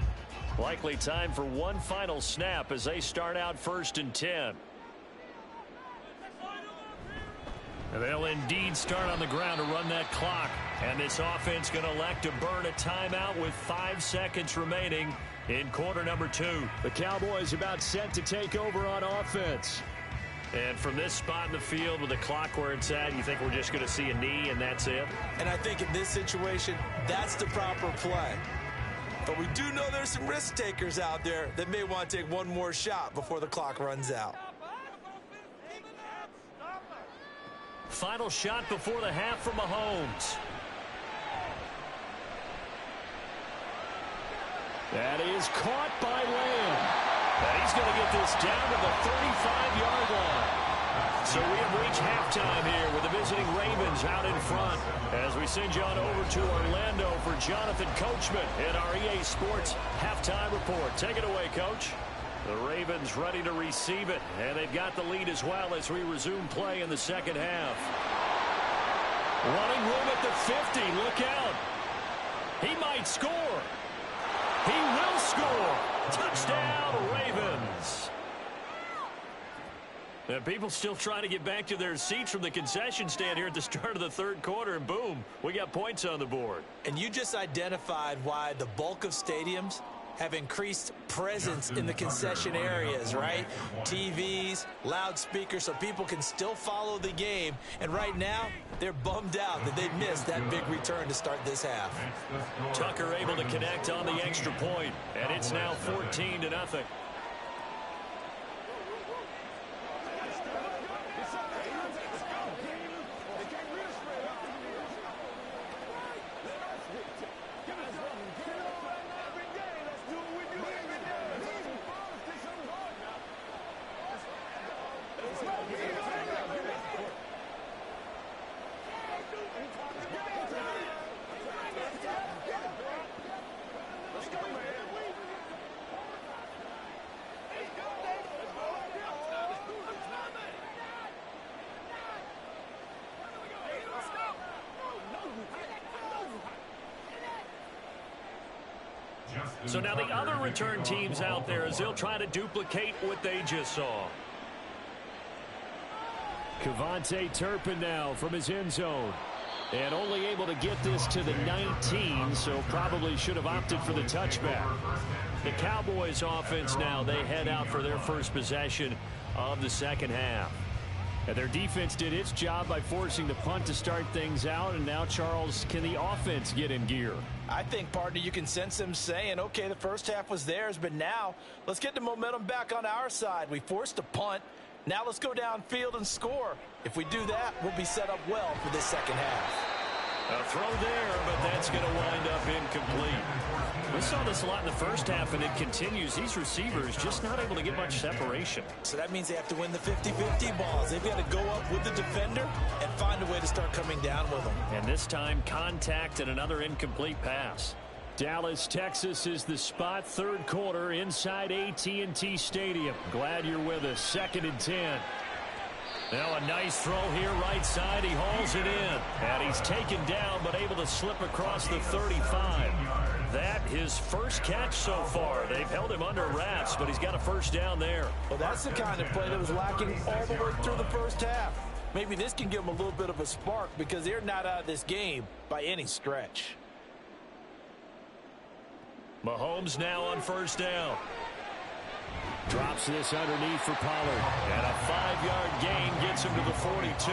Likely time for one final snap as they start out 1st and 10. And they'll indeed start on the ground to run that clock. And this offense going to elect to burn a timeout with 5 seconds remaining in quarter number 2. The Cowboys about set to take over on offense. And from this spot in the field with the clock where it's at, you think we're just going to see a knee and that's it? And I think in this situation, that's the proper play. But we do know there's some risk takers out there that may want to take one more shot before the clock runs out. Final shot before the half from Mahomes. That is caught by Lamb. And he's going to get this down to the 35-yard line. So we have reached halftime here with the visiting Ravens out in front. As we send you on over to Orlando for Jonathan Coachman in our EA Sports Halftime Report. Take it away, Coach. The Ravens ready to receive it, and they've got the lead as well as we resume play in the second half. Running room at the 50. Look out. He might score. He will score. Touchdown, Ravens. And people still trying to get back to their seats from the concession stand here at the start of the third quarter, and boom, we got points on the board. And you just identified why the bulk of stadiums have increased presence in the concession areas, right? TVs, loudspeakers, so people can still follow the game. And right now, they're bummed out that they missed that big return to start this half. Tucker able to connect on the extra point, and it's now 14-0. So now the other return teams out there as they'll try to duplicate what they just saw. Kevontae Turpin now from his end zone. And only able to get this to the 19, so probably should have opted for the touchback. The Cowboys offense now, they head out for their first possession of the second half. And their defense did its job by forcing the punt to start things out. And now, Charles, can the offense get in gear? I think, partner, you can sense them saying, okay, the first half was theirs, but now let's get the momentum back on our side. We forced a punt. Now let's go downfield and score. If we do that, we'll be set up well for this second half. A throw there, but that's going to wind up incomplete. We saw this a lot in the first half, and it continues. These receivers just not able to get much separation. So that means they have to win the 50-50 balls. They've got to go up with the defender and find a way to start coming down with them. And this time, contact and another incomplete pass. Dallas, Texas is the spot. Third quarter inside AT&T Stadium. Glad you're with us. 2nd and 10. Now a nice throw here right side. He hauls it in. And he's taken down but able to slip across the 35. That his first catch so far. They've held him under wraps, but he's got a first down there. Well, that's the kind of play that was lacking all the way through the first half. Maybe this can give them a little bit of a spark because they're not out of this game by any stretch. Mahomes now on first down. Drops this underneath for Pollard. And a 5-yard gain gets him to the 42.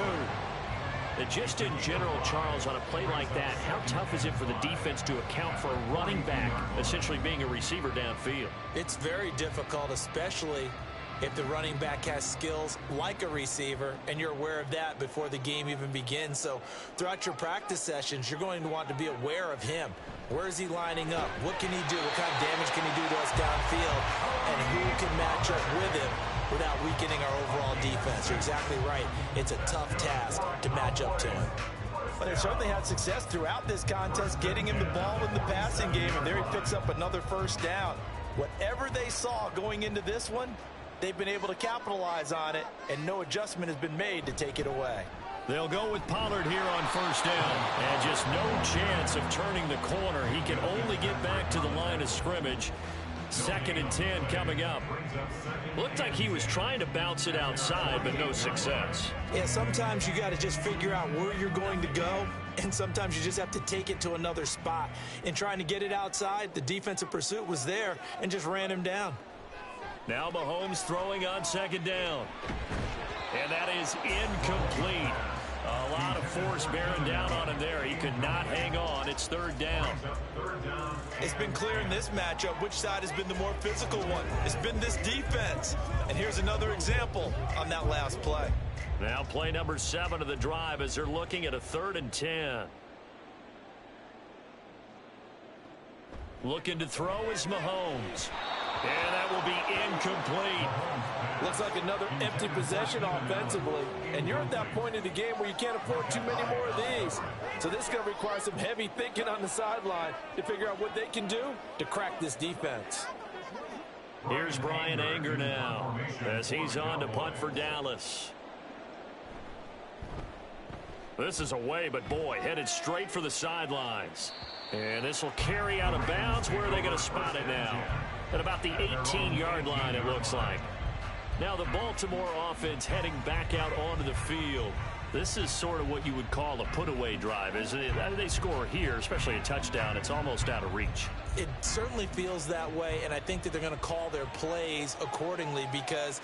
And just in general, Charles, on a play like that, how tough is it for the defense to account for a running back essentially being a receiver downfield? It's very difficult, especially if the running back has skills like a receiver, and you're aware of that before the game even begins. So throughout your practice sessions, you're going to want to be aware of him. Where is he lining up? What can he do? What kind of damage can he do to us downfield? And who can match up with him without weakening our overall defense? You're exactly right. It's a tough task to match up to him. But they certainly had success throughout this contest, getting him the ball in the passing game, and there he picks up another first down. Whatever they saw going into this one, they've been able to capitalize on it, and no adjustment has been made to take it away. They'll go with Pollard here on first down, and just no chance of turning the corner. He can only get back to the line of scrimmage. 2nd and 10 coming up. Looked like he was trying to bounce it outside, but no success. Yeah, sometimes you got to just figure out where you're going to go, and sometimes you just have to take it to another spot. In trying to get it outside, the defensive pursuit was there and just ran him down. Now Mahomes throwing on 2nd down. And that is incomplete. A lot of force bearing down on him there. He could not hang on. It's 3rd down. It's been clear in this matchup which side has been the more physical one. It's been this defense. And here's another example on that last play. Now play number 7 of the drive as they're looking at a 3rd and 10. Looking to throw is Mahomes. And that will be incomplete. Looks like another empty possession offensively. And you're at that point in the game where you can't afford too many more of these. So this is going to require some heavy thinking on the sideline to figure out what they can do to crack this defense. Here's Brian Anger now as he's on to punt for Dallas. This is away, but boy, headed straight for the sidelines. And this will carry out of bounds. Where are they going to spot it now? At about the 18-yard line, it looks like. Now the Baltimore offense heading back out onto the field. This is sort of what you would call a put-away drive, isn't it? They score here, especially a touchdown. It's almost out of reach. It certainly feels that way, and I think that they're going to call their plays accordingly, because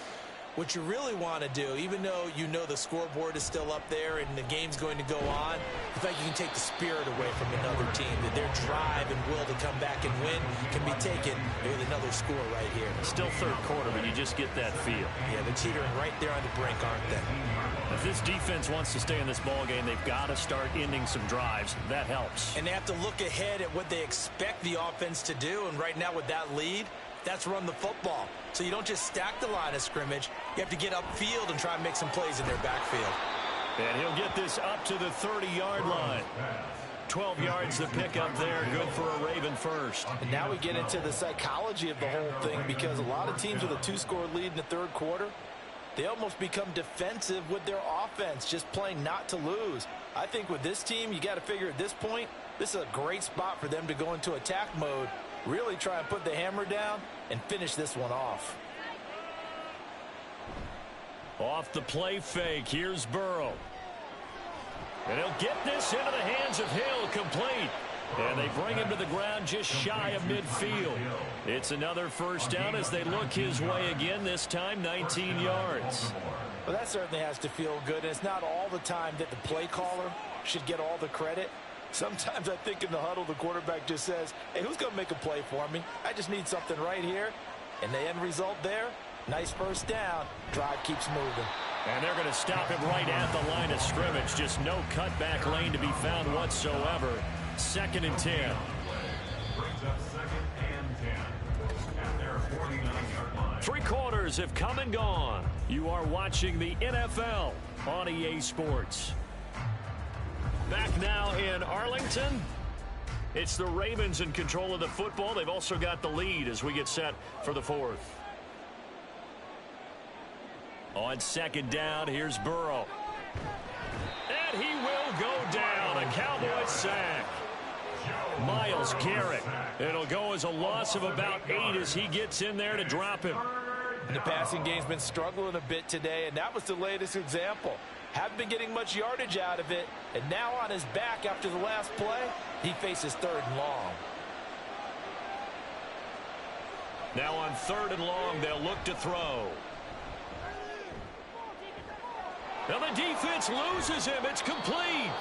what you really want to do, even though you know the scoreboard is still up there and the game's going to go on, the fact you can take the spirit away from another team, that their drive and will to come back and win can be taken with another score right here. Still 3rd quarter, but you just get that feel. Yeah, they're teetering right there on the brink, aren't they? If this defense wants to stay in this ball game, they've got to start ending some drives. That helps. And they have to look ahead at what they expect the offense to do, and right now with that lead, that's run the football. So you don't just stack the line of scrimmage. You have to get upfield and try and make some plays in their backfield. And he'll get this up to the 30-yard line. 12 yards to pick up there. Good for a Raven first. And now we get into the psychology of the whole thing, because a lot of teams with a 2-score lead in the 3rd quarter, they almost become defensive with their offense, just playing not to lose. I think with this team, you got to figure at this point, this is a great spot for them to go into attack mode, really try and put the hammer down and finish this one off. Off the play fake, here's Burrow. And he'll get this into the hands of Hill, complete. And they bring him to the ground just shy of midfield. It's another first down as they look his way again, this time 19 yards. Well, that certainly has to feel good, and it's not all the time that the play caller should get all the credit. Sometimes I think in the huddle, the quarterback just says, hey, who's going to make a play for me? I just need something right here. And the end result there, nice first down. Drive keeps moving. And they're going to stop him right at the line of scrimmage. Just no cutback lane to be found whatsoever. 2nd and 10. Brings up 2nd and 10 at their 49-yard line. 3 quarters have come and gone. You are watching the NFL on EA Sports. Back now in Arlington. It's the Ravens in control of the football. They've also got the lead as we get set for the 4th. On 2nd down, here's Burrow. And he will go down. A Cowboys sack. Myles Garrett. It'll go as a loss of about 8 as he gets in there to drop him. And the passing game's been struggling a bit today, and that was the latest example. Haven't been getting much yardage out of it, and now on his back after the last play, he faces 3rd and long. Now on 3rd and long, they'll look to throw. Now the defense loses him. It's complete.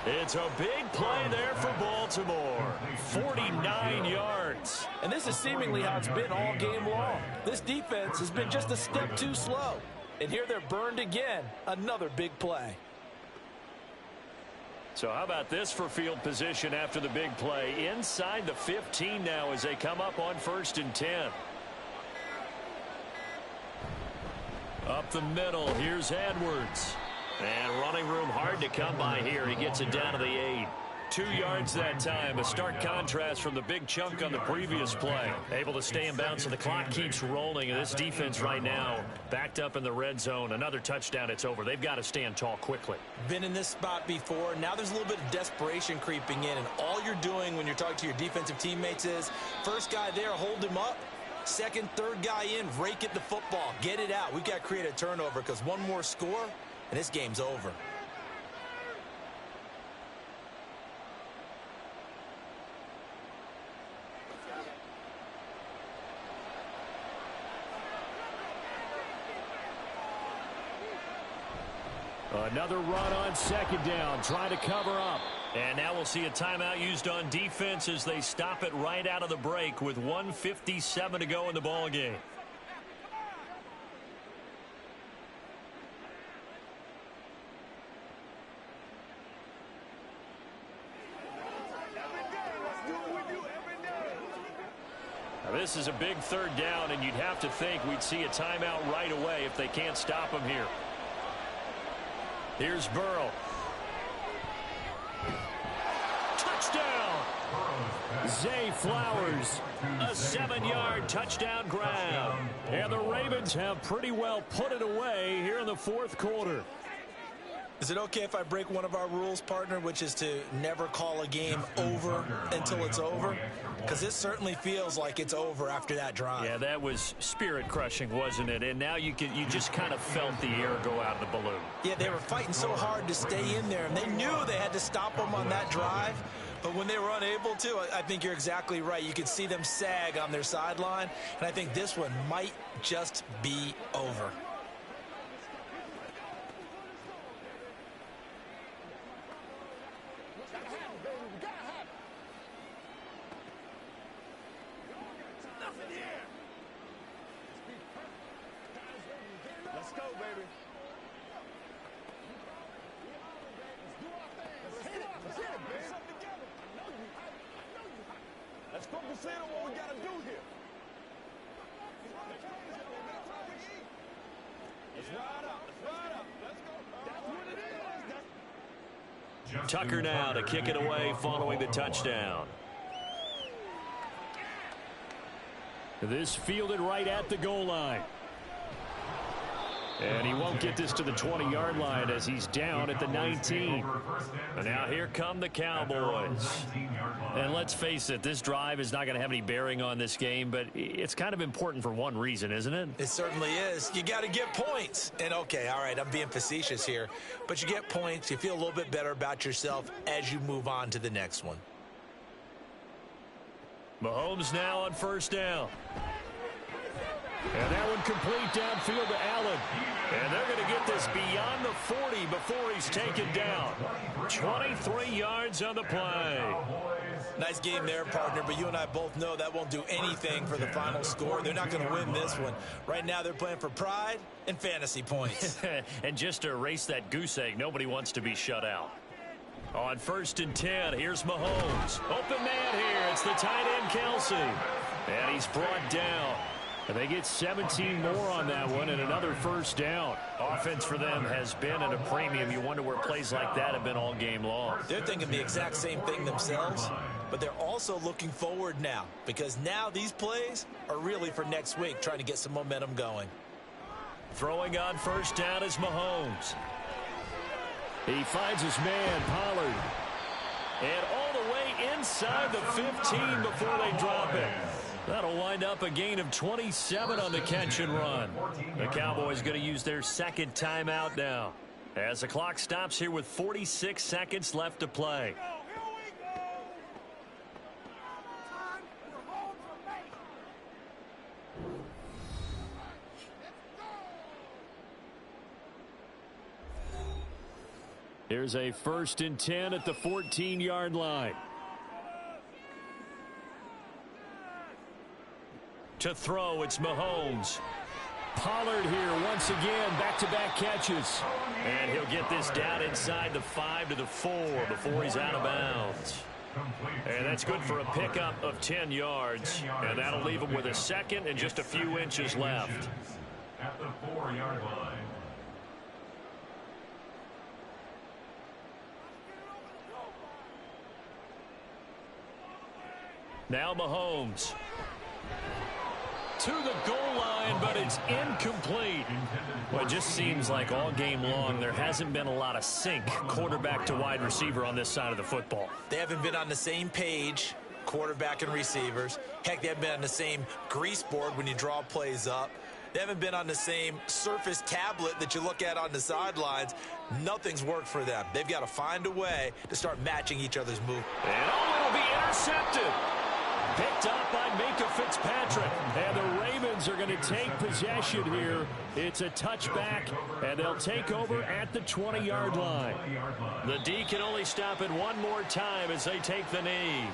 It's a big play there for Baltimore. 49 yards. And this is seemingly how it's been all game long. This defense has been just a step too slow. And here they're burned again. Another big play. So how about this for field position after the big play? Inside the 15 now as they come up on 1st and 10. Up the middle, here's Edwards. And running room hard to come by here. He gets it down to the 8. 2 yards that time. A stark contrast from the big chunk on the previous play. Able to stay in bounds, so the clock keeps rolling. And this defense right now backed up in the red zone. Another touchdown, it's over. They've got to stand tall quickly. Been in this spot before. Now there's a little bit of desperation creeping in. And all you're doing when you're talking to your defensive teammates is, first guy there, hold him up. Second, third guy in, rake at the football. Get it out. We've got to create a turnover because one more score, and this game's over. Another run on second down, trying to cover up. And now we'll see a timeout used on defense as they stop it right out of the break with 1:57 to go in the ball game. Now this is a big third down, and you'd have to think we'd see a timeout right away if they can't stop him here. Here's Burrow. Touchdown! Zay Flowers, a 7-yard touchdown grab. And the Ravens have pretty well put it away here in the fourth quarter. Is it okay if I break one of our rules, partner, which is to never call a game over until it's over? Because this certainly feels like it's over after that drive. Yeah, that was spirit-crushing, wasn't it? And now you just kind of felt the air go out of the balloon. Yeah, they were fighting so hard to stay in there, and they knew they had to stop them on that drive. But when they were unable to, I think you're exactly right. You could see them sag on their sideline, and I think this one might just be over. Tucker now to kick it away following the touchdown. This fielded right at the goal line. And he won't get this to the 20-yard line as he's down at the 19. And now here come the Cowboys. And let's face it, this drive is not going to have any bearing on this game, but it's kind of important for one reason, isn't it? It certainly is. You got to get points. And, okay, all right, I'm being facetious here. But you get points. You feel a little bit better about yourself as you move on to the next one. Mahomes now on first down. And that one complete downfield to Allen. And they're going to get this beyond the 40 before he's taken down. 23 yards on the play. Nice game there, partner, but you and I both know that won't do anything for the final score. They're not going to win this one. Right now they're playing for pride and fantasy points. And just to erase that goose egg, nobody wants to be shut out. On 1st and 10, here's Mahomes. Open man here. It's the tight end, Kelsey. And he's brought down. And they get 17 more on that one and another first down. Offense for them has been at a premium. You wonder where plays like that have been all game long. They're thinking the exact same thing themselves, but they're also looking forward now because now these plays are really for next week, trying to get some momentum going. Throwing on first down is Mahomes. He finds his man, Pollard. And all the way inside the 15 before they drop it. That'll wind up a gain of 27 on the catch and run. The Cowboys going to use their second timeout now as the clock stops here with 46 seconds left to play. Here's a 1st and 10 at the 14-yard line. To throw, it's Mahomes. Pollard here once again, back-to-back catches. And he'll get this down inside the 5 to the 4 before he's out of bounds. And that's good for a pickup of 10 yards. And that'll leave him with a second and just a few inches left. At the 4-yard line. Now Mahomes. To the goal line, but it's incomplete. Well, it just seems like all game long there hasn't been a lot of sync quarterback to wide receiver on this side of the football. They haven't been on the same page, quarterback and receivers. Heck, they haven't been on the same grease board when you draw plays up. They haven't been on the same Surface tablet that you look at on the sidelines. Nothing's worked for them. They've got to find a way to start matching each other's moves. And it'll be intercepted. Picked up by Minkah Fitzpatrick. And the Ravens are going to take possession here. It's a touchback, and they'll take over at the 20-yard line. The D can only stop it one more time as they take the knee.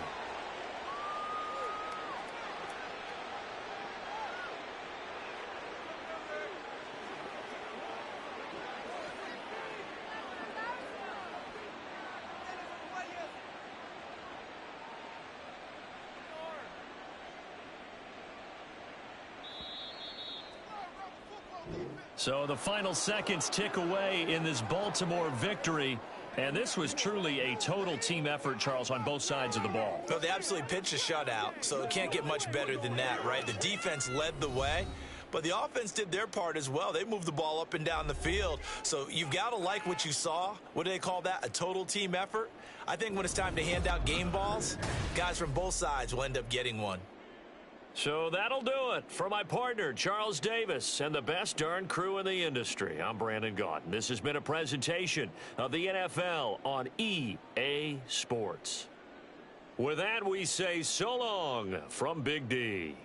So the final seconds tick away in this Baltimore victory. And this was truly a total team effort, Charles, on both sides of the ball. Well, they absolutely pitched a shutout, so it can't get much better than that, right? The defense led the way, but the offense did their part as well. They moved the ball up and down the field. So you've got to like what you saw. What do they call that? A total team effort? I think when it's time to hand out game balls, guys from both sides will end up getting one. So that'll do it for my partner, Charles Davis, and the best darn crew in the industry. I'm Brandon Gaudin. This has been a presentation of the NFL on EA Sports. With that, we say so long from Big D.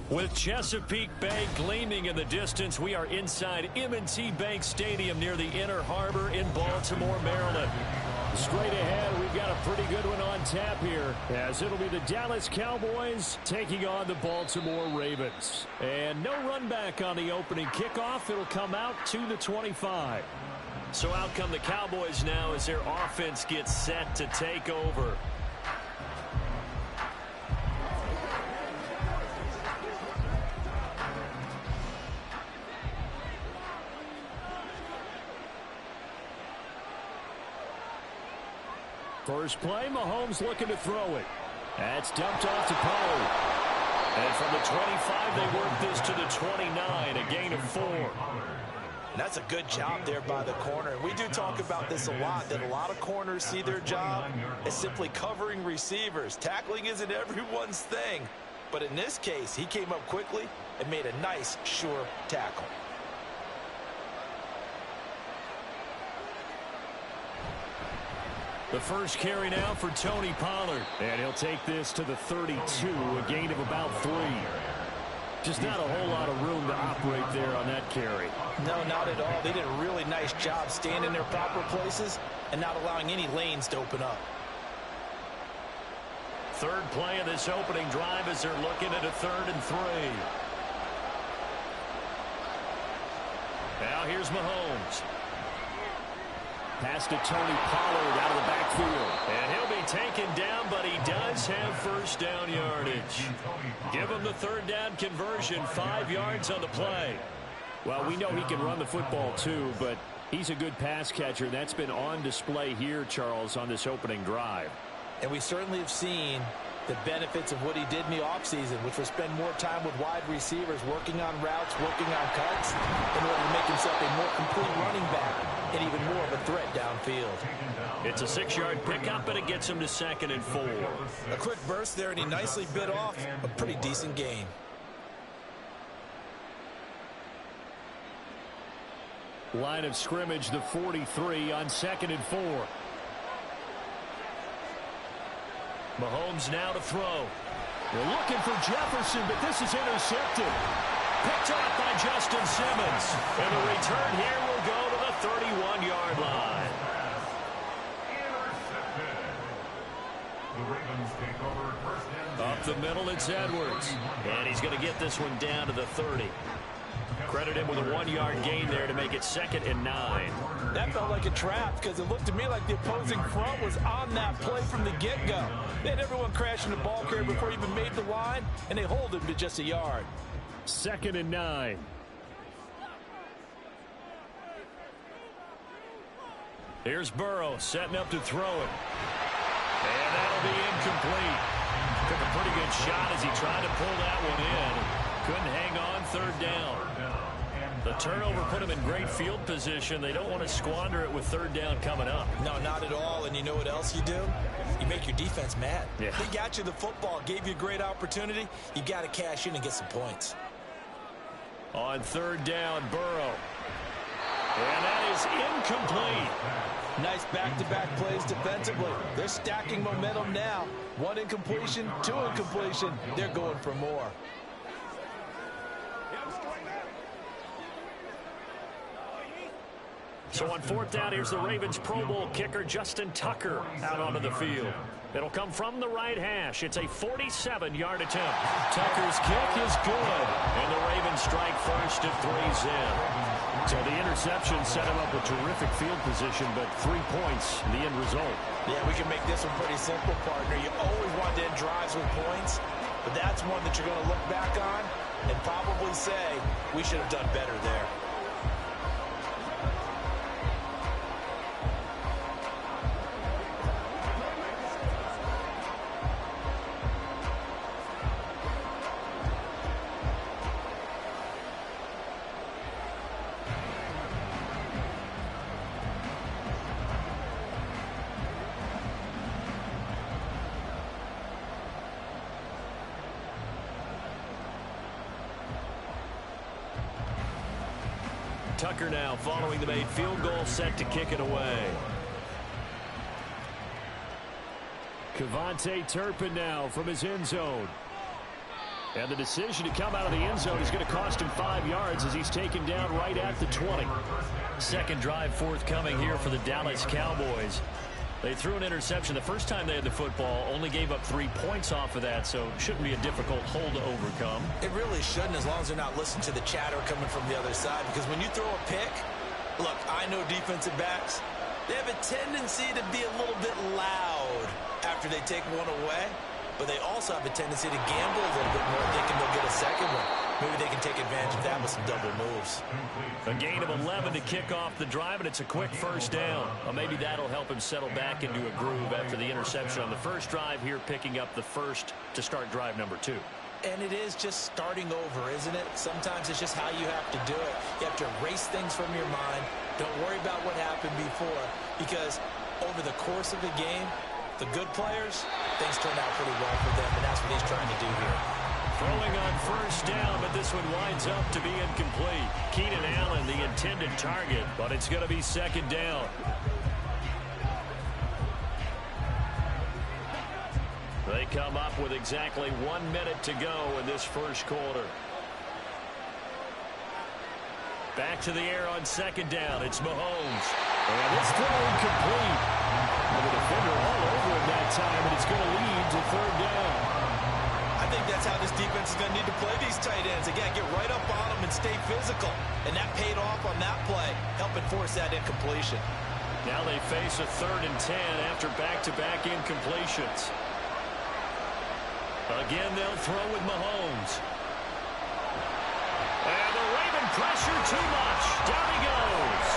With Chesapeake Bay gleaming in the distance, we are inside M&T Bank Stadium near the Inner Harbor in Baltimore, Maryland. Straight ahead, we've got a pretty good one on tap here, as it'll be the Dallas Cowboys taking on the Baltimore Ravens. And no run back on the opening kickoff. It'll come out to the 25. So out come the Cowboys now as their offense gets set to take over. First play, Mahomes looking to throw it. That's dumped off to Pollard. And from the 25, they work this to the 29, a gain of 4. That's a good job there by the corner. We do talk about this a lot, that a lot of corners see their job as simply covering receivers. Tackling isn't everyone's thing. But in this case, he came up quickly and made a nice, sure tackle. The first carry now for Tony Pollard. And he'll take this to the 32, a gain of about 3. Just not a whole lot of room to operate there on that carry. No, not at all. They did a really nice job staying in their proper places and not allowing any lanes to open up. Third play of this opening drive as they're looking at a 3rd and 3. Now here's Mahomes. Pass to Tony Pollard out of the backfield. And he'll be taken down, but he does have first down yardage. Give him the 3rd down conversion, 5 yards on the play. Well, we know he can run the football too, but he's a good pass catcher. That's been on display here, Charles, on this opening drive. And we certainly have seen the benefits of what he did in the offseason, which was spend more time with wide receivers, working on routes, working on cuts, in order to make himself a more complete running back and even more of a threat downfield. It's a 6-yard pickup, and it gets him to 2nd and 4. A quick burst there, and he nicely bit off a pretty decent gain. Line of scrimmage, the 43 on 2nd and 4. Mahomes now to throw. They're looking for Jefferson, but this is intercepted. Picked off by Justin Simmons. And the return here will go to the 31-yard line. The Ravens take over first and 10. Up the middle, it's Edwards. And he's going to get this one down to the 30. Credit him with a 1-yard gain there to make it 2nd and 9. That felt like a trap because it looked to me like the opposing front was on that play from the get-go. They had everyone crashing the ball carrier before he even made the line, and they hold him to just a yard. 2nd and 9. Here's Burrow setting up to throw it. And that'll be incomplete. Took a pretty good shot as he tried to pull that one in. Couldn't hang on, 3rd down. The turnover put him in great field position. They don't want to squander it with 3rd down coming up. No, not at all. And you know what else you do? You make your defense mad. Yeah. They got you the football, gave you a great opportunity. You got to cash in and get some points. On 3rd down, Burrow. And that is incomplete. Nice back-to-back plays defensively. They're stacking momentum now. 1 incompletion, 2 incompletion. They're going for more. So on 4th down, here's the Ravens Pro Bowl kicker Justin Tucker out onto the field. It'll come from the right hash. It's a 47-yard attempt. Tucker's kick is good, and the Ravens strike first at 3's in. So the interception set him up with terrific field position, but 3 points, the end result. Yeah, we can make this one pretty simple, partner. You always want to end drives with points, but that's one that you're going to look back on and probably say, we should have done better there. Tucker now following the made field goal, set to kick it away. KaVontae Turpin now from his end zone. And the decision to come out of the end zone is going to cost him 5 yards as he's taken down right at the 20. Second drive forthcoming here for the Dallas Cowboys. They threw an interception the first time they had the football, only gave up 3 points off of that, so shouldn't be a difficult hole to overcome. It really shouldn't, as long as they're not listening to the chatter coming from the other side, because when you throw a pick, look, I know defensive backs, they have a tendency to be a little bit loud after they take one away, but they also have a tendency to gamble a little bit more, thinking they'll get a second one. Maybe they can take advantage of that with some double moves. A gain of 11 to kick off the drive, and it's a quick first down. Well, maybe that'll help him settle back into a groove after the interception on the first drive here, picking up the first to start drive number 2. And it is just starting over, isn't it? Sometimes it's just how you have to do it. You have to erase things from your mind. Don't worry about what happened before, because over the course of a game, the good players, things turn out pretty well for them, and that's what he's trying to do here. Throwing on first down, but this one winds up to be incomplete. Keenan Allen, the intended target, but it's going to be second down. They come up with exactly 1 minute to go in this first quarter. Back to the air on second down. It's Mahomes. And this throw incomplete. And the defender all over him that time, and it's going to lead to third down. I think that's how this defense is going to need to play these tight ends. Again, get right up on them and stay physical. And that paid off on that play, helping force that incompletion. Now they face a 3rd and 10 after back-to-back incompletions. Again, they'll throw with Mahomes. And the Raven pressure too much. Down he goes.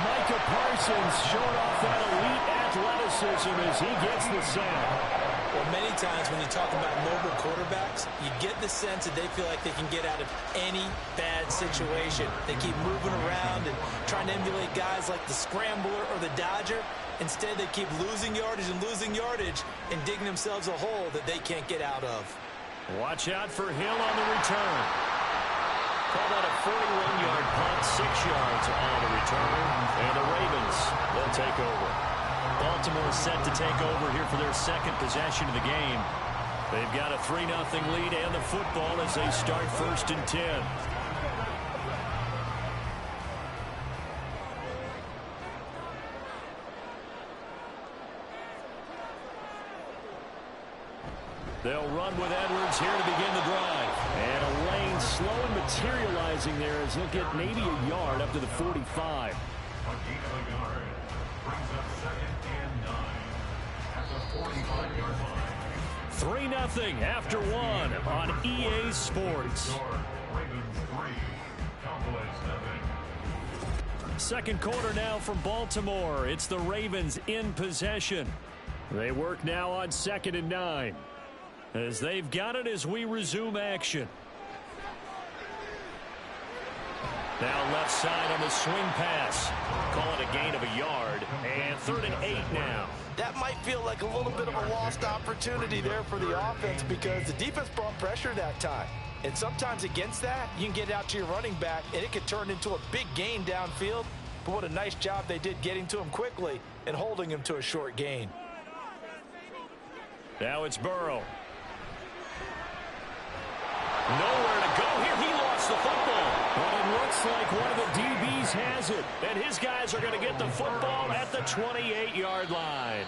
Micah Parsons showing off that elite athleticism as he gets the sack. Well, many times when you talk about mobile quarterbacks, you get the sense that they feel like they can get out of any bad situation. They keep moving around and trying to emulate guys like the Scrambler or the Dodger. Instead, they keep losing yardage and digging themselves a hole that they can't get out of. Watch out for Hill on the return. Call that a 41-yard punt, 6 yards on the return. And the Ravens, they'll take over. Baltimore set to take over here for their second possession of the game. They've got a 3-0 lead and the football as they start 1st and 10. They'll run with Edwards here to begin the drive. And a lane slow and materializing there as he'll get maybe a yard up to the 45. 3-0 after 1 on EA Sports. Second quarter now from Baltimore. It's the Ravens in possession. They work now on 2nd and 9. As they've got it as we resume action. Now left side on the swing pass. Call it a gain of a yard. And 3rd and 8 now. That might feel like a little bit of a lost opportunity there for the offense because the defense brought pressure that time. And sometimes against that, you can get out to your running back, and it could turn into a big gain downfield. But what a nice job they did getting to him quickly and holding him to a short gain. Now it's Burrow. Nowhere to go here. He lost the football. But it looks like one of the DBs has it. And his guys are going to get the football at the 28-yard line.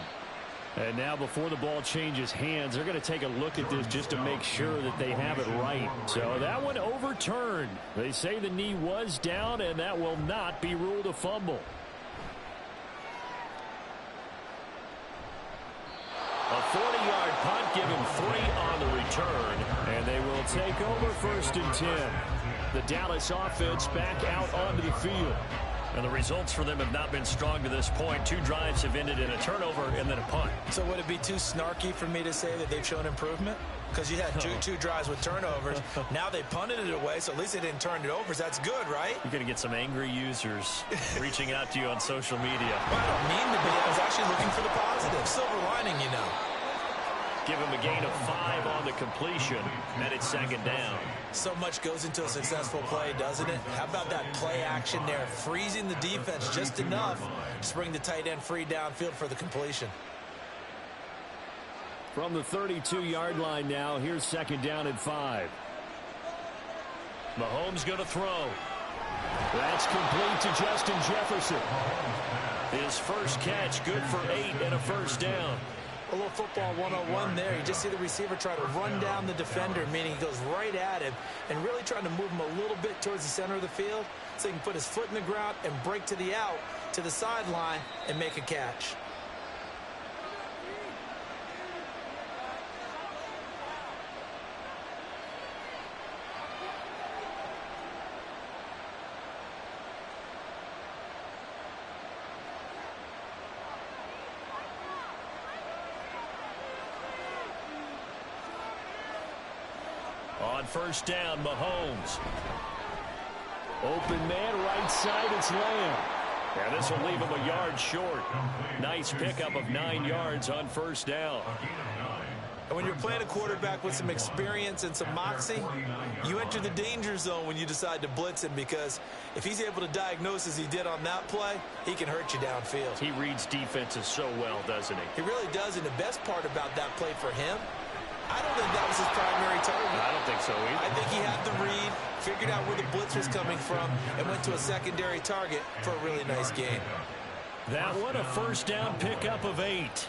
And now before the ball changes hands, they're going to take a look at this just to make sure that they have it right. So that one overturned. They say the knee was down, and that will not be ruled a fumble. A 40-yard punt, giving 3 on the return, and they will take over 1st and 10. The Dallas offense back out onto the field. And the results for them have not been strong to this point. 2 drives have ended in a turnover and then a punt. So would it be too snarky for me to say that they've shown improvement? Because you had two drives with turnovers. Now they punted it away, so at least they didn't turn it over. So that's good, right? You're going to get some angry users reaching out to you on social media. Well, I don't mean to be. I was actually looking for the positive. Silver lining, you know. Give him a gain of 5 on the completion, and it's 2nd down. So much goes into a successful play, doesn't it? How about that play action there, freezing the defense just enough to bring the tight end free downfield for the completion. From the 32-yard line now, here's 2nd down and 5. Mahomes going to throw. That's complete to Justin Jefferson. His first catch, good for 8 and a 1st down. A little football 101 there. You just see the receiver try to run down the defender, meaning he goes right at him and really trying to move him a little bit towards the center of the field so he can put his foot in the ground and break to the out, to the sideline, and make a catch. On 1st down, Mahomes. Open man, right side, it's Lamb. And this will leave him a yard short. Nice pickup of 9 yards on 1st down. And when you're playing a quarterback with some experience and some moxie, you enter the danger zone when you decide to blitz him, because if he's able to diagnose as he did on that play, he can hurt you downfield. He reads defenses so well, doesn't he? He really does, and the best part about that play for him, I don't think that was his primary target. I don't think so either. I think he had the read, figured out where the blitz was coming from, and went to a secondary target for a really nice game. That one, a 1st down pickup of 8.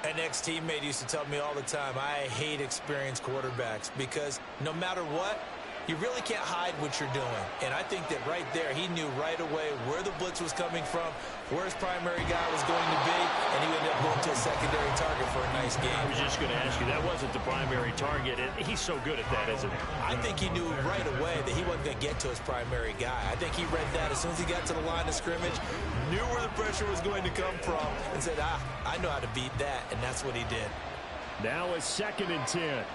An ex-teammate used to tell me all the time, I hate experienced quarterbacks, because no matter what, you really can't hide what you're doing. And I think that right there, he knew right away where the blitz was coming from, where his primary guy was going to be, and he ended up going to a secondary target for a nice game. I was just going to ask you, that wasn't the primary target, and he's so good at that, isn't he? I think he knew right away that he wasn't going to get to his primary guy. I think he read that as soon as he got to the line of scrimmage, knew where the pressure was going to come from, and said, I know how to beat that, and that's what he did. Now a 2nd and 10.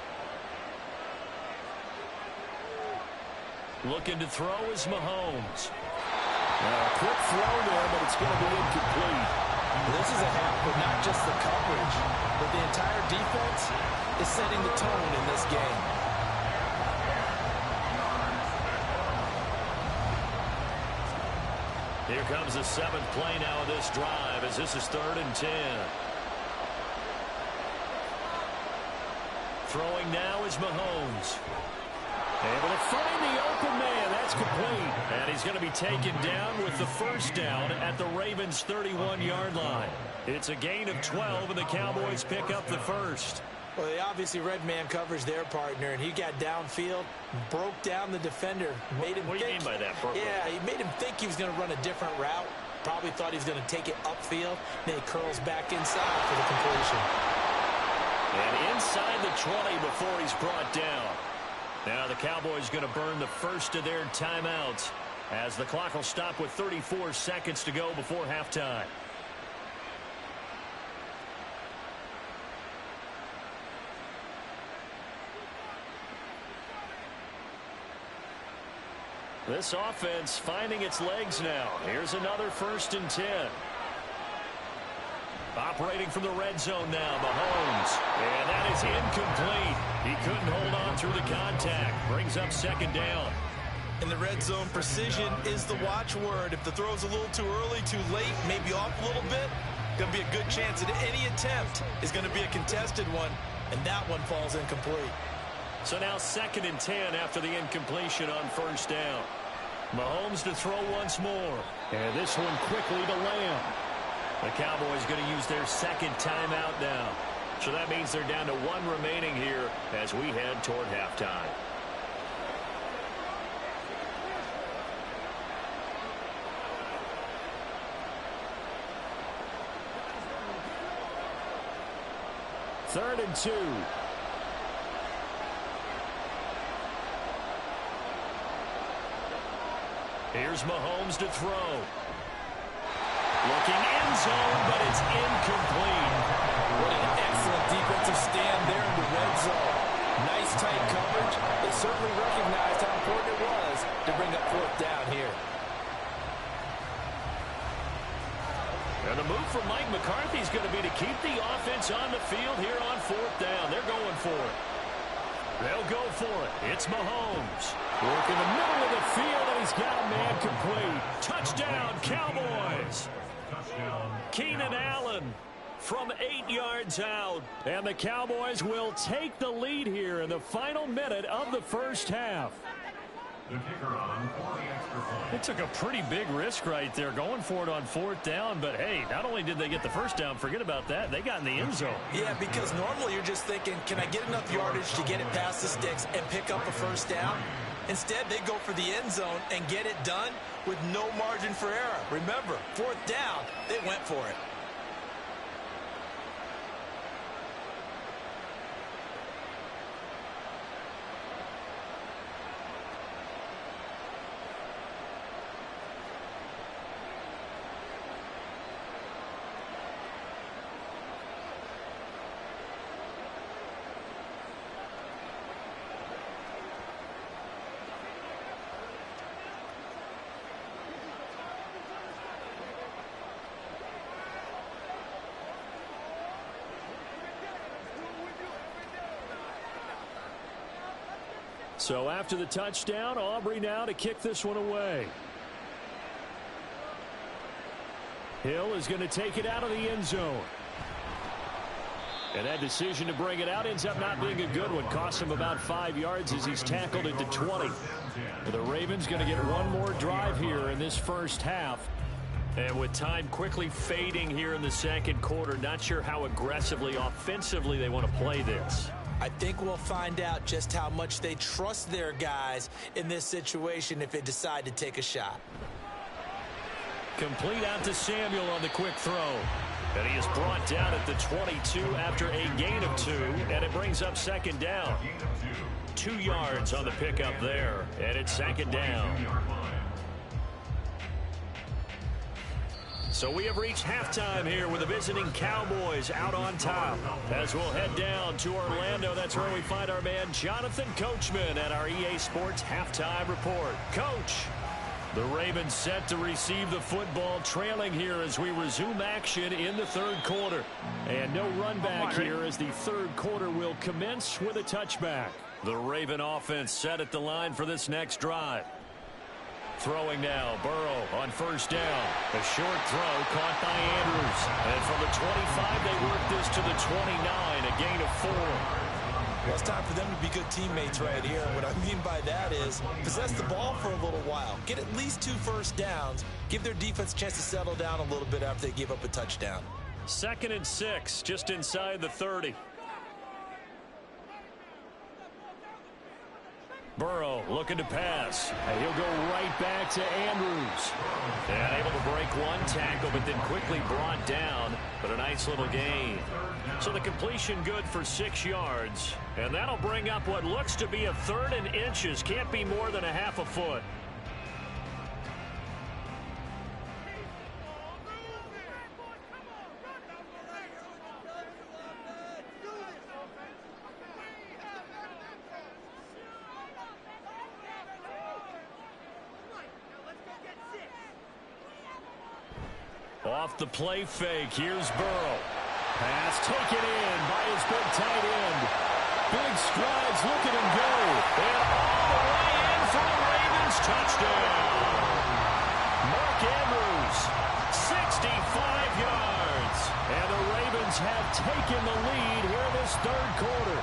Looking to throw is Mahomes. Quick throw there, but it's going to be incomplete. This is a half with not just the coverage, but the entire defense is setting the tone in this game. Here comes the 7th play now of this drive, as this is 3rd and 10. Throwing now is Mahomes. Able to find the open man. That's complete. And he's going to be taken down with the 1st down at the Ravens' 31-yard line. It's a gain of 12, and the Cowboys pick up the 1st. Well, they obviously red man coverage their partner, and he got downfield, broke down the defender, made him What do you mean by that? Yeah, he made him think he was going to run a different route. Probably thought he was going to take it upfield. Then he curls back inside for the completion. And inside the 20 before he's brought down. Now the Cowboys going to burn the first of their timeouts as the clock will stop with 34 seconds to go before halftime. This offense finding its legs now. Here's another 1st and 10. Operating from the red zone now, Mahomes. And that is incomplete. He couldn't hold on through the contact. Brings up second down. In the red zone, precision is the watchword. If the throw's a little too early, too late, maybe off a little bit, going to be a good chance that any attempt is going to be a contested one, and that one falls incomplete. So now 2nd and 10 after the incompletion on first down. Mahomes to throw once more. And this one quickly to Lamb. The Cowboys going to use their 2nd timeout now. So that means they're down to 1 remaining here as we head toward halftime. Third and 2. Here's Mahomes to throw. Looking end zone, but it's incomplete. What an excellent defensive stand there in the red zone. Nice tight coverage. They certainly recognized how important it was to bring up 4th down here. And the move from Mike McCarthy is going to be to keep the offense on the field here on 4th down. They're going for it. They'll go for it. It's Mahomes. Work in the middle of the field, and he's got a man complete. Touchdown, Cowboys. Keenan Allen from 8 yards out. And the Cowboys will take the lead here in the final minute of the first half. The kicker on for the extra point. They took a pretty big risk right there going for it on 4th down. But, hey, not only did they get the first down, forget about that, they got in the end zone. Yeah, because normally you're just thinking, can I get enough yardage to get it past the sticks and pick up a first down? Instead, they go for the end zone and get it done with no margin for error. Remember, 4th down, they went for it. So after the touchdown, Aubrey now to kick this one away. Hill is going to take it out of the end zone. And that decision to bring it out ends up not being a good one. Cost him about 5 yards as he's tackled at the 20. The Ravens going to get one more drive here in this first half. And with time quickly fading here in the second quarter, not sure how aggressively, offensively they want to play this. I think we'll find out just how much they trust their guys in this situation if they decide to take a shot. Complete out to Samuel on the quick throw. And he is brought down at the 22 after a gain of 2. And it brings up second down. 2 yards on the pickup there. And it's second down. So we have reached halftime here with the visiting Cowboys out on top. As we'll head down to Orlando, that's where we find our man Jonathan Coachman at our EA Sports Halftime Report. Coach, the Ravens set to receive the football, trailing here as we resume action in the third quarter. And no run back here as the third quarter will commence with a touchback. The Raven offense set at the line for this next drive. Throwing now, Burrow on first down. A short throw caught by Andrews. And from the 25, they work this to the 29, a gain of 4. Well, it's time for them to be good teammates right here. What I mean by that is possess the ball for a little while. Get at least 2 first downs. Give their defense a chance to settle down a little bit after they give up a touchdown. 2nd and 6, just inside the 30. Burrow looking to pass. And he'll go right back to Andrews. And able to break one tackle, but then quickly brought down. But a nice little gain. So the completion good for 6 yards. And that'll bring up what looks to be a 3rd and inches. Can't be more than a half a foot. Off the play fake, here's Burrow. Pass taken in by his big tight end. Big strides, look at him go. And all the way in for a Ravens touchdown. Mark Andrews, 65 yards. And the Ravens have taken the lead here in this third quarter.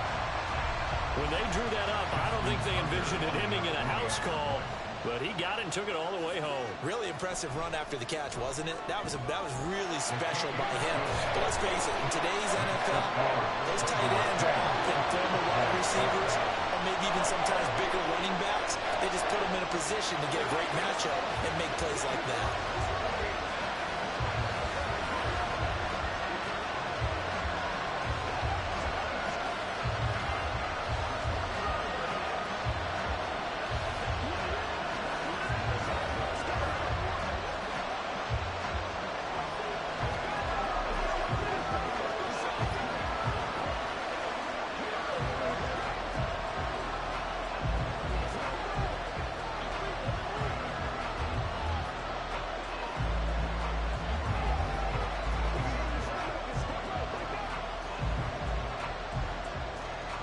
When they drew that up, I don't think they envisioned it ending in a house call. But he got it and took it all the way home. Really impressive run after the catch, wasn't it? That was really special by him. But let's face it, in today's NFL, those tight ends are often former wide receivers or maybe even sometimes bigger running backs. They just put them in a position to get a great matchup and make plays like that.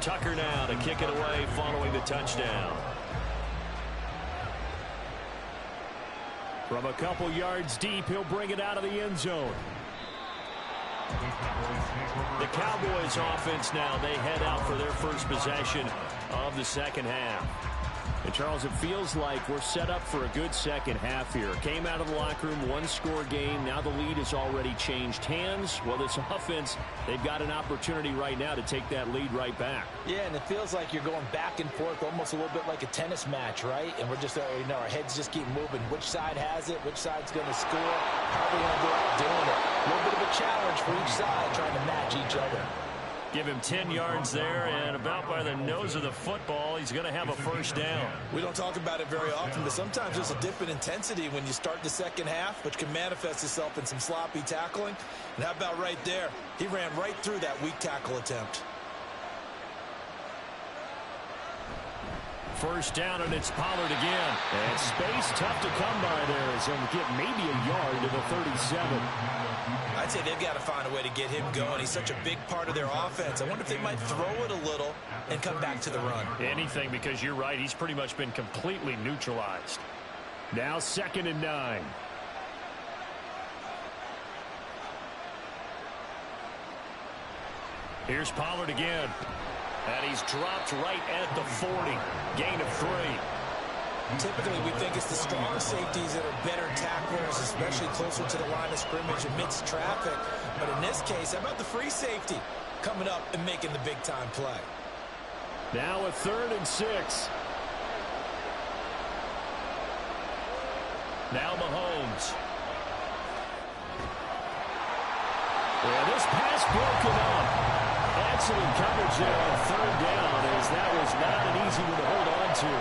Tucker now to kick it away following the touchdown. From a couple yards deep, he'll bring it out of the end zone. The Cowboys offense now, they head out for their first possession of the second half. And Charles, it feels like we're set up for a good second half here. Came out of the locker room, one-score game. Now the lead has already changed hands. Well, this offense, they've got an opportunity right now to take that lead right back. Yeah, and it feels like you're going back and forth almost a little bit like a tennis match, right? And we're just, our heads just keep moving. Which side has it? Which side's going to score? How are they going to go out doing it? A little bit of a challenge for each side trying to match each other. Give him 10 yards there, and about by the nose of the football, he's going to have a first down. We don't talk about it very often, but sometimes there's a dip in intensity when you start the second half, which can manifest itself in some sloppy tackling. And how about right there? He ran right through that weak tackle attempt. First down, and it's Pollard again. And space tough to come by there as he'll get maybe a yard to the 37. I'd say they've got to find a way to get him going. He's such a big part of their offense. I wonder if they might throw it a little and come back to the run. Anything, because you're right. He's pretty much been completely neutralized. Now 2nd and 9. Here's Pollard again. And he's dropped right at the 40. Gain of 3. Typically, we think it's the strong safeties that are better tacklers, especially closer to the line of scrimmage amidst traffic. But in this case, how about the free safety coming up and making the big-time play? Now a 3rd and 6. Now Mahomes. Yeah, this pass broken up. Excellent coverage there on 3rd down, as that was not an easy one to hold on to.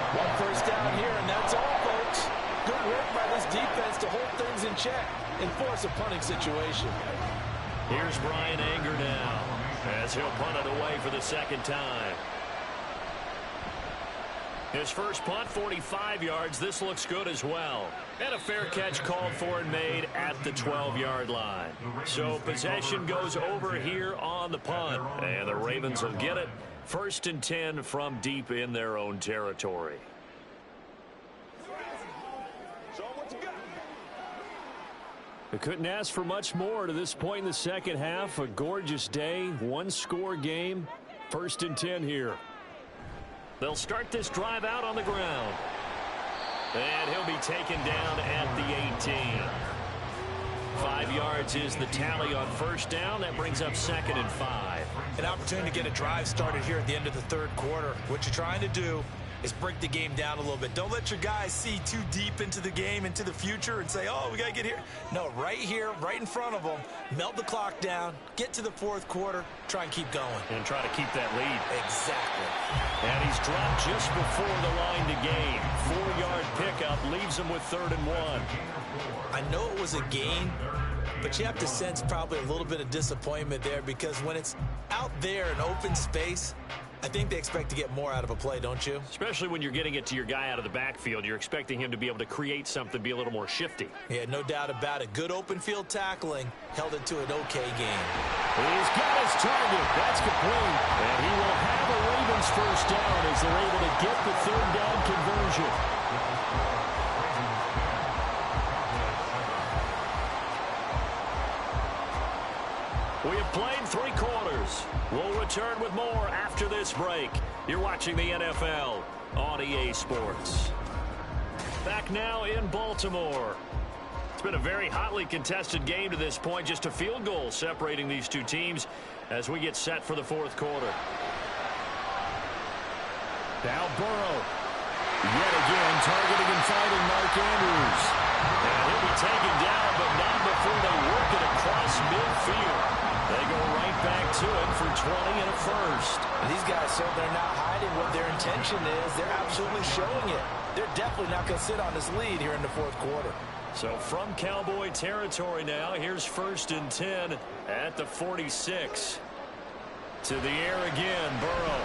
One first down here, and that's all, folks. Good work by this defense to hold things in check and force a punting situation. Here's Brian Anger now, as he'll punt it away for the second time. His first punt, 45 yards. This looks good as well. And a fair catch called for and made at the 12-yard line. So possession goes over here on the punt. And the Ravens will get it. 1st and 10 from deep in their own territory. They couldn't ask for much more to this point in the second half. A gorgeous day, one-score game. 1st and 10 here. They'll start this drive out on the ground. And he'll be taken down at the 18. 5 yards is the tally on first down. That brings up 2nd and 5. An opportunity to get a drive started here at the end of the third quarter. What you're trying to do is break the game down a little bit. Don't let your guys see too deep into the game, into the future, and say, oh, we got to get here. No, right here, right in front of them, melt the clock down, get to the fourth quarter, try and keep going. And try to keep that lead. Exactly. And he's dropped just before the line to gain. 4-yard pickup leaves him with 3rd and 1. I know it was a gain, but you have to sense probably a little bit of disappointment there, because when it's out there in open space, I think they expect to get more out of a play, don't you? Especially when you're getting it to your guy out of the backfield. You're expecting him to be able to create something, be a little more shifty. Yeah, no doubt about it. Good open field tackling held it to an okay game. He's got his target. That's complete. And he will have a Ravens first down as they're able to get the third down conversion. We have played 3 quarters. We'll return with more after this break. You're watching the NFL on EA Sports. Back now in Baltimore. It's been a very hotly contested game to this point. Just a field goal separating these two teams as we get set for the fourth quarter. Now Burrow. Yet again targeting and finding Mark Andrews. And he'll be taken down, but not before they work it across midfield. They go right back to it for 20 and a first. And these guys said they're not hiding what their intention is. They're absolutely showing it. They're definitely not going to sit on this lead here in the fourth quarter. So from Cowboy territory now, here's 1st and 10 at the 46. To the air again, Burrow.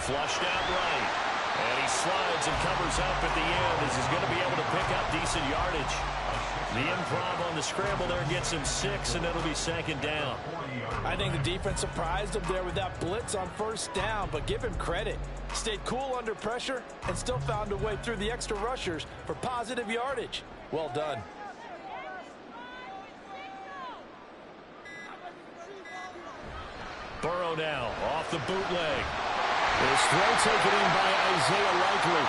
Flushed out right. And he slides and covers up at the end as he's going to be able to pick up decent yardage. The improv on the scramble there gets him 6, and it'll be 2nd down. I think the defense surprised him there with that blitz on first down, but give him credit. Stayed cool under pressure and still found a way through the extra rushers for positive yardage. Well done. Burrow now off the bootleg. His throw taken in by Isaiah Likely.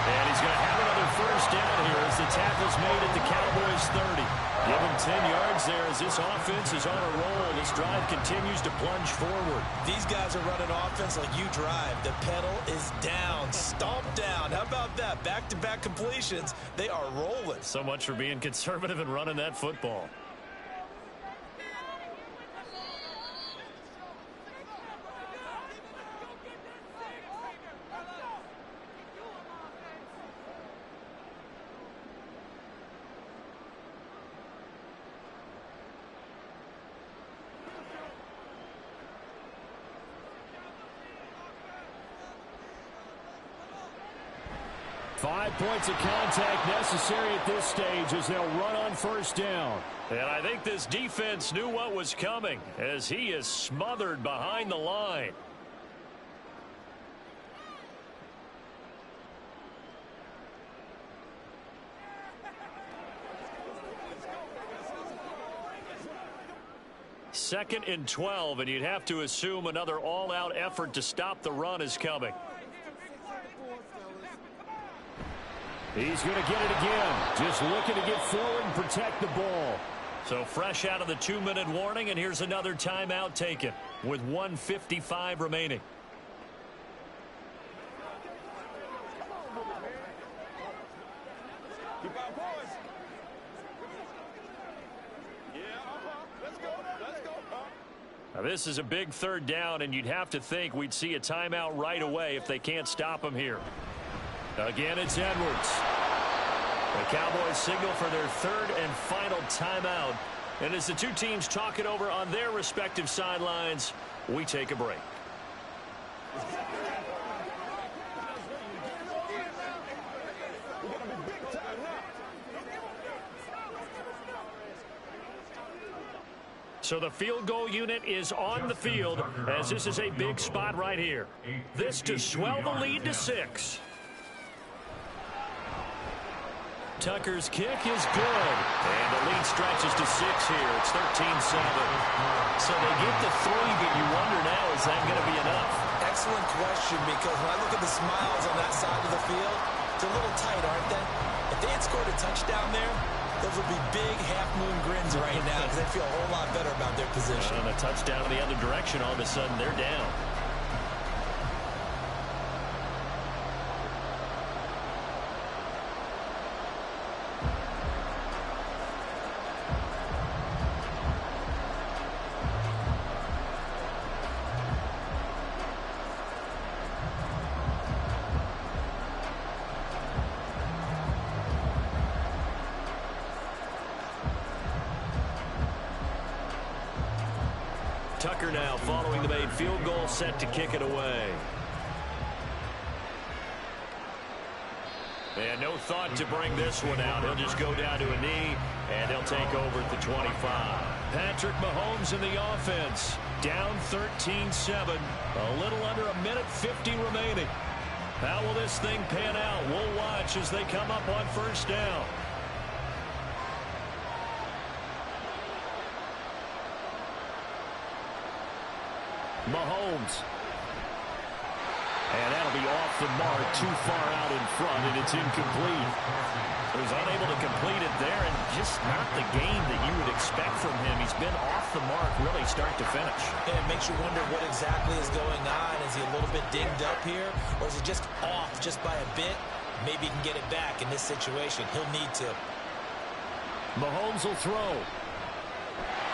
And he's going to have another first down here as the tackle's made at the Cowboys 30. Give him 10 yards there as this offense is on a roll. This drive continues to plunge forward. These guys are running offense like you drive. The pedal is down, stomped down. How about that? Back-to-back completions. They are rolling. So much for being conservative and running that football. Five points of contact necessary at this stage as they'll run on first down. And I think this defense knew what was coming as he is smothered behind the line. Second and 12, and you'd have to assume another all-out effort to stop the run is coming. He's going to get it again. Just looking to get forward and protect the ball. So fresh out of the 2-minute warning, and here's another timeout taken with 1:55 remaining. Now this is a big third down, and you'd have to think we'd see a timeout right away if they can't stop him here. Again, it's Edwards. The Cowboys signal for their third and final timeout. And as the two teams talk it over on their respective sidelines, we take a break. So the field goal unit is on the field as this is a big spot right here. This to swell the lead to 6. Tucker's kick is good. And the lead stretches to 6 here. It's 13-7. So they get the 3, but you wonder now, is that going to be enough? Excellent question, because when I look at the smiles on that side of the field, they're a little tight, aren't they? If they had scored a touchdown there, those would be big half-moon grins right now because they feel a whole lot better about their position. And a touchdown in the other direction, all of a sudden they're down. Tucker now following the made field goal, set to kick it away. And no thought to bring this one out. He'll just go down to a knee, and they'll take over at the 25. Patrick Mahomes in the offense. Down 13-7. A little under a minute 50 remaining. How will this thing pan out? We'll watch as they come up on first down. Mahomes. And that'll be off the mark, too far out in front, and it's incomplete. He was unable to complete it there, and just not the game that you would expect from him. He's been off the mark really start to finish. And it makes you wonder what exactly is going on. Is he a little bit dinged up here, or is he just off just by a bit? Maybe he can get it back in this situation. He'll need to. Mahomes will throw.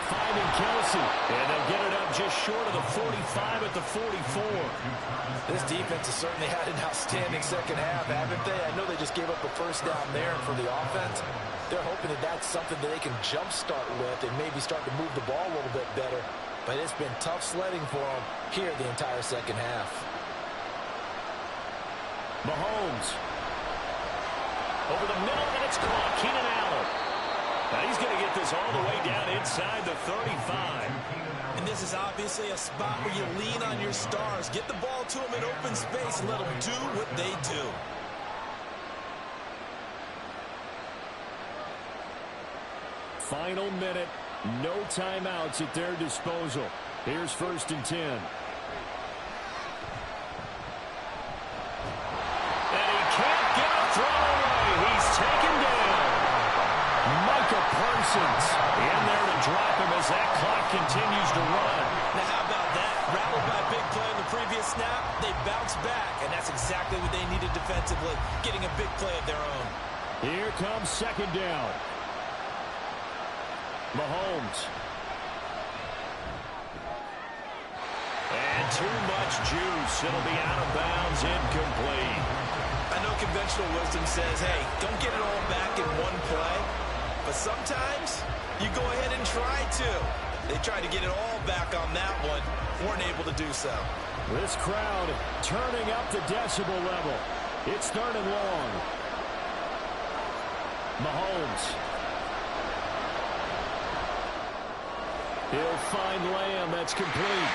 Finding Kelsey, and they'll get it up just short of the 45 at the 44. This defense has certainly had an outstanding second half, haven't they? I know they just gave up a first down there, and for the offense, they're hoping that that's something that they can jumpstart with and maybe start to move the ball a little bit better. But it's been tough sledding for them here the entire second half. Mahomes. Over the middle, and it's caught. Keenan Allen. Now he's going to get this all the way down inside the 35. And this is obviously a spot where you lean on your stars. Get the ball to them in open space and let them do what they do. Final minute. No timeouts at their disposal. Here's 1st and 10. And he can't get a throw away. He's taken down. Micah Parsons in there to drop him as that clock continues to run. Now how about that? Rattled by a big play in the previous snap, they bounce back, and that's exactly what they needed defensively, getting a big play of their own. Here comes 2nd down. Mahomes. And too much juice. It'll be out of bounds, incomplete. I know conventional wisdom says, hey, don't get it all back in one play. But sometimes you go ahead and try to. They tried to get it all back on that one. Weren't able to do so. This crowd turning up the decibel level. It's 3rd and long. Mahomes. He'll find Lamb. That's complete.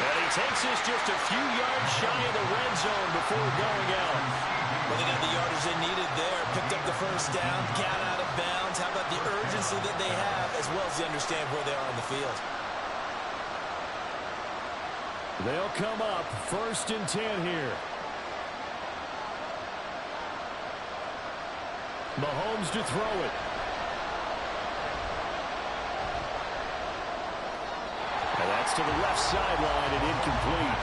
And he takes this just a few yards shy of the red zone before going out. Well, they got the yardage they needed there. Picked up the first down, got out of bounds. How about the urgency that they have, as well as they understand where they are on the field? They'll come up 1st and 10 here. Mahomes to throw it. And that's to the left sideline and incomplete.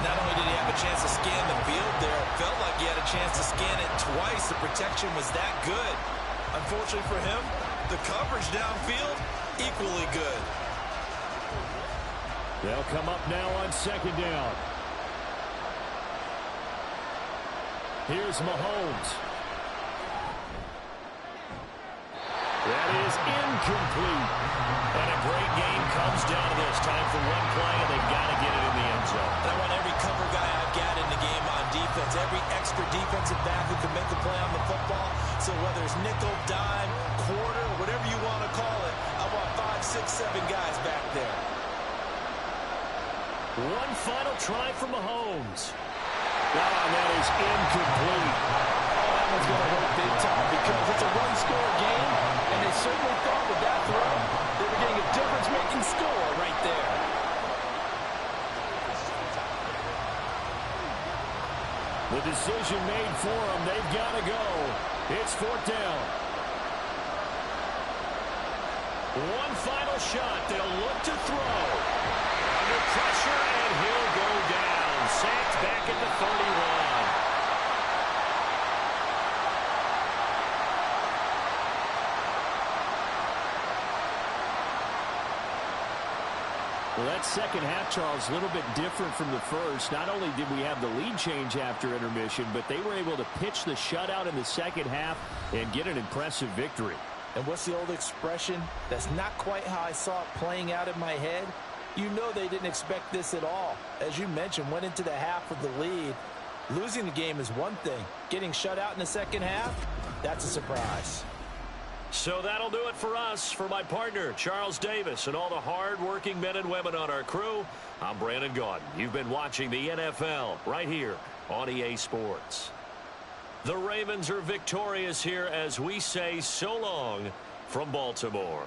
Not only did he have a chance to scan the field there, it felt like he had a chance to scan it twice. The protection was that good. Unfortunately for him, the coverage downfield, equally good. They'll come up now on 2nd down. Here's Mahomes. That is incomplete. And a great game comes down to this. Time for one play, and they've got to get it in the end zone. And I want every cover guy I've got in the game on defense, every extra defensive back who can make a play on the football. So whether it's nickel, dime, quarter, whatever you want to call it, I want 5, 6, 7 guys back there. One final try for Mahomes. And that is incomplete. Oh, that one's going to hurt big time because it's a one-score game, and they certainly thought with that throw they were getting a difference-making score right there. The decision made for them. They've got to go. It's 4th down. One final shot. They'll look to throw. Under pressure, and he'll go down. Sacked back at the 31. Well, that second half, Charles, a little bit different from the first. Not only did we have the lead change after intermission, but they were able to pitch the shutout in the second half and get an impressive victory. And what's the old expression? That's not quite how I saw it playing out in my head. You know they didn't expect this at all. As you mentioned, went into the half with the lead. Losing the game is one thing. Getting shut out in the second half, that's a surprise. So that'll do it for us. For my partner, Charles Davis, and all the hard-working men and women on our crew, I'm Brandon Gaudin. You've been watching the NFL right here on EA Sports. The Ravens are victorious here as we say so long from Baltimore.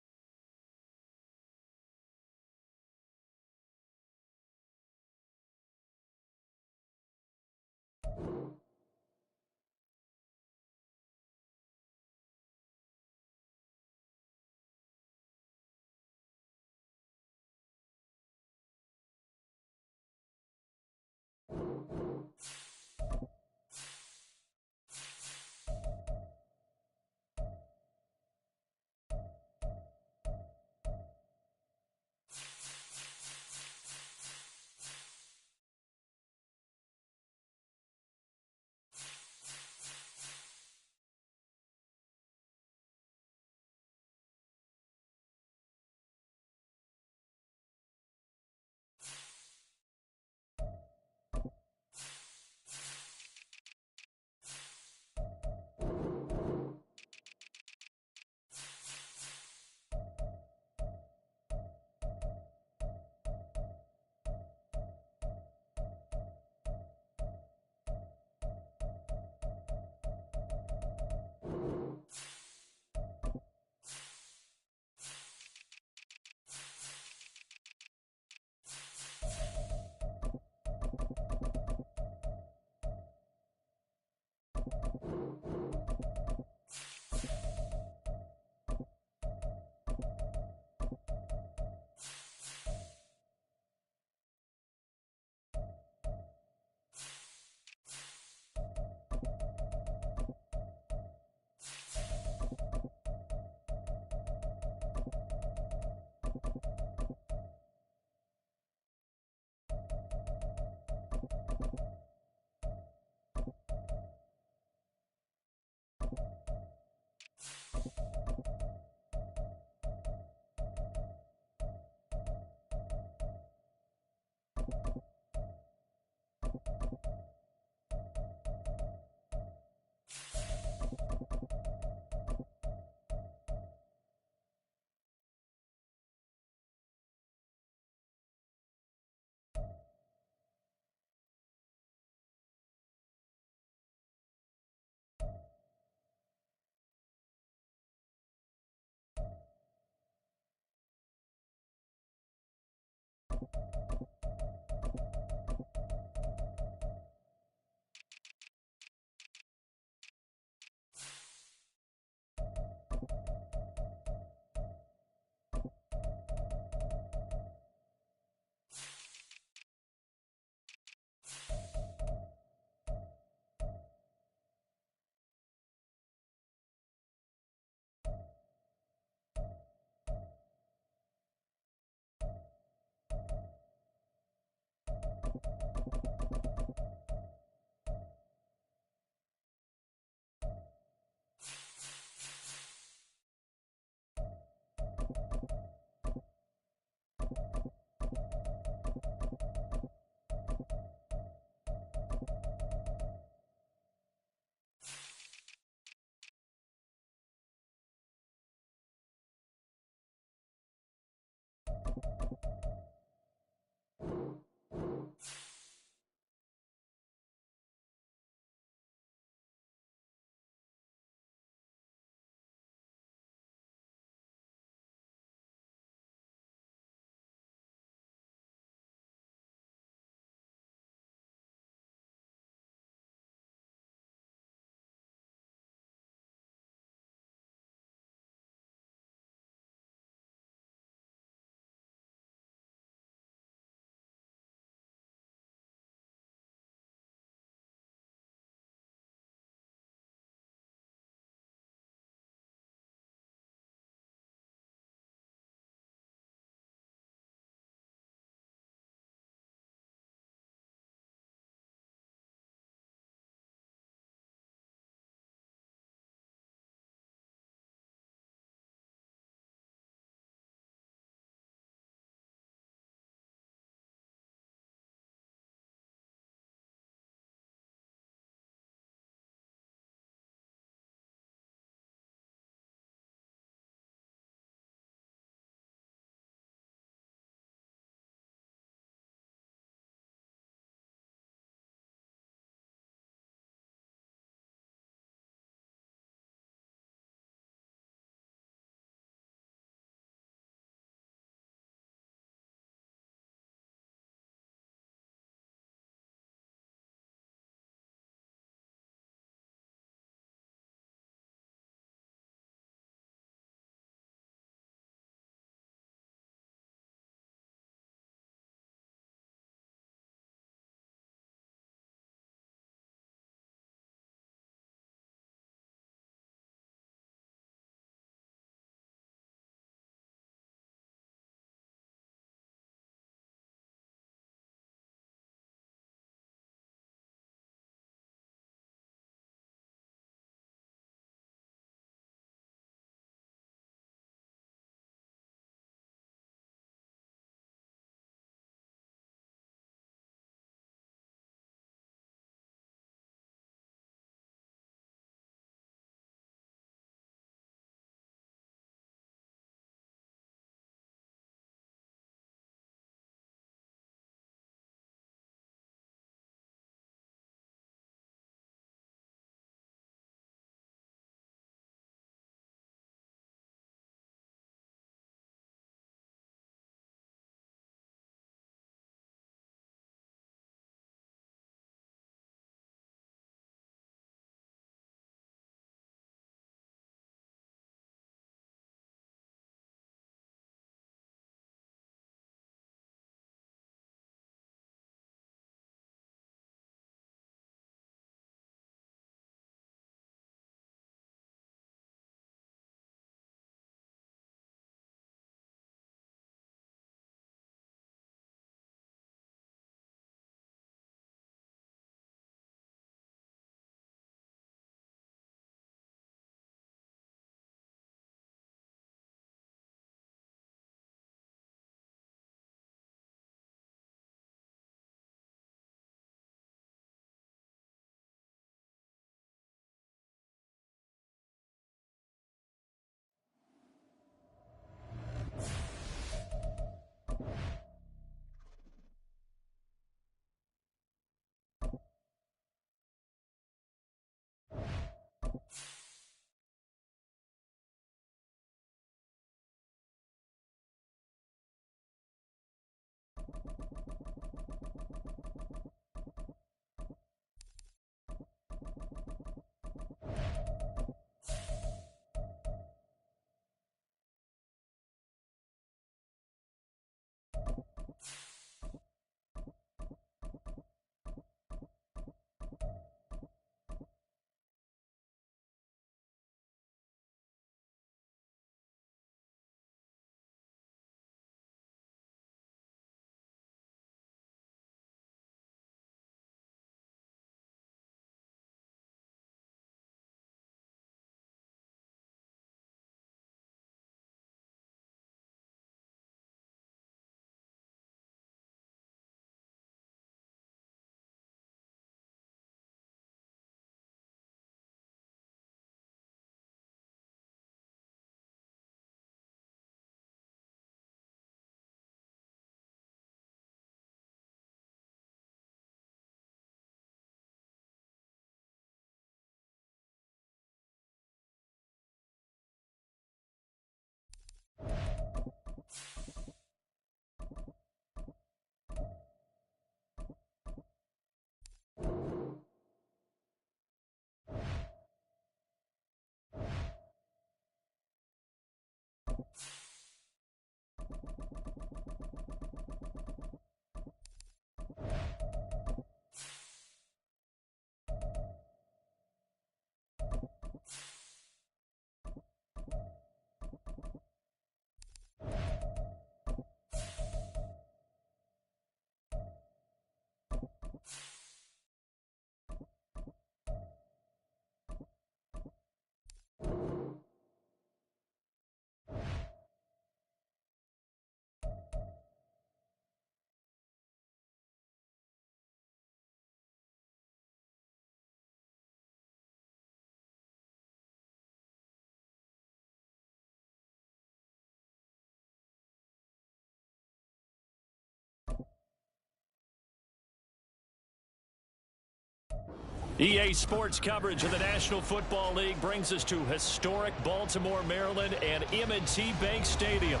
EA Sports coverage of the National Football League brings us to historic Baltimore, Maryland, and M&T Bank Stadium.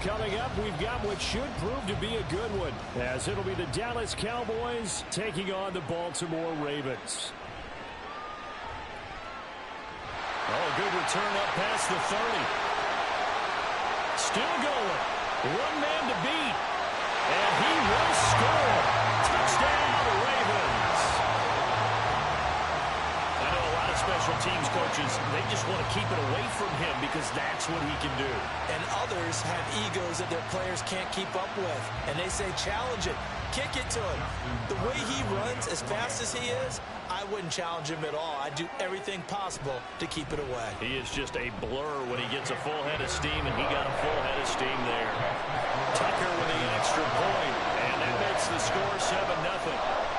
Coming up, we've got what should prove to be a good one, as it'll be the Dallas Cowboys taking on the Baltimore Ravens. Oh, good return up past the 30. Still going. One man to beat. And he will score. Touchdown, Ravens. I know a lot of special teams coaches, they just want to keep it away from him because that's what he can do. And others have egos that their players can't keep up with. And they say, challenge it. Kick it to him. The way he runs, as fast as he is, I wouldn't challenge him at all. I'd do everything possible to keep it away. He is just a blur when he gets a full head of steam, and he got a full head of steam there. Tucker with the extra point, and that makes the score 7-0.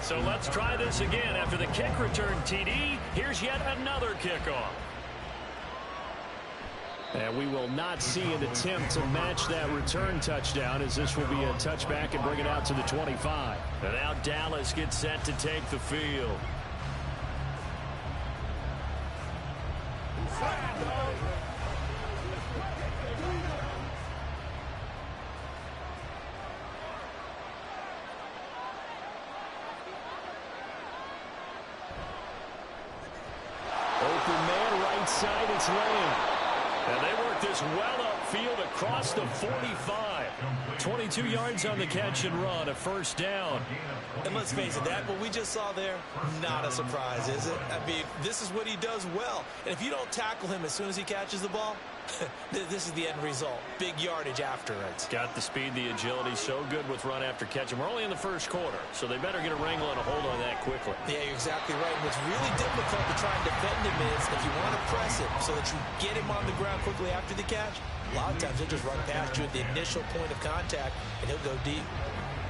So let's try this again. After the kick return TD, here's yet another kickoff. And we will not see an attempt to match that return touchdown, as this will be a touchback and bring it out to the 25. And now Dallas gets set to take the field. this well upfield across the 45. 22 yards on the catch and run, a first down. And let's face it, that what we just saw there, not a surprise, is it? I mean, this is what he does well. And if you don't tackle him as soon as he catches the ball, this is the end result. Big yardage after it. Got the speed, the agility, so good with run after catch. And we're only in the first quarter, so they better get a wrangle and a hold on that quickly. Yeah, you're exactly right. And what's really difficult to try and defend him is if you want to press him so that you get him on the ground quickly after the catch, a lot of times he'll just run past you at the initial point of contact, and he'll go deep.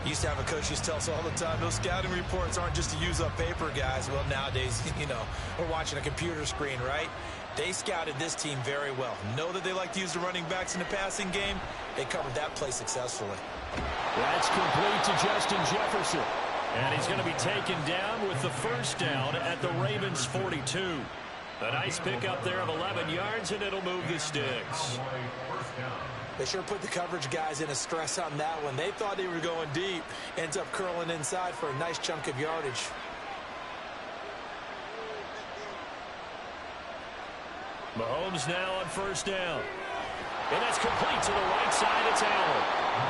Used to have a coach used to tell us all the time, those scouting reports aren't just to use up paper, guys. Well, nowadays, we're watching a computer screen, right? They scouted this team very well. Know that they like to use the running backs in the passing game. They covered that play successfully. That's complete to Justin Jefferson. And he's going to be taken down with the first down at the Ravens 42. A nice pickup there of 11 yards, and it'll move the sticks. They sure put the coverage guys in a stress on that one. They thought they were going deep. Ends up curling inside for a nice chunk of yardage. Mahomes now on first down. And that's complete to the right side. It's Allen.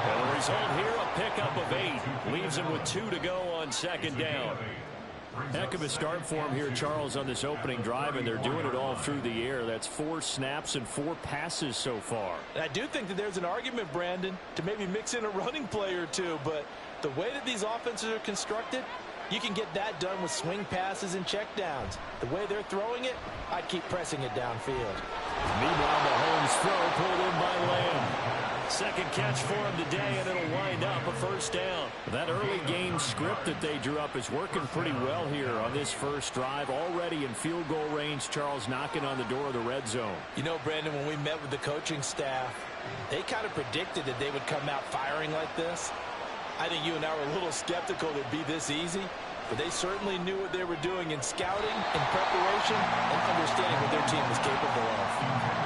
And the result here, a pickup of 8. Leaves him with 2 to go on second down. Heck of a start for him here, Charles, on this opening drive, and they're doing it all through the air. That's 4 snaps and 4 passes so far. And I do think that there's an argument, Brandon, to maybe mix in a running play or two, but the way that these offenses are constructed, you can get that done with swing passes and checkdowns. The way they're throwing it, I'd keep pressing it downfield. Meanwhile, Mahomes' throw pulled in by Lamb. Second catch for him today, and it'll wind up a first down. That early game script that they drew up is working pretty well here on this first drive. Already in field goal range, Charles knocking on the door of the red zone. You know, Brandon, when we met with the coaching staff, they kind of predicted that they would come out firing like this. I think you and I were a little skeptical that it'd be this easy, but they certainly knew what they were doing in scouting, in preparation, and understanding what their team was capable of.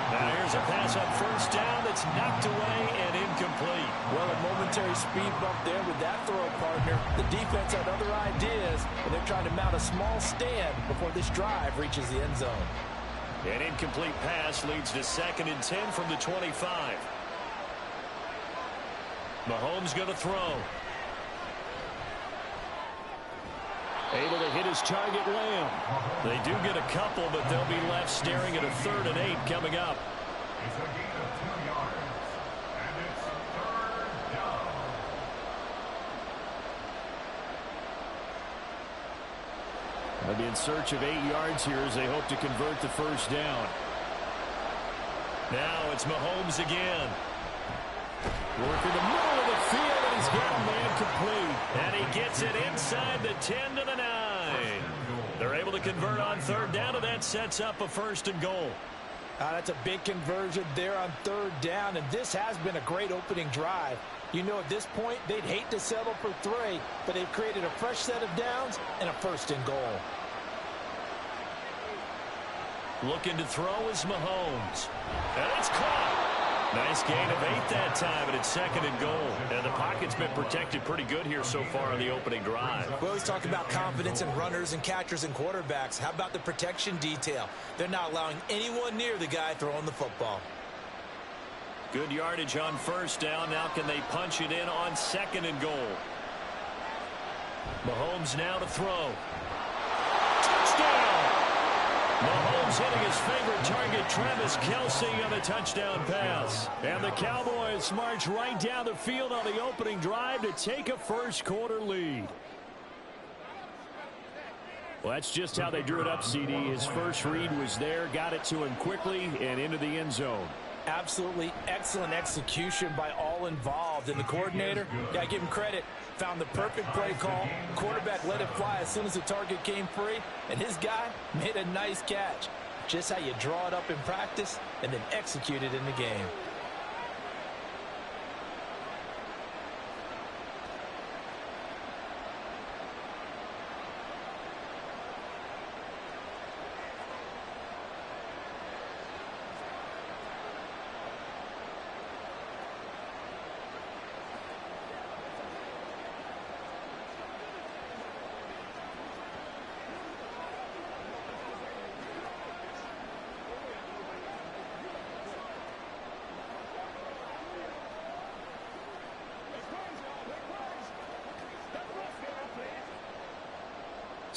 Now here's a pass on first down that's knocked away and incomplete. Well, a momentary speed bump there with that throw partner. The defense had other ideas, and they're trying to mount a small stand before this drive reaches the end zone. An incomplete pass leads to 2nd and 10 from the 25. Mahomes going to throw. Able to hit his target, Lamb. They do get a couple, but they'll be left staring at a 3rd and 8 coming up. It's a gain of 2 yards, and it's 3rd down. They'll be in search of 8 yards here as they hope to convert the first down. Now it's Mahomes again. Working the middle of the field, and he's got a man complete. And he gets it inside the 10 to the 9. They're able to convert on 3rd down, and that sets up a 1st and goal. That's a big conversion there on 3rd down, and this has been a great opening drive. You know, at this point, they'd hate to settle for 3, but they've created a fresh set of downs and a 1st and goal. Looking to throw is Mahomes. And it's caught. Nice gain of 8 that time, and it's 2nd and goal. And the pocket's been protected pretty good here so far on the opening drive. We always talk about confidence in runners and catchers and quarterbacks. How about the protection detail? They're not allowing anyone near the guy throwing the football. Good yardage on first down. Now can they punch it in on 2nd and goal? Mahomes now to throw. Touchdown! Mahomes hitting his favorite target, Travis Kelce, on a touchdown pass. And the Cowboys march right down the field on the opening drive to take a first quarter lead. Well, that's just how they drew it up, CD. His first read was there, got it to him quickly, and into the end zone. Absolutely excellent execution by all involved. And the coordinator, got to give him credit, found the perfect play call. Quarterback let it fly as soon as the target came free. And his guy made a nice catch. Just how you draw it up in practice and then execute it in the game.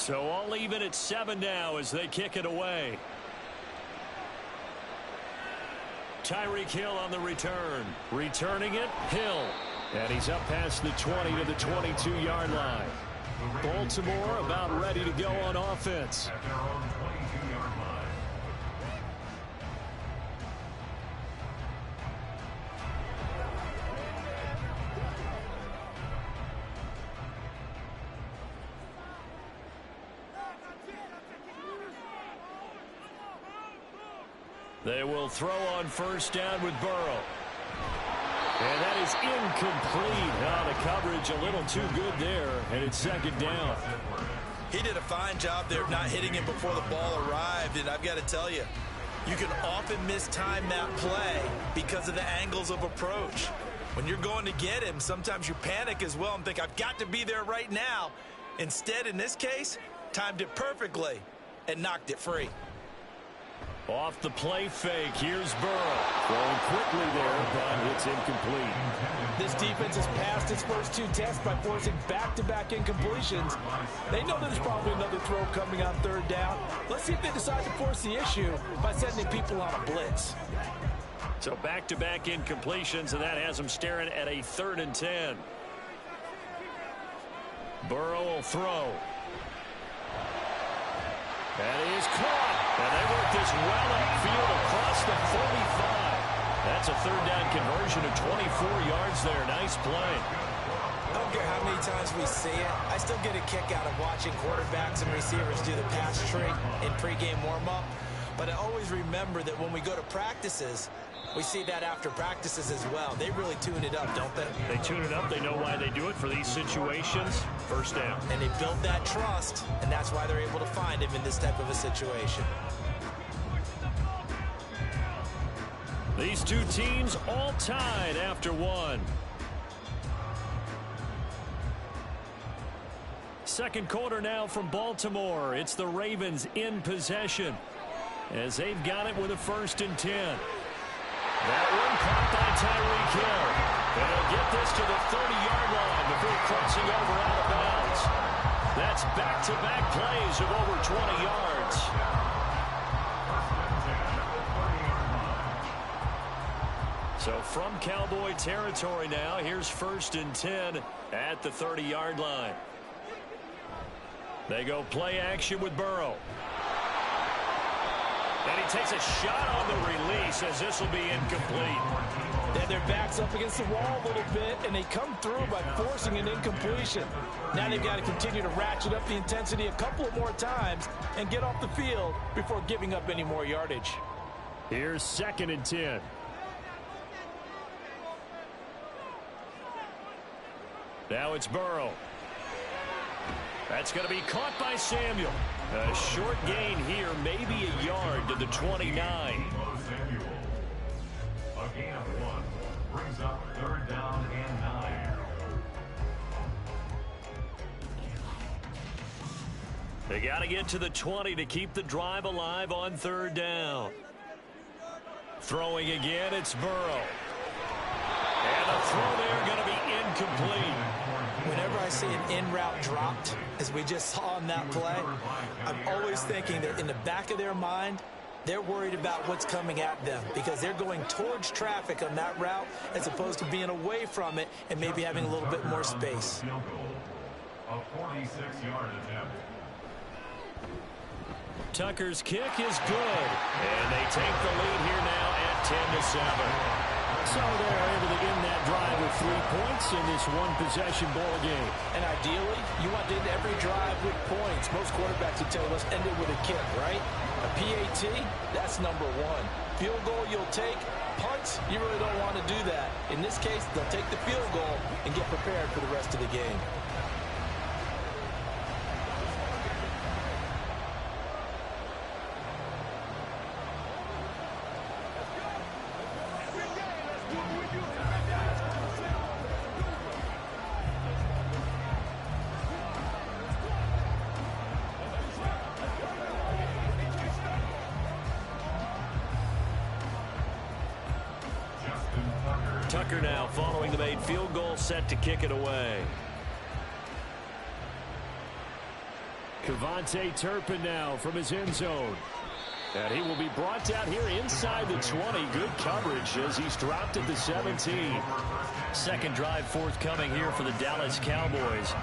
So all even at 7 now as they kick it away. Tyreek Hill on the return. Returning it, Hill. And he's up past the 20 to the 22-yard line. Baltimore about ready to go on offense. At their own 22-yard line. They will throw on first down with Burrow. And that is incomplete. The coverage a little too good there, and it's second down. He did a fine job there of not hitting him before the ball arrived, and I've got to tell you, you can often mistime that play because of the angles of approach. When you're going to get him, sometimes you panic as well and think, I've got to be there right now. Instead, in this case, timed it perfectly and knocked it free. Off the play fake, here's Burrow. Throwing quickly there, but it's incomplete. This defense has passed its first 2 tests by forcing back-to-back incompletions. They know there's probably another throw coming on third down. Let's see if they decide to force the issue by sending people on a blitz. So back-to-back incompletions, and that has them staring at a 3rd and 10. Burrow will throw. That is caught. And they work this well upfield across the 45. That's a 3rd down conversion of 24 yards there. Nice play. I don't care how many times we see it. I still get a kick out of watching quarterbacks and receivers do the pass tree in pregame warm-up. But I always remember that when we go to practices, we see that after practices as well. They really tune it up, don't they? They tune it up. They know why they do it for these situations. First down. And they build that trust, and that's why they're able to find him in this type of a situation. These two teams all tied after 1. Second quarter now from Baltimore. It's the Ravens in possession as they've got it with a 1st and 10. That one caught by Tyreek Hill. And he'll get this to the 30-yard line before crossing over out of bounds. That's back-to-back plays of over 20 yards. So from Cowboy territory now, here's 1st and 10 at the 30-yard line. They go play action with Burrow. And he takes a shot on the release as this will be incomplete. Then their back's up against the wall a little bit, and they come through by forcing an incompletion. Now they've got to continue to ratchet up the intensity a couple of more times and get off the field before giving up any more yardage. Here's 2nd and 10. Now it's Burrow. That's going to be caught by Samuel. A short gain here, maybe a yard to the 29. Samuel. A gain of 1 brings up 3rd down and 9. They got to get to the 20 to keep the drive alive on 3rd down. Throwing again, it's Burrow. And the throw there going to be incomplete. Whenever I see an in-route dropped, as we just saw in that play, I'm always thinking that in the back of their mind, they're worried about what's coming at them because they're going towards traffic on that route as opposed to being away from it and maybe having a little bit more space. Field goal. A 46-yard attempt. Tucker's kick is good. And they take the lead here now at 10-7. So they're able to end that drive with 3 points in this one-possession ball game. And ideally, you want to end every drive with points. Most quarterbacks would tell us end it with a kick, right? A PAT, that's number 1. Field goal you'll take. Punts, you really don't want to do that. In this case, they'll take the field goal and get prepared for the rest of the game. Tucker now following the made field goal, set to kick it away. KaVontae Turpin now from his end zone. And he will be brought down here inside the 20. Good coverage as he's dropped at the 17. Second drive forthcoming here for the Dallas Cowboys.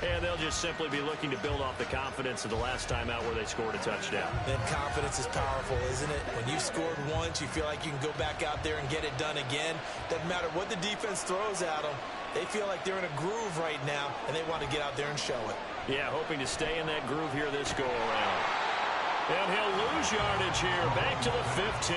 And they'll just simply be looking to build off the confidence of the last time out where they scored a touchdown. And confidence is powerful, isn't it? When you've scored once, you feel like you can go back out there and get it done again. Doesn't matter what the defense throws at them. They feel like they're in a groove right now, and they want to get out there and show it. Yeah, hoping to stay in that groove here this go-around. And he'll lose yardage here. Back to the 15.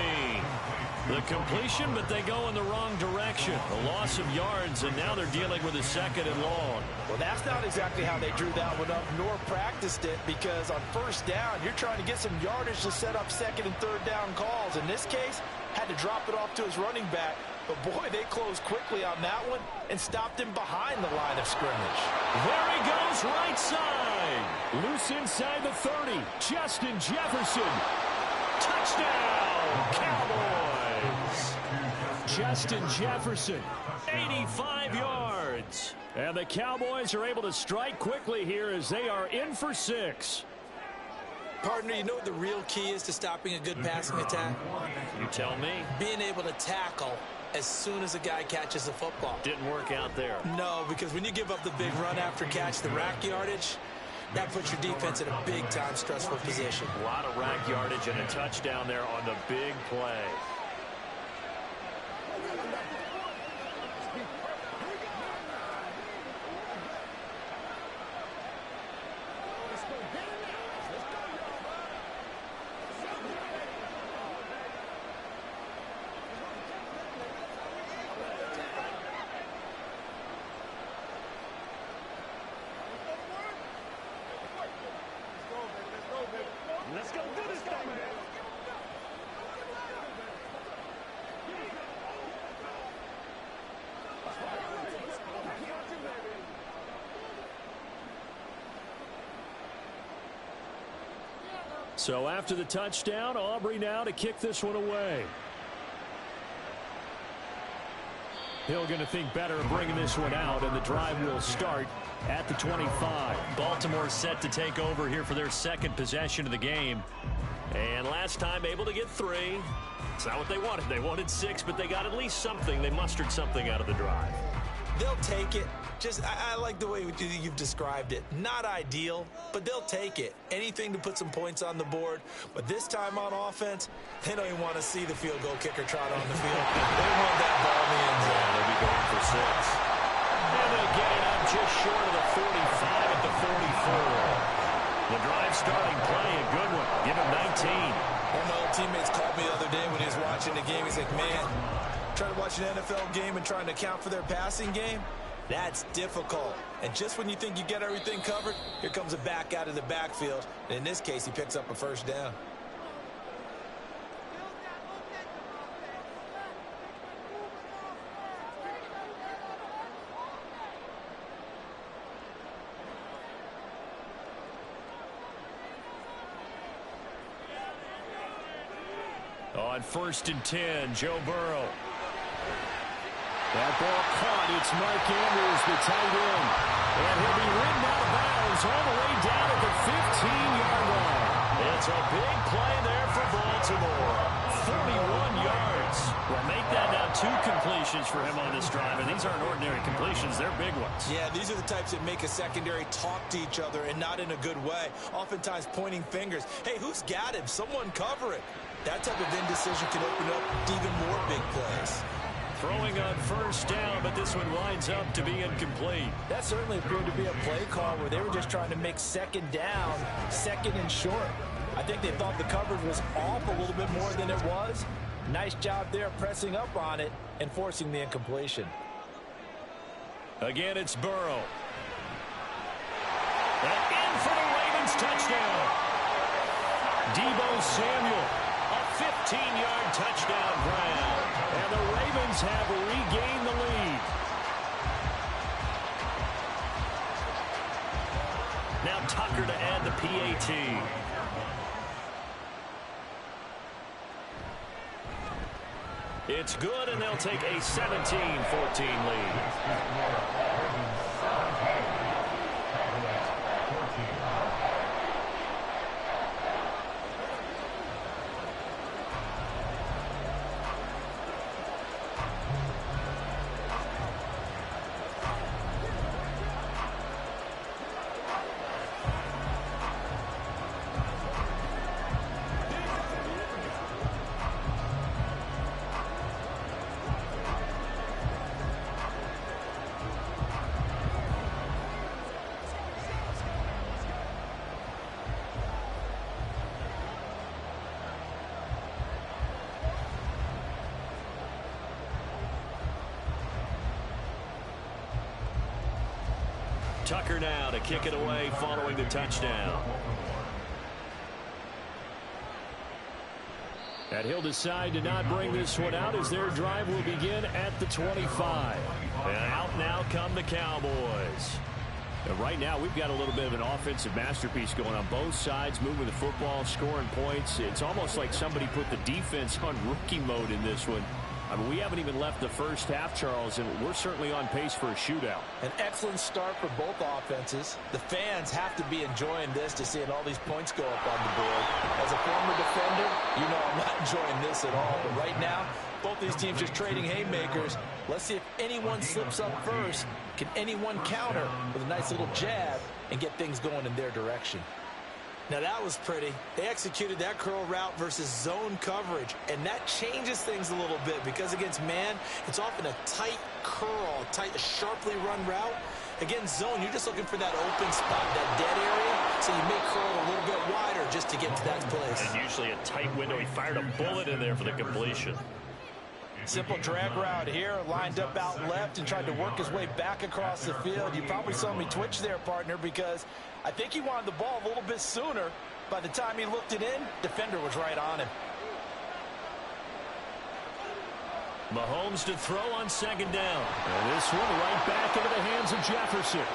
The completion, but they go in the wrong direction. A loss of yards, and now they're dealing with a second and long. Well, that's not exactly how they drew that one up, nor practiced it, because on first down, you're trying to get some yardage to set up second and third down calls. In this case, had to drop it off to his running back. But, boy, they closed quickly on that one and stopped him behind the line of scrimmage. There he goes, right side. Loose inside the 30. Justin Jefferson. Touchdown, Cowboys. Justin Jefferson, 85 yards. And the Cowboys are able to strike quickly here as they are in for 6. Partner, you know what the real key is to stopping a good passing attack? You tell me. Being able to tackle as soon as a guy catches the football. Didn't work out there. No, because when you give up the big run after catch, the rack yardage, that puts your defense in a big-time stressful position. A lot of rack yardage and a touchdown there on the big play. Let's go do this thing, man. So after the touchdown, Aubrey now to kick this one away. Hill going to think better of bringing this one out, and the drive will start at the 25. Baltimore set to take over here for their second possession of the game. And last time able to get 3. It's not what they wanted. They wanted 6, but they got at least something. They mustered something out of the drive. They'll take it. I like the way you've described it. Not ideal, but they'll take it. Anything to put some points on the board. But this time on offense, they don't even want to see the field goal kicker trot on the field. They want that ball in the end zone. They'll be going for 6. And they get it up just short of the 45 at the 44. The drive starting play, a good one. Give him 19. One of my old teammates called me the other day when he was watching the game. He's like, man, trying to watch an NFL game and trying to account for their passing game, that's difficult. And just when you think you get everything covered, here comes a back out of the backfield. And in this case, he picks up a first down. On 1st and 10, Joe Burrow. That ball caught. It's Mark Andrews, the tight end. And he'll be ridden out of bounds all the way down at the 15-yard line. It's a big play there for Baltimore. 41 yards. Well, make that now 2 completions for him on this drive. And these aren't ordinary completions. They're big ones. Yeah, these are the types that make a secondary talk to each other and not in a good way. Oftentimes pointing fingers. Hey, who's got him? Someone cover it. That type of indecision can open up even more big plays. Throwing on 1st down, but this one winds up to be incomplete. That certainly appeared to be a play call where they were just trying to make 2nd down, 2nd and short. I think they thought the coverage was off a little bit more than it was. Nice job there pressing up on it and forcing the incompletion. Again, it's Burrow. And in for the Ravens touchdown. Deebo Samuel, a 15-yard touchdown grab. And the Ravens have regained the lead. Now Tucker to add the PAT. It's good, and they'll take a 17-14 lead. Tucker now to kick it away following the touchdown. And he'll decide to not bring this one out as their drive will begin at the 25. And out now come the Cowboys. And right now, we've got a little bit of an offensive masterpiece going on both sides, moving the football, scoring points. It's almost like somebody put the defense on rookie mode in this one. I mean, we haven't even left the first half, Charles, and we're certainly on pace for a shootout. An excellent start for both offenses. The fans have to be enjoying this to seeing all these points go up on the board. As a former defender, you know I'm not enjoying this at all. But right now, both these teams just trading haymakers. Let's see if anyone slips up first. Can anyone counter with a nice little jab and get things going in their direction? Now that was pretty. They executed that curl route versus zone coverage, and that changes things a little bit because against man, it's often a tight curl, a sharply run route. Against zone, you're just looking for that open spot, that dead area, so you may curl a little bit wider just to get to that place. And usually a tight window. He fired a bullet in there for the completion. Simple drag route here, lined up out left and tried to work his way back across the field. You probably saw me twitch there, partner, because I think he wanted the ball a little bit sooner. By the time he looked it in, defender was right on him. Mahomes to throw on second down. And this one right back into the hands of Jefferson.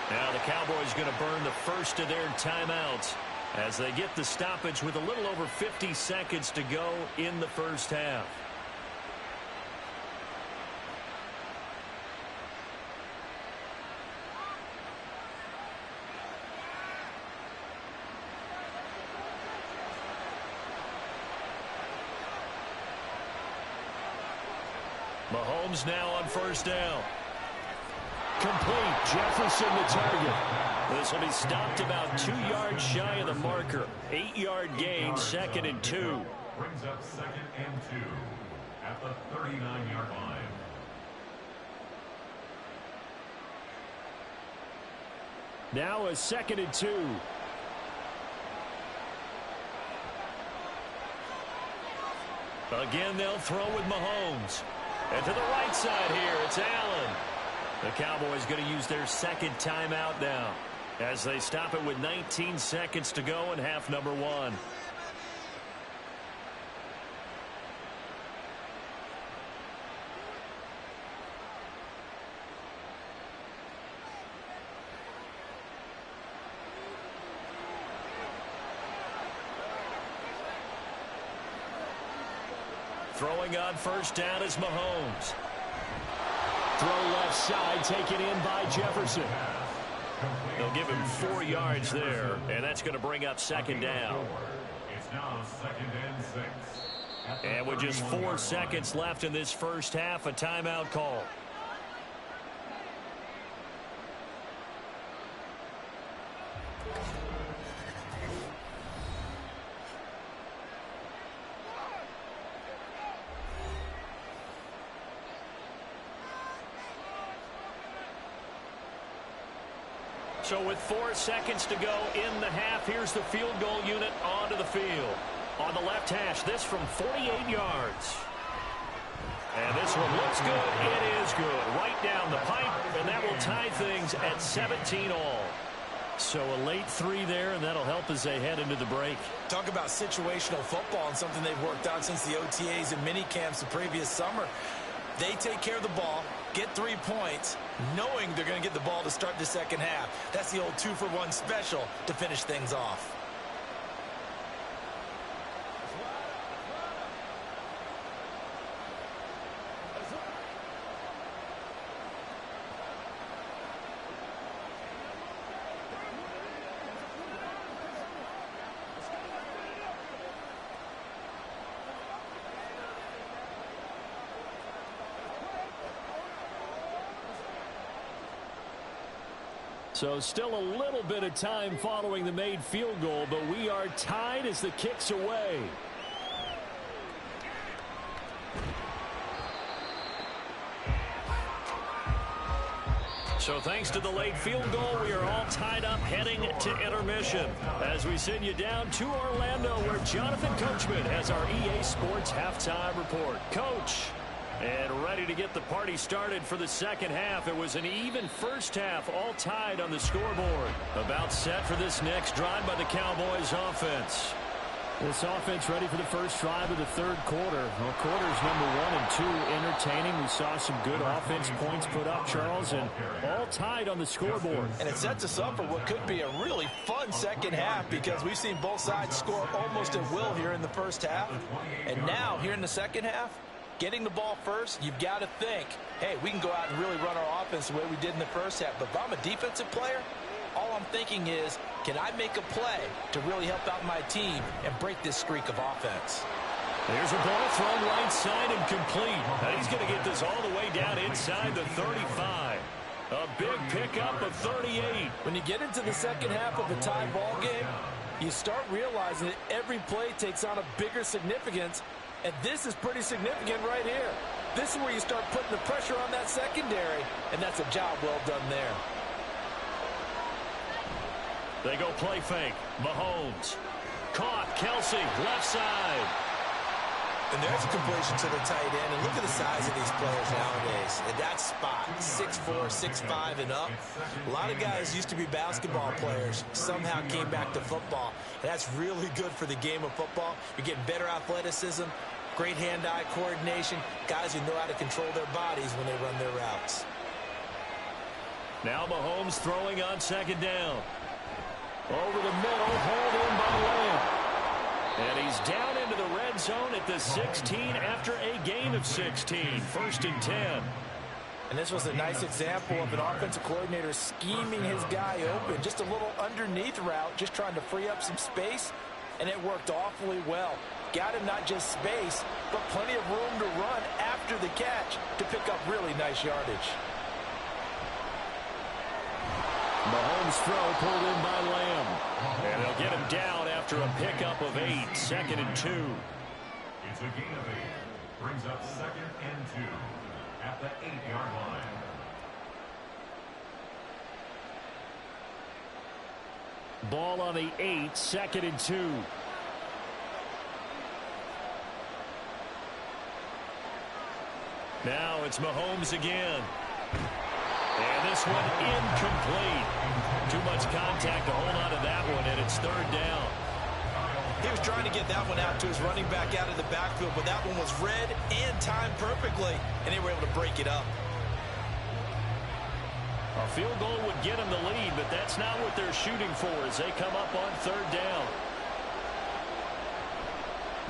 Now the Cowboys going to burn the first of their timeouts as they get the stoppage with a little over 50 seconds to go in the first half. Mahomes now on first down. Complete. Jefferson the target. This will be stopped about 2 yards shy of the marker. 8-yard gain, 2nd and 2. Brings up 2nd and 2 at the 39-yard line. Now a 2nd and 2. Again, they'll throw with Mahomes. And to the right side here, it's Allen. The Cowboys going to use their second timeout now as they stop it with 19 seconds to go in half number 1. Throwing on first down is Mahomes. Throw left side, taken in by Jefferson. They'll give him 4 yards there, and that's going to bring up second down. It's now 2nd and 6. And with just 4 seconds left in this first half, a timeout call. So with 4 seconds to go in the half, here's the field goal unit onto the field. On the left hash, this from 48 yards. And this one looks good. It is good. Right down the pipe, and that will tie things at 17 all. So a late 3 there, and that'll help as they head into the break. Talk about situational football and something they've worked out since the OTAs and mini camps the previous summer. They take care of the ball, get 3 points, knowing they're going to get the ball to start the second half. That's the old 2-for-1 special to finish things off. So still a little bit of time following the made field goal, but we are tied as the kick's away. So thanks to the late field goal, we are all tied up heading to intermission as we send you down to Orlando where Jonathan Coachman has our EA Sports halftime report. Coach. And ready to get the party started for the second half. It was an even first half, all tied on the scoreboard. About set for this next drive by the Cowboys offense. This offense ready for the first drive of the third quarter. Well, quarters number 1 and 2 entertaining. We saw some good offense points put up, Charles, and all tied on the scoreboard. And it sets us up for what could be a really fun second half because we've seen both sides score almost at will here in the first half. And now, here in the second half, getting the ball first, you've got to think, hey, we can go out and really run our offense the way we did in the first half. But if I'm a defensive player, all I'm thinking is, can I make a play to really help out my team and break this streak of offense? There's a ball thrown right side and complete. And he's going to get this all the way down inside the 35. A big pickup of 38. When you get into the second half of a tie ball game, you start realizing that every play takes on a bigger significance, and this is pretty significant right here. This is where you start putting the pressure on that secondary, and that's a job well done there. They go play fake. Mahomes. Caught. Kelsey. Left side. And there's a completion to the tight end. And look at the size of these players nowadays. At that spot, 6'4", 6'5", and up. A lot of guys used to be basketball players. Somehow came back to football. And that's really good for the game of football. You're getting better athleticism, great hand-eye coordination, guys who know how to control their bodies when they run their routes. Now Mahomes throwing on second down. Over the middle, hauled in by Lamb. And he's down into the red zone at the 16 after a gain of 16. 1st and 10. And this was a nice example of an offensive coordinator scheming his guy open. Just a little underneath route, just trying to free up some space. And it worked awfully well. Got him not just space, but plenty of room to run after the catch to pick up really nice yardage. Mahomes' throw pulled in by Lamb. And they'll get him down after a pickup of 8. 2nd and 2. It's a gain of 8. Brings up 2nd and 2 at the 8-yard line. Ball on the 8. 2nd and 2. Now it's Mahomes again. And this one incomplete. Too much contact to hold on to that one, and it's 3rd down. He was trying to get that one out to his running back out of the backfield, but that one was read and timed perfectly, and they were able to break it up. A field goal would get them the lead, but that's not what they're shooting for as they come up on 3rd down.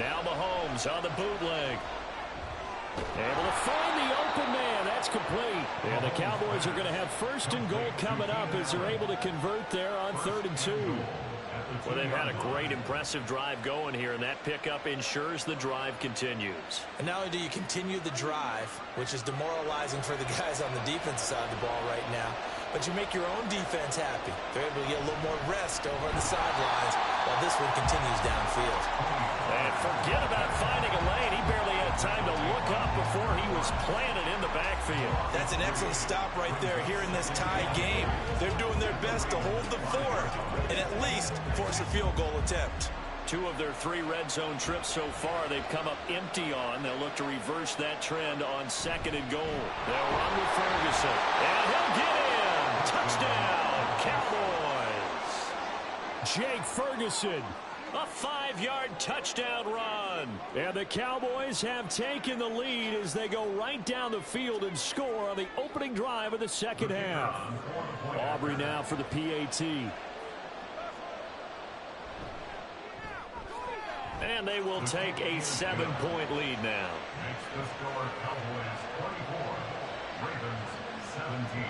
Now Mahomes on the bootleg. Able to find the open man. That's complete. And the Cowboys are going to have 1st and goal coming up as they're able to convert there on 3rd and 2. Well, they've had a great, impressive drive going here, and that pickup ensures the drive continues. And not only do you continue the drive, which is demoralizing for the guys on the defensive side of the ball right now, but you make your own defense happy. They're able to get a little more rest over on the sidelines while this one continues downfield. And forget about finding a lane. He barely had time to look up before he was planted in the backfield. That's an excellent stop right there here in this tie game. They're doing their best to hold the fort and at least force a field goal attempt. 2 of their 3 red zone trips so far they've come up empty on. They'll look to reverse that trend on 2nd and goal. They'll run with Ferguson. And he'll get in. Touchdown, Cowboys. Jake Ferguson. A 5-yard touchdown run. And the Cowboys have taken the lead as they go right down the field and score on the opening drive of the second half. Aubrey now for the PAT. And they will take a 7-point lead now. Makes the score Cowboys 24, Ravens 17.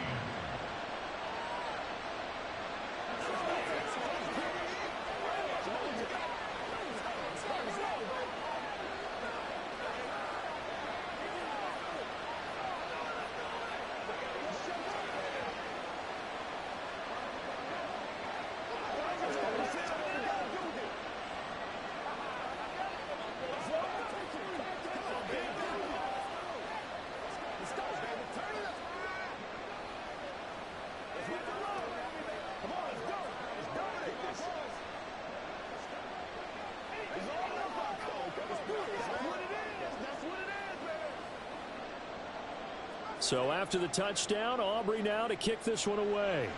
So after the touchdown, Aubrey now to kick this one away.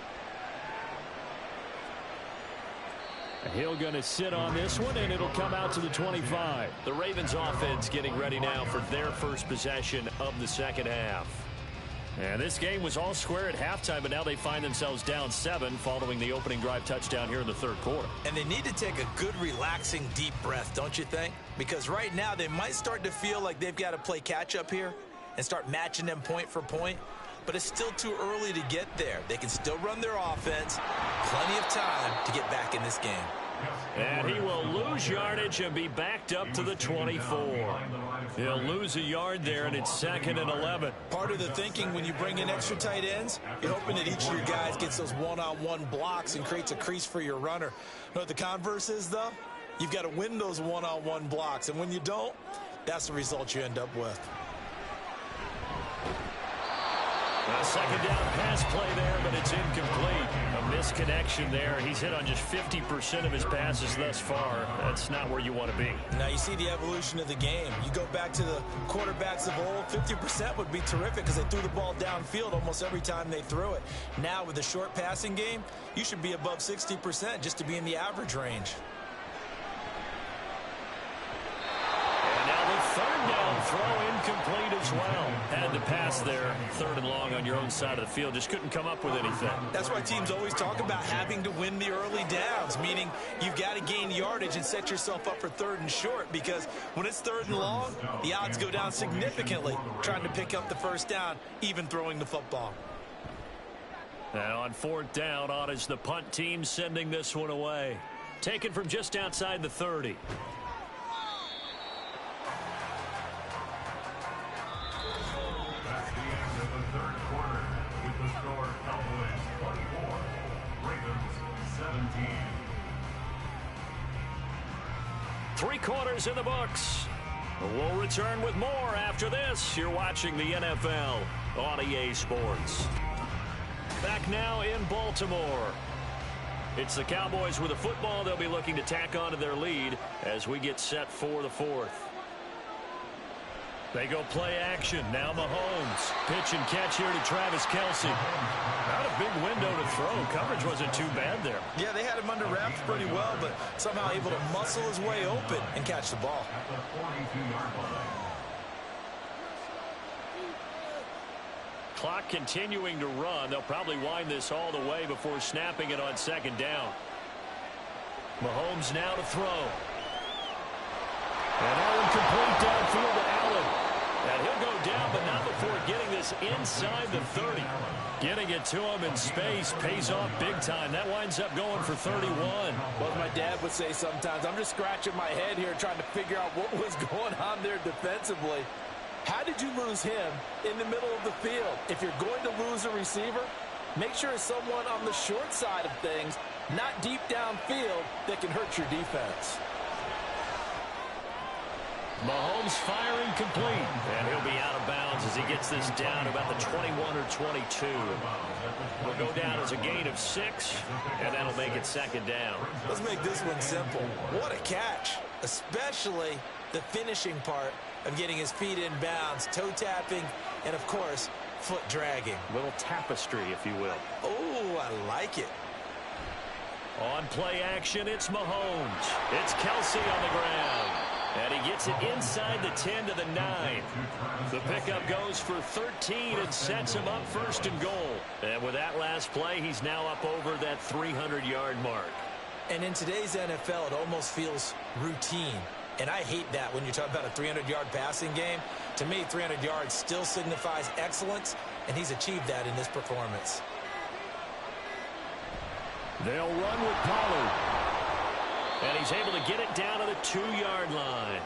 He'll going to sit on this one, and it'll come out to the 25. The Ravens offense getting ready now for their first possession of the second half. And this game was all square at halftime, but now they find themselves down 7 following the opening drive touchdown here in the third quarter. And they need to take a good, relaxing, deep breath, don't you think? Because right now they might start to feel like they've got to play catch-up here and start matching them point for point. But it's still too early to get there. They can still run their offense. Plenty of time to get back in this game. And he will lose yardage and be backed up to the 24. He'll lose a yard there, and it's 2nd and 11. Part of the thinking when you bring in extra tight ends, you're hoping that each of your guys gets those one-on-one blocks and creates a crease for your runner. You know what the converse is, though? You've got to win those one-on-one blocks, and when you don't, that's the result you end up with. A second down pass play there, but it's incomplete. A misconnection there. He's hit on just 50% of his passes thus far. That's not where you want to be. Now you see the evolution of the game. You go back to the quarterbacks of old, 50% would be terrific because they threw the ball downfield almost every time they threw it. Now with the short passing game, you should be above 60% just to be in the average range. Third down throw incomplete as well. Had to pass there, 3rd and long on your own side of the field. Just couldn't come up with anything. That's why teams always talk about having to win the early downs, meaning you've got to gain yardage and set yourself up for 3rd and short, because when it's 3rd and long, the odds go down significantly trying to pick up the first down, even throwing the football. Now on 4th down, on is the punt team sending this one away. Taken from just outside the 30. Three quarters in the books. We'll return with more after this. You're watching the NFL on EA Sports. Back now in Baltimore. It's the Cowboys with a football. They'll be looking to tack on to their lead as we get set for the 4th. They go play action. Now Mahomes. Pitch and catch here to Travis Kelce. Not a big window to throw. Coverage wasn't too bad there. Yeah, they had him under wraps pretty well, but somehow able to muscle his way open and catch the ball. Clock continuing to run. They'll probably wind this all the way before snapping it on 2nd down. Mahomes now to throw. And Allen complete downfield to Allen. And he'll go down, but not before getting this inside the 30. Getting it to him in space pays off big time. That winds up going for 31. Well, as my dad would say sometimes, I'm just scratching my head here trying to figure out what was going on there defensively. How did you lose him in the middle of the field? If you're going to lose a receiver, make sure it's someone on the short side of things, not deep downfield, that can hurt your defense. Mahomes firing complete. And he'll be out of bounds as he gets this down about the 21 or 22. Will go down as a gain of 6, and that'll make it 2nd down. Let's make this one simple. What a catch, especially the finishing part of getting his feet in bounds, toe tapping, and of course, foot dragging. Little tapestry, if you will. Oh, I like it. On play action, it's Mahomes. It's Kelce on the ground. And he gets it inside the 10 to the 9. The pickup goes for 13 and sets him up 1st and goal. And with that last play, he's now up over that 300-yard mark. And in today's NFL, it almost feels routine. And I hate that when you talk about a 300-yard passing game. To me, 300 yards still signifies excellence, and he's achieved that in this performance. They'll run with Pollard. And he's able to get it down to the 2-yard line.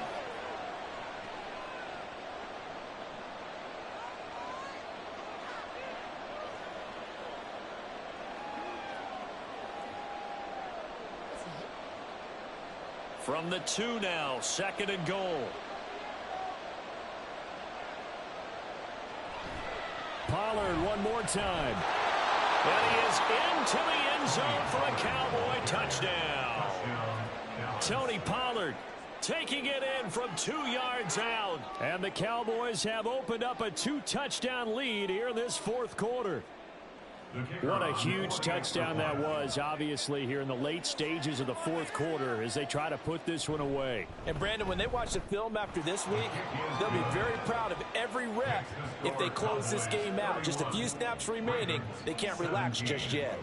From the 2 now, 2nd and goal. Pollard one more time. And he is into the end zone for a Cowboy touchdown. Tony Pollard taking it in from 2 yards out. And the Cowboys have opened up a 2-touchdown lead here in this fourth quarter. What a huge touchdown that was, obviously, here in the late stages of the fourth quarter as they try to put this one away. And, Brandon, when they watch the film after this week, they'll be very proud of every rep if they close this game out. Just a few snaps remaining. They can't relax just yet.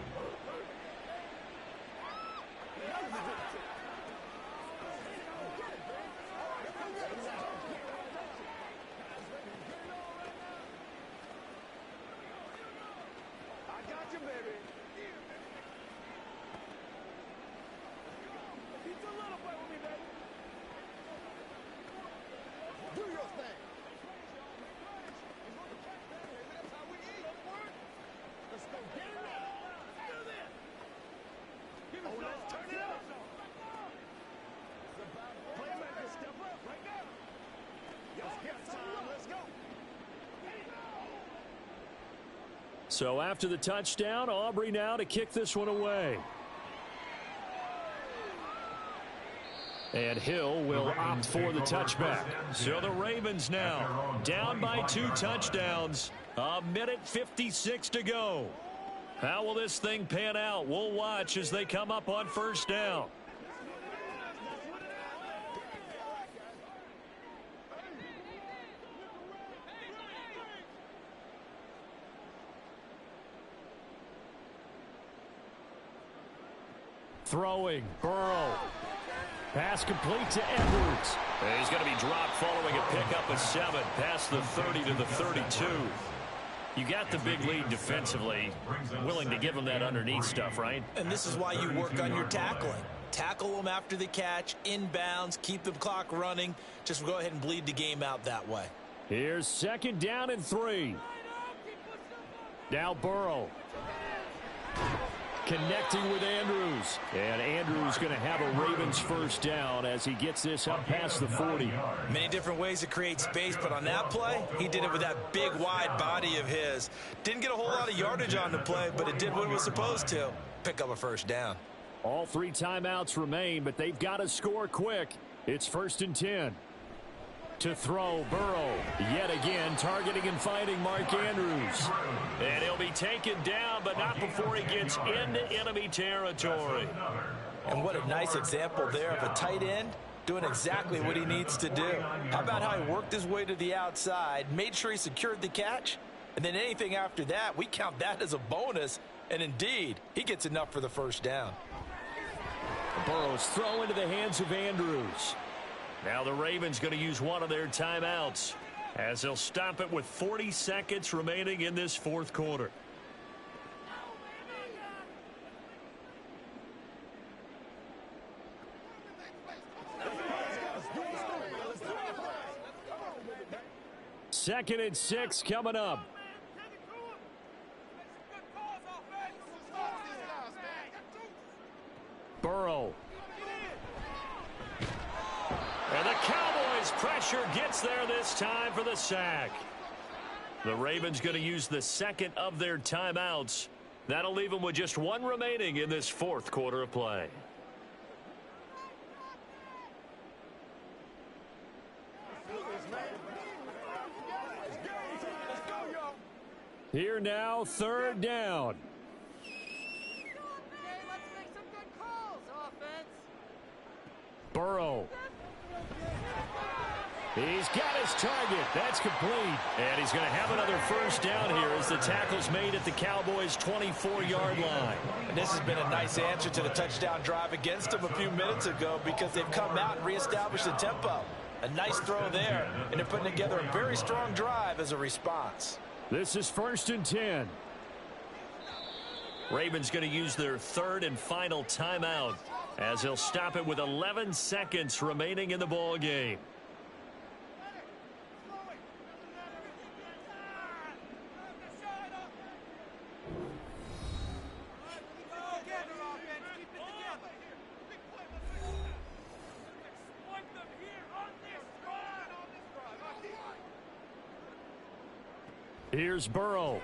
So after the touchdown, Aubrey now to kick this one away. And Hill will opt for the touchback. So the Ravens now down by 2 touchdowns. 1:56 to go. How will this thing pan out? We'll watch as they come up on first down. Throwing, Burrow. Pass complete to Edwards. And he's going to be dropped following a pickup of 7 past the 30 to the 32. You got the big lead defensively. Willing to give him that underneath stuff, right? And this is why you work on your tackling. Tackle them after the catch, inbounds, keep the clock running. Just go ahead and bleed the game out that way. Here's 2nd down and 3. Now Burrow. Connecting with Andrews. And Andrews going to have a Ravens first down as he gets this up past the 40. Many different ways to create space, but on that play, he did it with that big, wide body of his. Didn't get a whole lot of yardage on the play, but it did what it was supposed to. Pick up a first down. All 3 timeouts remain, but they've got to score quick. It's 1st and 10. To throw, Burrow. Yet again, targeting and finding Mark Andrews. And he'll be taken down, but not before he gets into enemy territory. And what a nice example there of a tight end doing exactly what he needs to do. How about how he worked his way to the outside, made sure he secured the catch, and then anything after that, we count that as a bonus. And indeed, he gets enough for the first down. Burrow's throw into the hands of Andrews. Now the Ravens going to use one of their timeouts as they'll stop it with 40 seconds remaining in this fourth quarter. Second and 6 coming up. Burrow. And the Cowboys pressure gets there this time for the sack. The Ravens going to use the 2nd of their timeouts. That'll leave them with just 1 remaining in this fourth quarter of play. Here now, 3rd down. Burrow. He's got his target. That's complete. And he's going to have another first down here as the tackle's made at the Cowboys' 24-yard line. And this has been a nice answer to the touchdown drive against them a few minutes ago because they've come out and reestablished the tempo. A nice throw there, and they're putting together a very strong drive as a response. This is 1st and 10. Ravens going to use their 3rd and final timeout as they'll stop it with 11 seconds remaining in the ball game. Here's Burrow.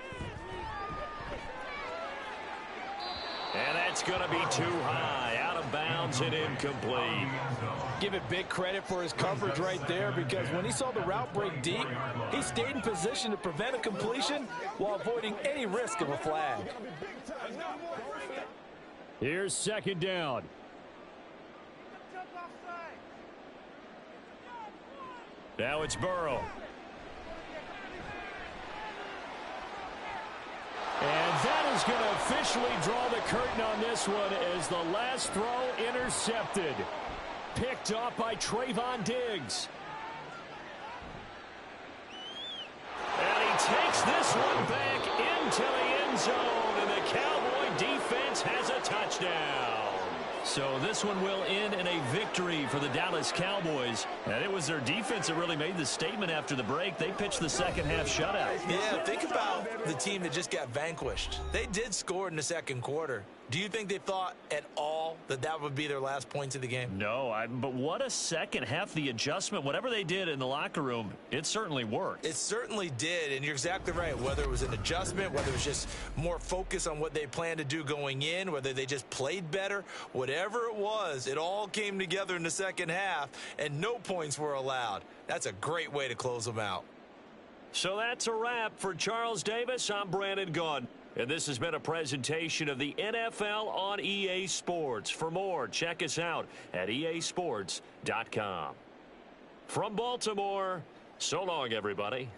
And that's going to be too high. Out of of bounds and incomplete. Give it big credit for his coverage right there, because when he saw the route break deep, he stayed in position to prevent a completion while avoiding any risk of a flag. Here's second down. Now it's Burrow. And that is going to officially draw the curtain on this one as the last throw intercepted. Picked off by Trayvon Diggs. And he takes this one back into the end zone, and the Cowboy defense has a touchdown. So this one will end in a victory for the Dallas Cowboys. And it was their defense that really made the statement after the break. They pitched the second half shutout. Yeah, think about the team that just got vanquished. They did score in the second quarter. Do you think they thought at all that that would be their last points of the game? No, but what a second half. The adjustment, whatever they did in the locker room, it certainly worked. It certainly did, and you're exactly right. Whether it was an adjustment, whether it was just more focus on what they planned to do going in, whether they just played better, whatever it was, it all came together in the second half, and no points were allowed. That's a great way to close them out. So that's a wrap for Charles Davis. I'm Brandon Gunn. And this has been a presentation of the NFL on EA Sports. For more, check us out at easports.com. From Baltimore, so long, everybody.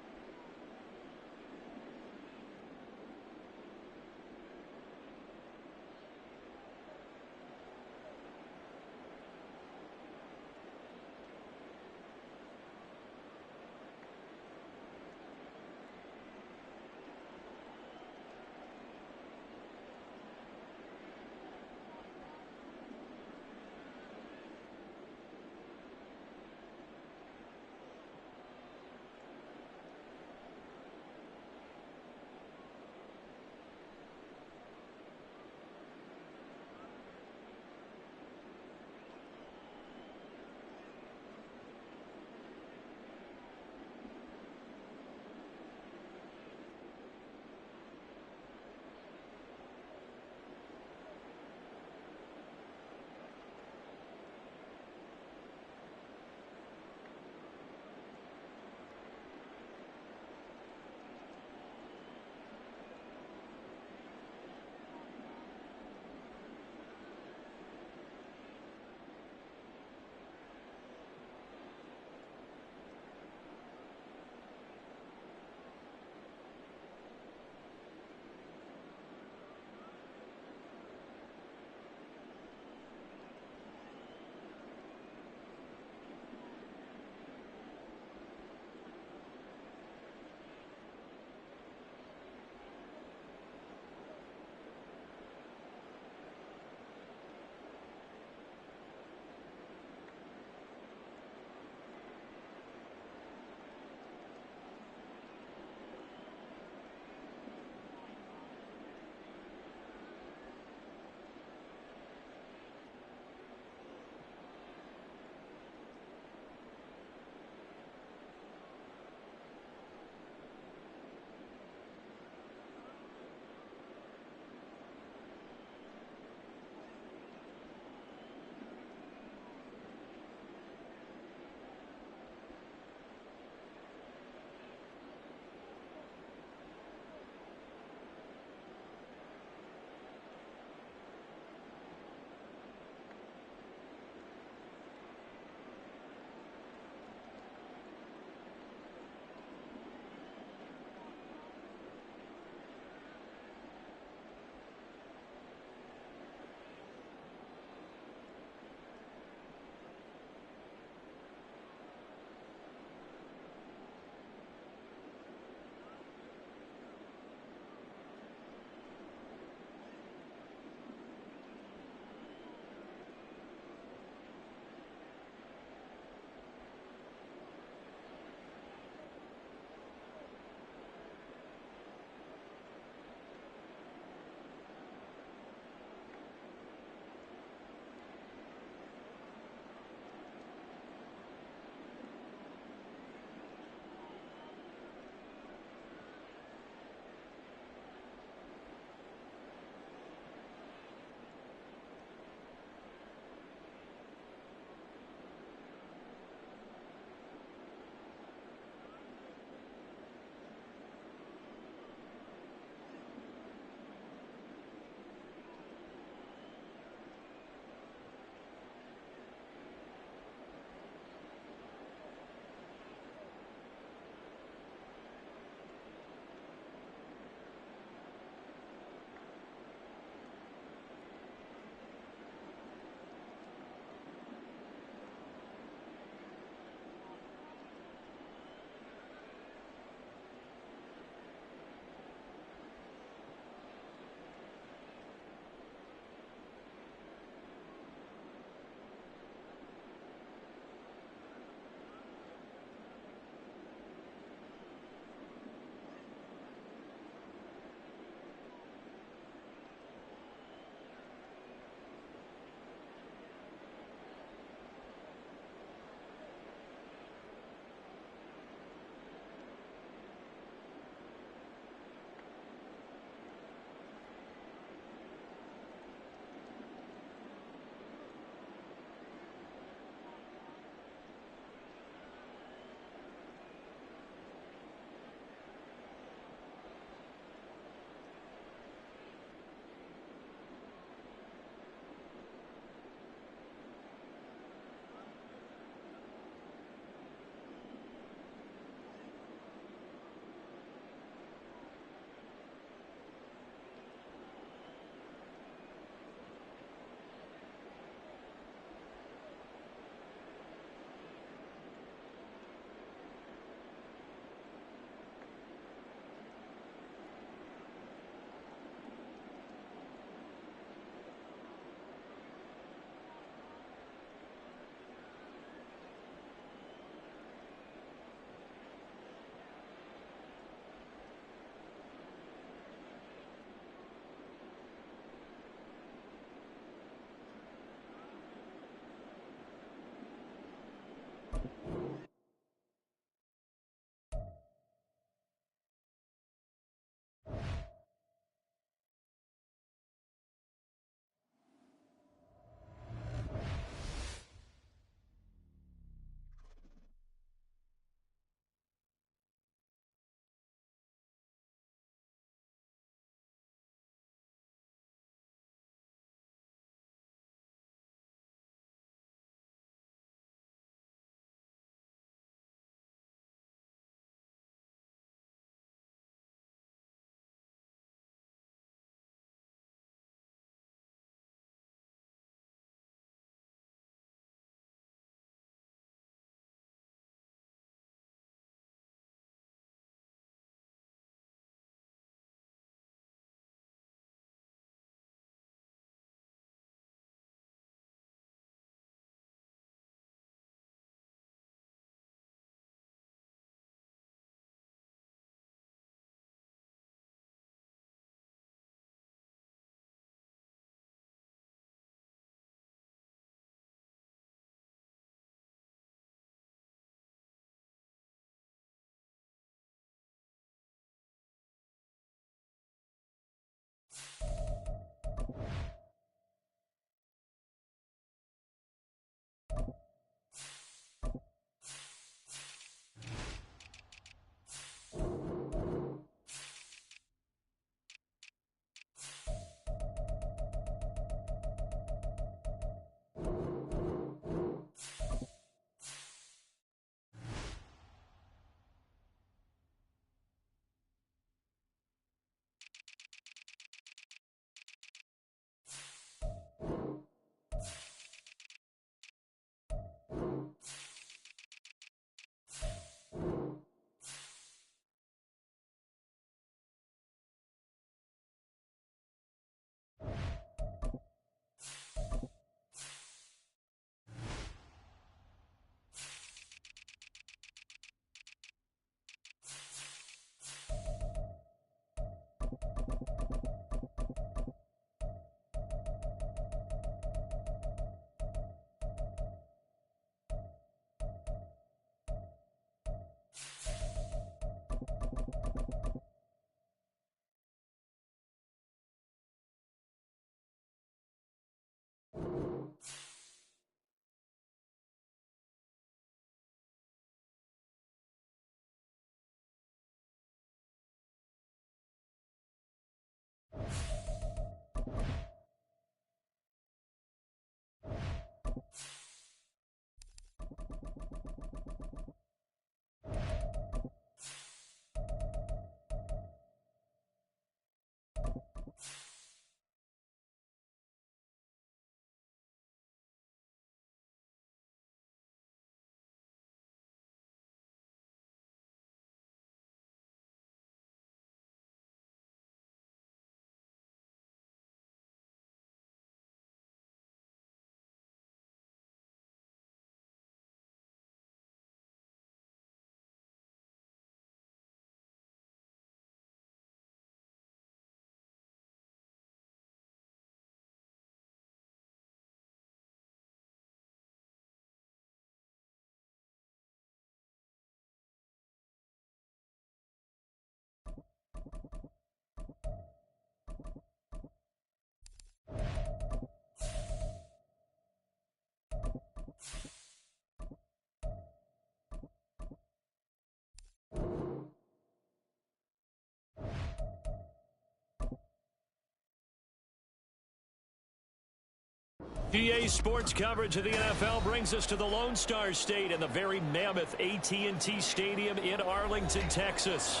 GA Sports coverage of the NFL brings us to the Lone Star State and the very mammoth AT&T Stadium in Arlington, Texas.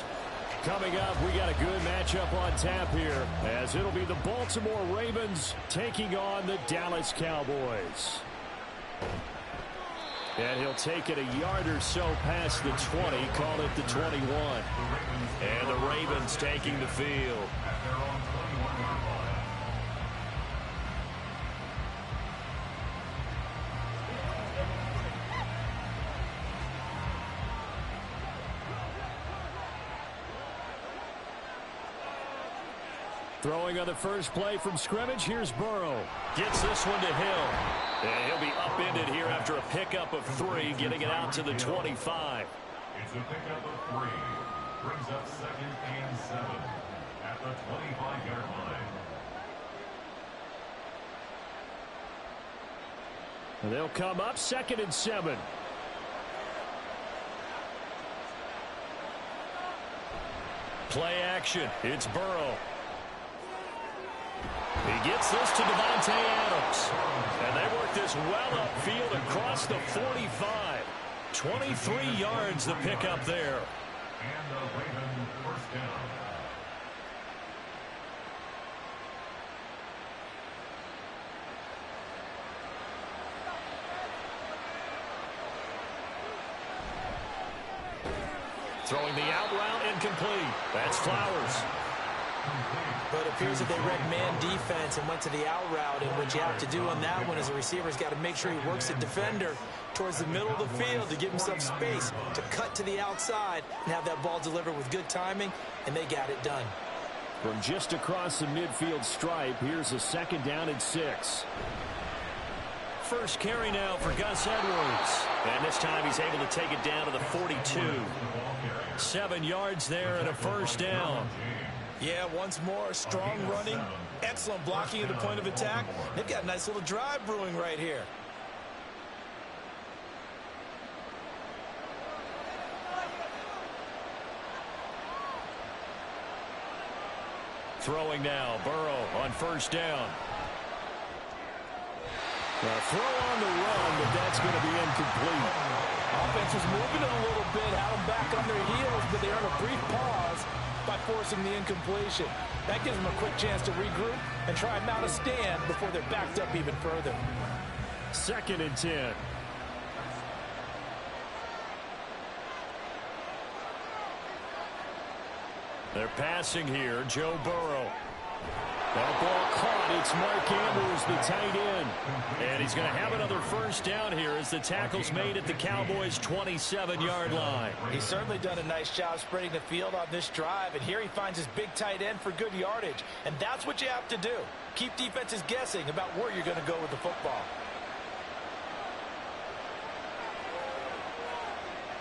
Coming up, we got a good matchup on tap here, as it'll be the Baltimore Ravens taking on the Dallas Cowboys. And he'll take it a yard or so past the 20, call it the 21. And the Ravens taking the field. Throwing on the first play from scrimmage, here's Burrow. Gets this one to Hill. And he'll be upended here after a pickup of 3, getting it out to the 25. It's a pickup of 3. Brings up 2nd and 7 at the 25-yard line. And they'll come up 2nd and 7. Play action. It's Burrow. He gets this to Davante Adams. And they work this well upfield across the 45. 23 yards the pickup there. And the Ravens first down. Throwing the out route incomplete. That's Flowers. But it appears that they read man defense and went to the out route. And what you have to do on that one as a receiver's got to make sure he works the defender towards the middle of the field to give himself space to cut to the outside and have that ball delivered with good timing, and they got it done. From just across the midfield stripe, here's a 2nd down and 6. First carry now for Gus Edwards. And this time he's able to take it down to the 42. 7 yards there and a first down. Yeah, once more, strong running, excellent blocking at the point of attack. They've got a nice little drive brewing right here. Throwing now, Burrow on first down. A throw on the run, but that's going to be incomplete. Offense was moving it a little bit, had them back on their heels, but they earned a brief pause by forcing the incompletion. That gives them a quick chance to regroup and try and mount a stand before they're backed up even further. 2nd and 10. They're passing here, Joe Burrow. That ball caught. It's Mark Andrews, the tight end. And he's going to have another first down here as the tackle's made at the Cowboys' 27-yard line. He's certainly done a nice job spreading the field on this drive, and here he finds his big tight end for good yardage. And that's what you have to do. Keep defenses guessing about where you're going to go with the football.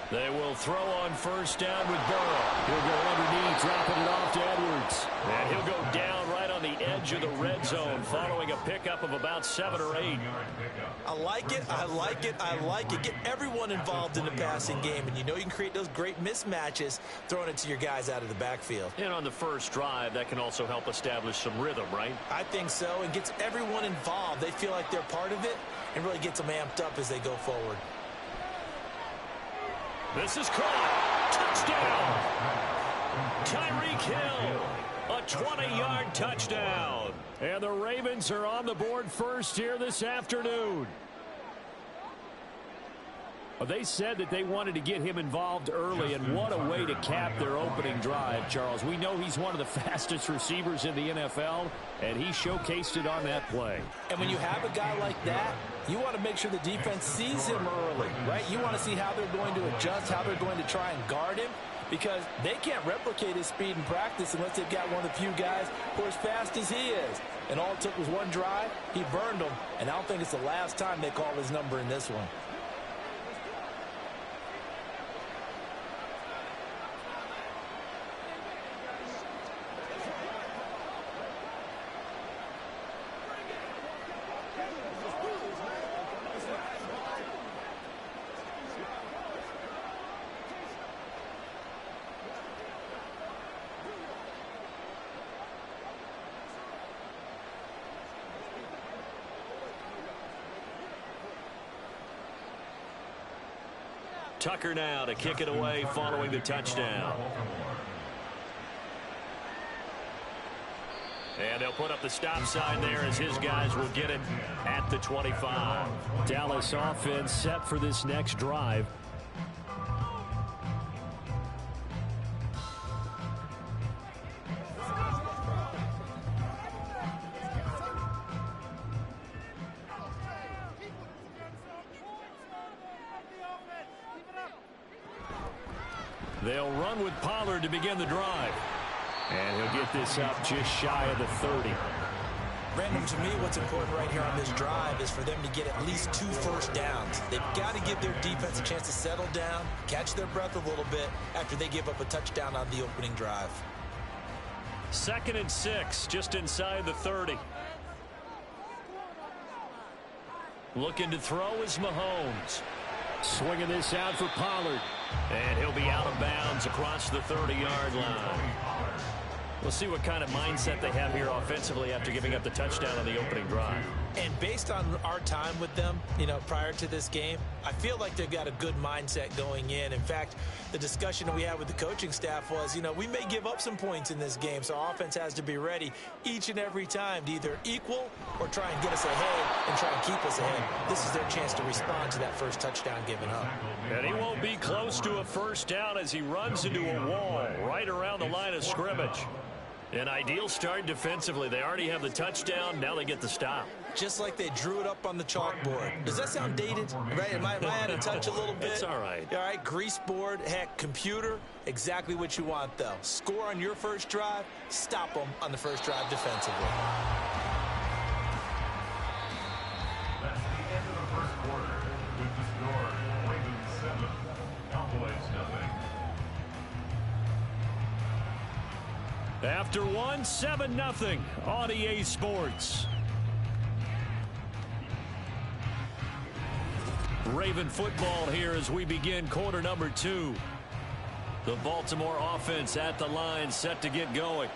They will throw on first down with Burrow. He'll go underneath, dropping it off to Edwards. And he'll go down right on on the edge of the red zone following a pickup of about 7 or 8. I like it. I like it. I like it. Get everyone involved in the passing game, and you know you can create those great mismatches throwing it to your guys out of the backfield. And on the first drive, that can also help establish some rhythm, right? I think so, and gets everyone involved. They feel like they're part of it and really gets them amped up as they go forward. This is caught. Touchdown. Tyreek Hill. A 20-yard touchdown. And the Ravens are on the board first here this afternoon. Well, they said that they wanted to get him involved early, and what a way to cap their opening drive, Charles. We know he's one of the fastest receivers in the NFL, and he showcased it on that play. And when you have a guy like that, you want to make sure the defense sees him early, right? You want to see how they're going to adjust, how they're going to try and guard him, because they can't replicate his speed in practice unless they've got one of the few guys who are as fast as he is. And all it took was one drive. He burned them, and I don't think it's the last time they call his number in this one. Tucker now to kick it away following the touchdown. And they'll put up the stop sign there as his guys will get it at the 25. Dallas offense set for this next drive. They'll run with Pollard to begin the drive. And he'll get this up just shy of the 30. Brandon, to me, what's important right here on this drive is for them to get at least 2 first downs. They've got to give their defense a chance to settle down, catch their breath a little bit after they give up a touchdown on the opening drive. 2nd and 6, just inside the 30. Looking to throw is Mahomes. Swinging this out for Pollard. And he'll be out of bounds across the 30-yard line. We'll see what kind of mindset they have here offensively after giving up the touchdown on the opening drive. And based on our time with them, you know, prior to this game, I feel like they've got a good mindset going in. In fact, the discussion that we had with the coaching staff was, you know, we may give up some points in this game, so our offense has to be ready each and every time to either equal or try and get us ahead and try and keep us ahead. This is their chance to respond to that first touchdown given up. And he won't be close to a first down as he runs into a wall right around the line of scrimmage. An ideal start defensively. They already have the touchdown. Now they get the stop. Just like they drew it up on the chalkboard. Does that sound dated? Right? Am I out of touch a little bit? It's all right. All right, grease board, heck, computer, exactly what you want, though. Score on your first drive, stop them on the first drive defensively. That's the end of the first quarter. With the score, Ravens 7, Cowboys 0. After 1, 7-0 on EA Sports. Raven football here as we begin quarter number 2. The Baltimore offense at the line set to get going.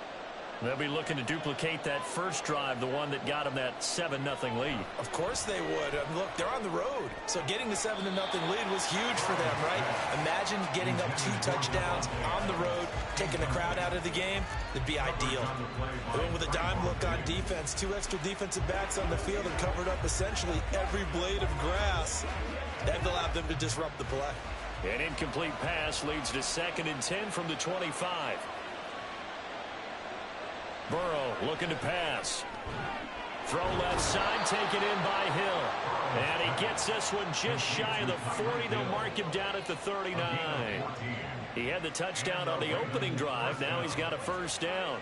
They'll be looking to duplicate that first drive, the one that got them that 7-0 lead. Of course they would. Look, they're on the road. So getting the 7-0 lead was huge for them, right? Imagine getting up 2 touchdowns on the road, taking the crowd out of the game. It'd be ideal. Going with a dime look on defense, 2 extra defensive backs on the field and covered up essentially every blade of grass. That allowed them to disrupt the play. An incomplete pass leads to 2nd and 10 from the 25. Burrow looking to pass. Throw left side, taken in by Hill. And he gets this one just shy of the 40. They'll mark him down at the 39. He had the touchdown on the opening drive. Now he's got a first down.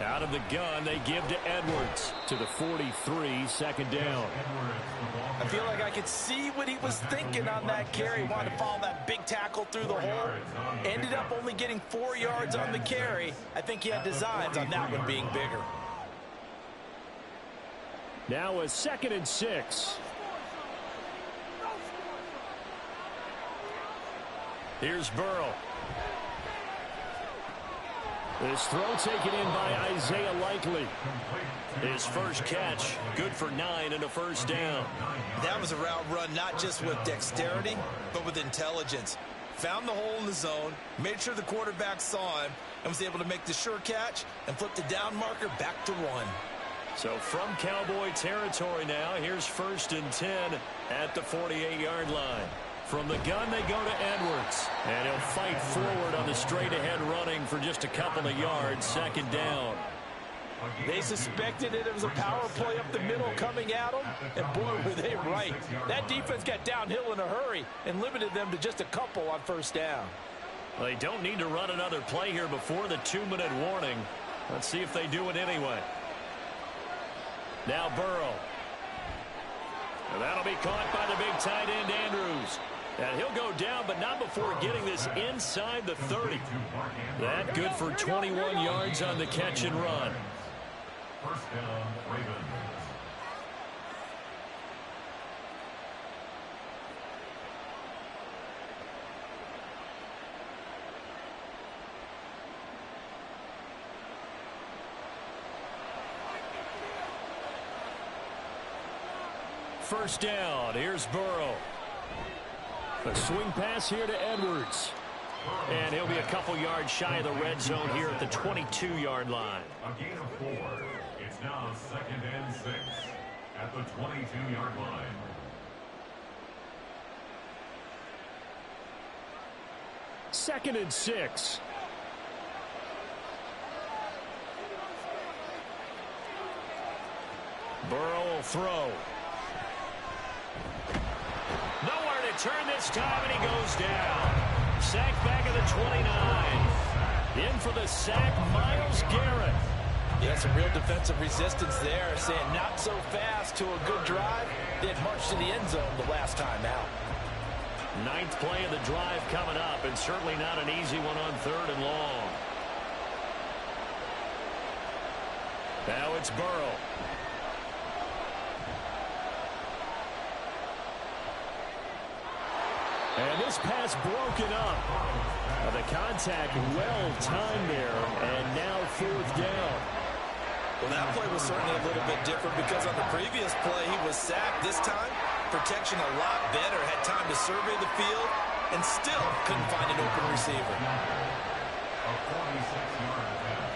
Out of the gun, they give to Edwards to the 43, second down. I feel like I could see what he was thinking on that carry. Wanted to follow that big tackle through the hole. Ended up only getting 4 yards on the carry. I think he had designs on that one being bigger. Now a 2nd and 6. Here's Burrow. This throw taken in by Isaiah Likely. His first catch, good for 9 and a first down. That was a route run not just with dexterity, but with intelligence. Found the hole in the zone, made sure the quarterback saw him, and was able to make the sure catch and flip the down marker back to 1. So from Cowboy territory now, here's 1st and 10 at the 48-yard line. From the gun, they go to Edwards. And he'll fight forward on the straight-ahead running for just a couple of yards, second down. They suspected it was a power play up the middle coming at them, and boy, were they right. That defense got downhill in a hurry and limited them to just a couple on first down. They don't need to run another play here before the 2-minute warning. Let's see if they do it anyway. Now Burrow. And that'll be caught by the big tight end, Andrews. And he'll go down, but not before getting this inside the 30. That good for 21 yards on the catch and run. First down, Ravens. First down, here's Burrow. A swing pass here to Edwards. And he'll be a couple yards shy of the red zone here at the 22-yard line. A gain of 4. It's now 2nd and 6 at the 22-yard line. Second and 6. Burrow will throw. Nowhere to turn this time, and he goes down. Sacked back at the 29. In for the sack, Myles Garrett. Yeah, some real defensive resistance there, saying not so fast to a good drive. They had marched to the end zone the last time out. 9th play of the drive coming up, and certainly not an easy one on 3rd and long. Now it's Burrow. And this pass broken up. The contact well timed there, and now 4th down. Well, that play was certainly a little bit different because on the previous play he was sacked. This time, protection a lot better. Had time to survey the field and still couldn't find an open receiver. A 46-yard attempt.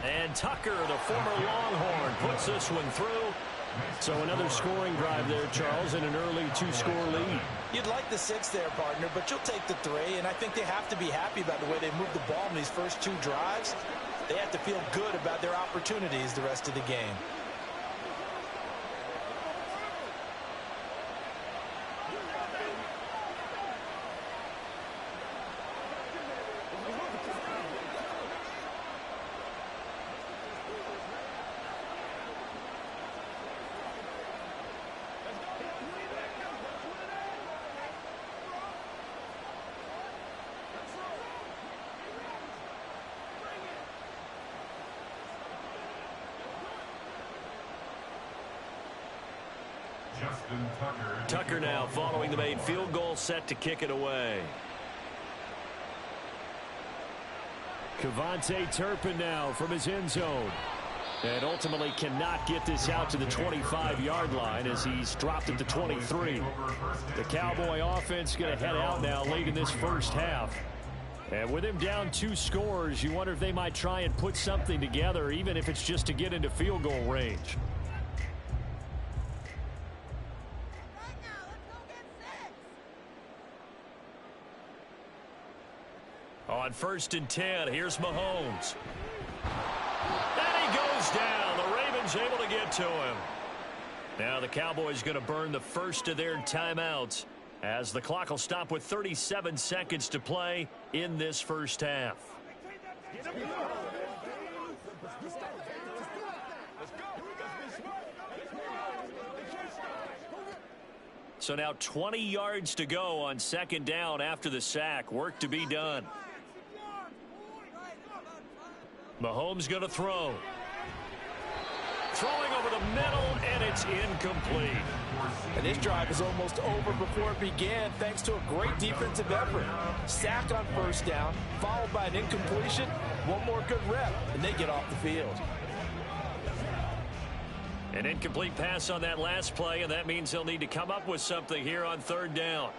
And Tucker, the former Longhorn, puts this one through. So another scoring drive there, Charles, and an early 2-score lead. You'd like the 6 there, partner, but you'll take the 3, and I think they have to be happy about the way they moved the ball in these first 2 drives. They have to feel good about their opportunities the rest of the game. Tucker now following the made field goal, set to kick it away. Kevontae Turpin now from his end zone. And ultimately cannot get this out to the 25-yard line as he's dropped at the 23. The Cowboy offense going to head out now late in this first half. And with him down 2 scores, you wonder if they might try and put something together, even if it's just to get into field goal range. On 1st and 10, here's Mahomes. And he goes down. The Ravens able to get to him. Now the Cowboys going to burn the first of their timeouts as the clock will stop with 37 seconds to play in this first half. So now 20 yards to go on second down after the sack. Work to be done. Mahomes going to throw. Throwing over the middle, and it's incomplete. And this drive is almost over before it began thanks to a great defensive effort. Sack on first down, followed by an incompletion, one more good rep, and they get off the field. An incomplete pass on that last play, and that means they'll need to come up with something here on third down.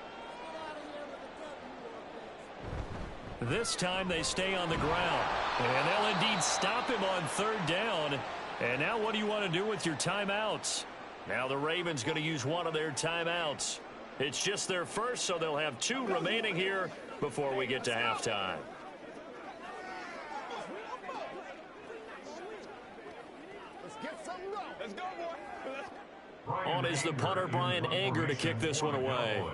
This time they stay on the ground, and they'll indeed stop him on third down. And now what do you want to do with your timeouts? Now the Ravens going to use one of their timeouts. It's just their first, so they'll have 2 remaining here before we get to halftime. Let's go, boy. On is the punter, Brian Anger, to kick this one away.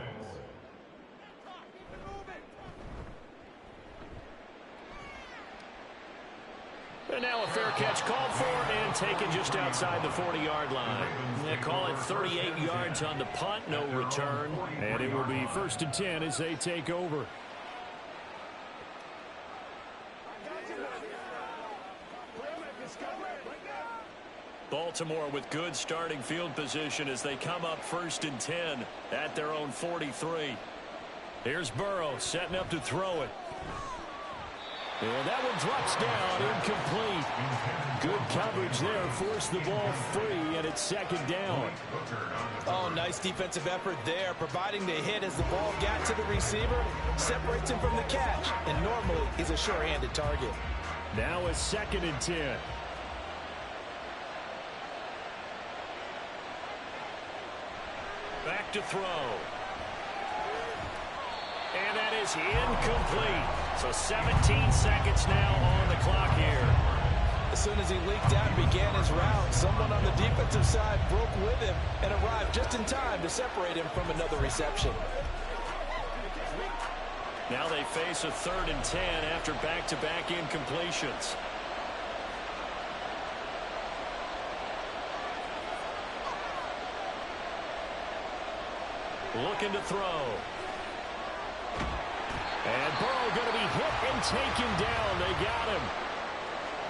And now a fair catch called for and taken just outside the 40-yard line. They call it 38 yards on the punt, no return. And it will be 1st and 10 as they take over. Baltimore with good starting field position as they come up 1st and 10 at their own 43. Here's Burrow setting up to throw it. And that one drops down, incomplete. Good coverage there, forced the ball free, and it's second down. Oh, nice defensive effort there, providing the hit as the ball got to the receiver, separates him from the catch, and normally he's a sure-handed target. Now a 2nd and 10. Back to throw. And that is incomplete. So 17 seconds now on the clock here. As soon as he leaked out and began his route, someone on the defensive side broke with him and arrived just in time to separate him from another reception. Now they face a 3rd and 10 after back-to-back incompletions. Looking to throw. And Burrow going to be hit and taken down. They got him.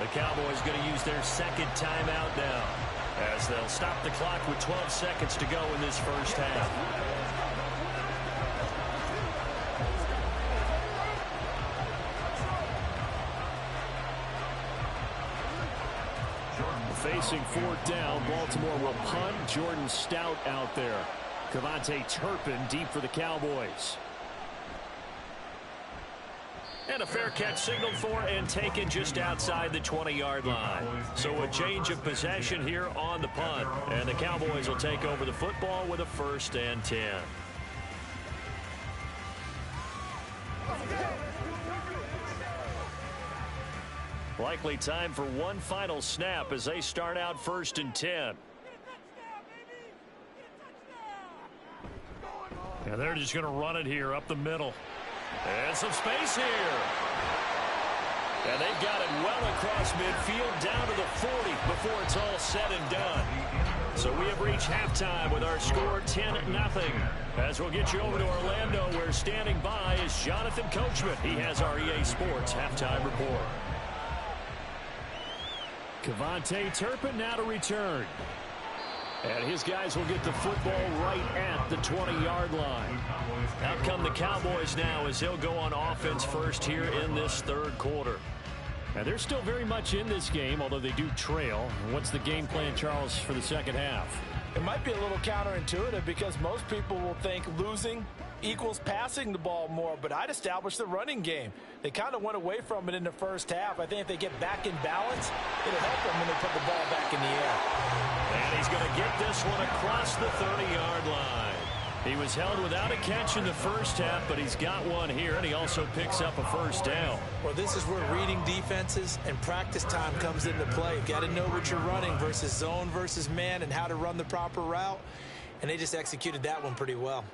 The Cowboys going to use their 2nd timeout now as they'll stop the clock with 12 seconds to go in this first half. Facing 4th down, Baltimore will punt. Jordan Stout out there. Cavante Turpin deep for the Cowboys. And a fair catch signaled for and taken just outside the 20-yard line. So a change of possession here on the punt. And the Cowboys will take over the football with a 1st and 10. Likely time for one final snap as they start out 1st and 10. And they're just going to run it here up the middle. And some space here. And they've got it well across midfield down to the 40 before it's all said and done. So we have reached halftime with our score 10-0. As we'll get you over to Orlando, where standing by is Jonathan Coachman. He has our EA Sports halftime report. Cavante Turpin now to return. And his guys will get the football right at the 20-yard line. Out come the Cowboys now as they'll go on offense first here in this 3rd quarter. And they're still very much in this game, although they do trail. What's the game plan, Charles, for the 2nd half? It might be a little counterintuitive because most people will think losing equals passing the ball more, but I'd establish the running game. They kind of went away from it in the first half. I think if they get back in balance, it'll help them when they put the ball back in the air. And he's going to get this one across the 30-yard line. He was held without a catch in the first half, but he's got one here, and he also picks up a 1st down. Well, this is where reading defenses and practice time comes into play. You've got to know what you're running versus zone versus man and how to run the proper route, and they just executed that one pretty well.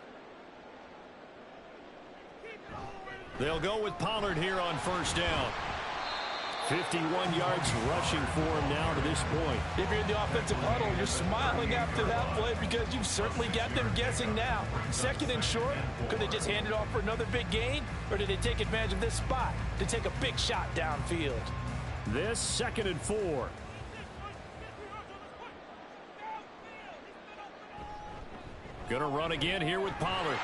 They'll go with Pollard here on 1st down. 51 yards rushing for him now to this point. If you're in the offensive huddle, you're smiling after that play because you've certainly got them guessing now. Second and short, could they just hand it off for another big gain? Or did they take advantage of this spot to take a big shot downfield? This 2nd and 4. Going to run again here with Pollard.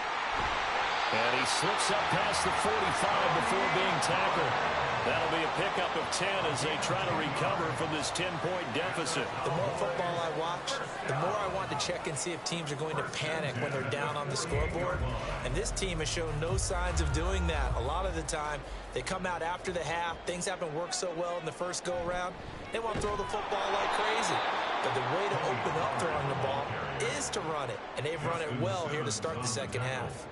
And he slips up past the 45 before being tackled. That'll be a pickup of 10 as they try to recover from this 10-point deficit. The more football I watch, the more I want to check and see if teams are going to panic when they're down on the scoreboard. And this team has shown no signs of doing that. A lot of the time, they come out after the half. Things haven't worked so well in the first go-around. They want to throw the football like crazy. But the way to open up throwing the ball is to run it. And they've run it well here to start the second half.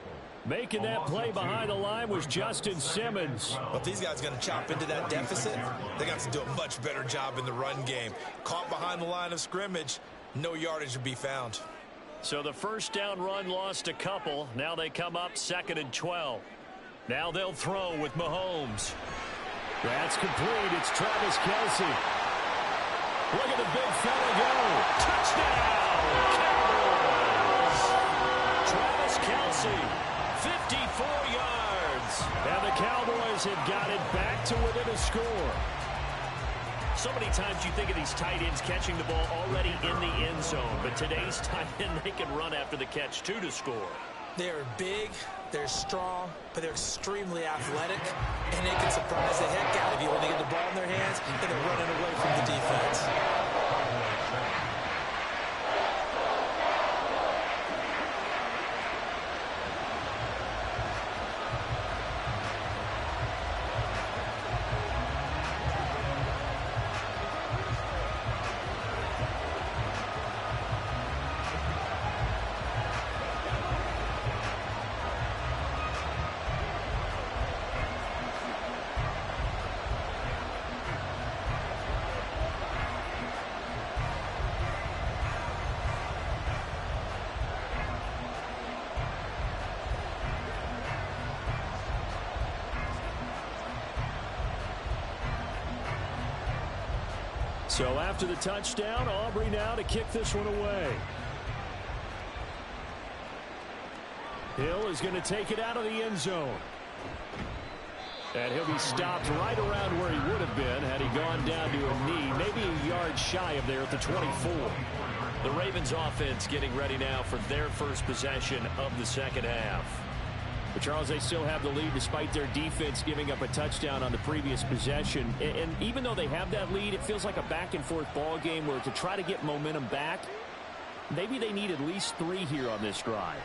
Making that play behind the line was Justin Simmons. Well, if these guys are going to chop into that deficit, they got to do a much better job in the run game. Caught behind the line of scrimmage, no yardage to be found. So the first down run lost a couple. Now they come up 2nd and 12. Now they'll throw with Mahomes. That's complete. It's Travis Kelce. Look at the big fella go. Touchdown, Cowboys. Travis Kelce. 54 yards. And the Cowboys have got it back to within a score. So many times you think of these tight ends catching the ball already in the end zone. But today's tight end, they can run after the catch, too, to score. They're big, they're strong, but they're extremely athletic. And they can surprise the heck out of you when they get the ball in their hands and they're running away from the defense. So after the touchdown, Aubrey now to kick this one away. Hill is going to take it out of the end zone. And he'll be stopped right around where he would have been had he gone down to a knee, maybe a yard shy of there at the 24. The Ravens offense getting ready now for their first possession of the second half. But, Charles, they still have the lead despite their defense giving up a touchdown on the previous possession. And even though they have that lead, it feels like a back-and-forth ball game where to try to get momentum back, maybe they need at least 3 here on this drive.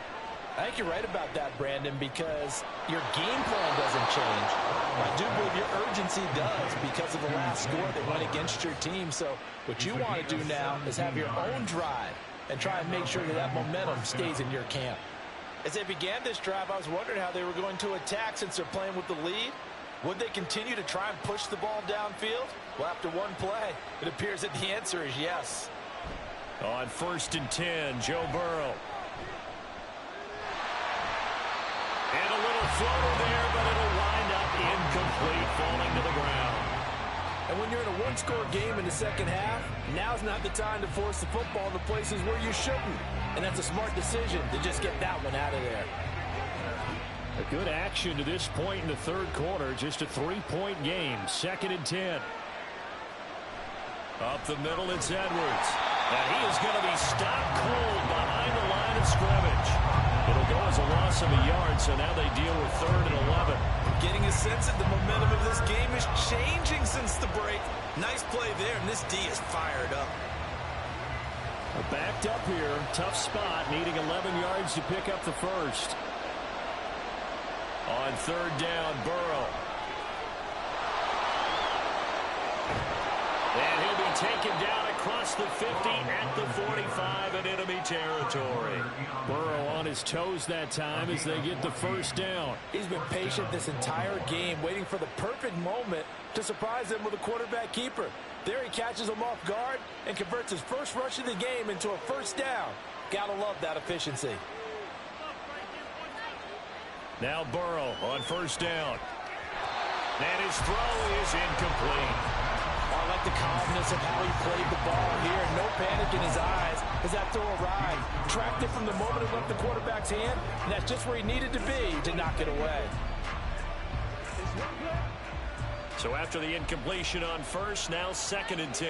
I think you're right about that, Brandon, because your game plan doesn't change. I do believe your urgency does because of the last score that went against your team. So what you want to do now is have your own drive and try and make sure that that momentum stays in your camp. As they began this drive, I was wondering how they were going to attack since they're playing with the lead. Would they continue to try and push the ball downfield? Well, after one play, it appears that the answer is yes. On 1st and 10, Joe Burrow. And a little floater there, but it'll wind up incomplete, falling to the ground. And when you're in a one-score game in the second half, now's not the time to force the football in the places where you shouldn't. And that's a smart decision to just get that one out of there. A good action to this point in the third quarter. Just a 3-point game. 2nd and 10. Up the middle, it's Edwards. And he is going to be stopped cold behind the line of scrimmage. It'll go as a loss of a yard, so now they deal with 3rd and 11. Getting a sense that the momentum of this game is changing since the break. Nice play there, and this D is fired up. Backed up here. Tough spot, needing 11 yards to pick up the first. On 3rd down, Burrow. And he'll be taken down across the 50 at the 45 in enemy territory. Burrow on his toes that time as they get the first down. He's been patient this entire game, waiting for the perfect moment to surprise them with a quarterback keeper. There he catches him off guard and converts his first rush of the game into a first down. Gotta love that efficiency. Now Burrow on 1st down. And his throw is incomplete. the calmness of how he played the ball here. No panic in his eyes as that throw arrived. Tracked it from the moment it left the quarterback's hand, and that's just where he needed to be to knock it away. So after the incompletion on first, now 2nd and 10.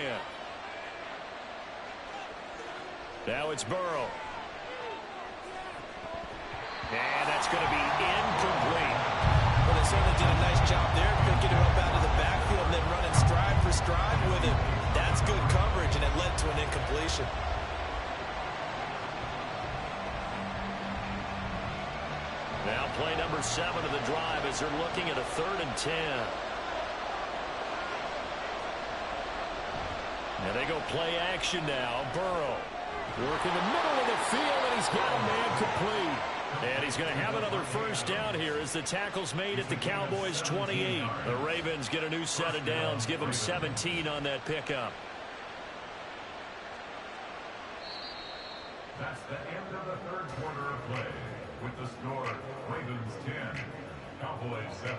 Now it's Burrow. And that's going to be incomplete. Well, they certainly did a nice job there, picking him up out of the backfield and then running stride for stride with him. That's good coverage, and it led to an incompletion. Now play number 7 of the drive as they're looking at a 3rd and 10. And they go play action now. Burrow working the middle of the field, and he's got a man complete. And he's going to have another first down here as the tackle's made at the Cowboys' 28. The Ravens get a new set of downs, give them 17 on that pickup. That's the end of the 3rd quarter of play. With the score, Ravens 10, Cowboys 7.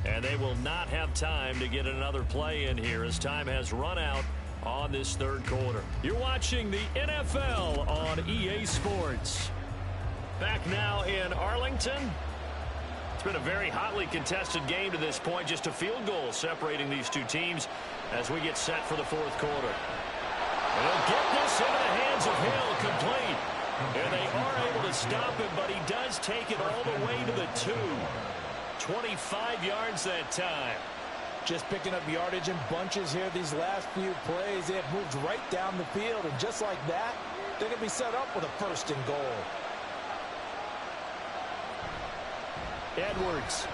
And they will not have time to get another play in here as time has run out on this 3rd quarter. You're watching the NFL on EA Sports. Back now in Arlington. It's been a very hotly contested game to this point. Just a field goal separating these two teams as we get set for the 4th quarter. And he'll get this into the hands of Hill, complete. And they are able to stop him, but he does take it all the way to the 2. 25 yards that time. Just picking up yardage in bunches here these last few plays. They have moved right down the field, and just like that, they're going to be set up with a 1st and goal. Edwards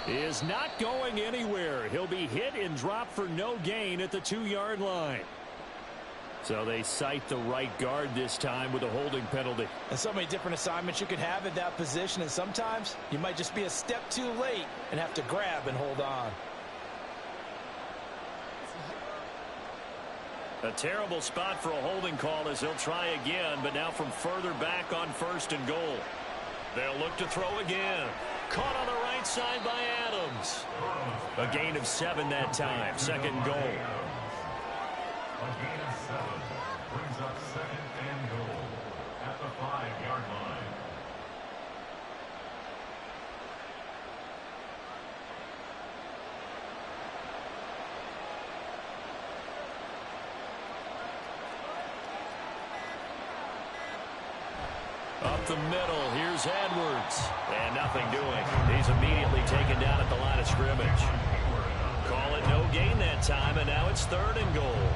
is not going anywhere. He'll be hit and dropped for no gain at the 2-yard line. So they cite the right guard this time with a holding penalty. And so many different assignments you can have at that position, and sometimes you might just be a step too late and have to grab and hold on. A terrible spot for a holding call as he'll try again, but now from further back on 1st and goal. They'll look to throw again. Caught on the right side by Adams. A gain of 7 that time. 2nd goal. A gain of 7 brings up 2nd and goal at the 5-yard line. Up the middle, here's Edwards. And nothing doing. He's immediately taken down at the line of scrimmage. Call it no gain that time, and now it's 3rd and goal.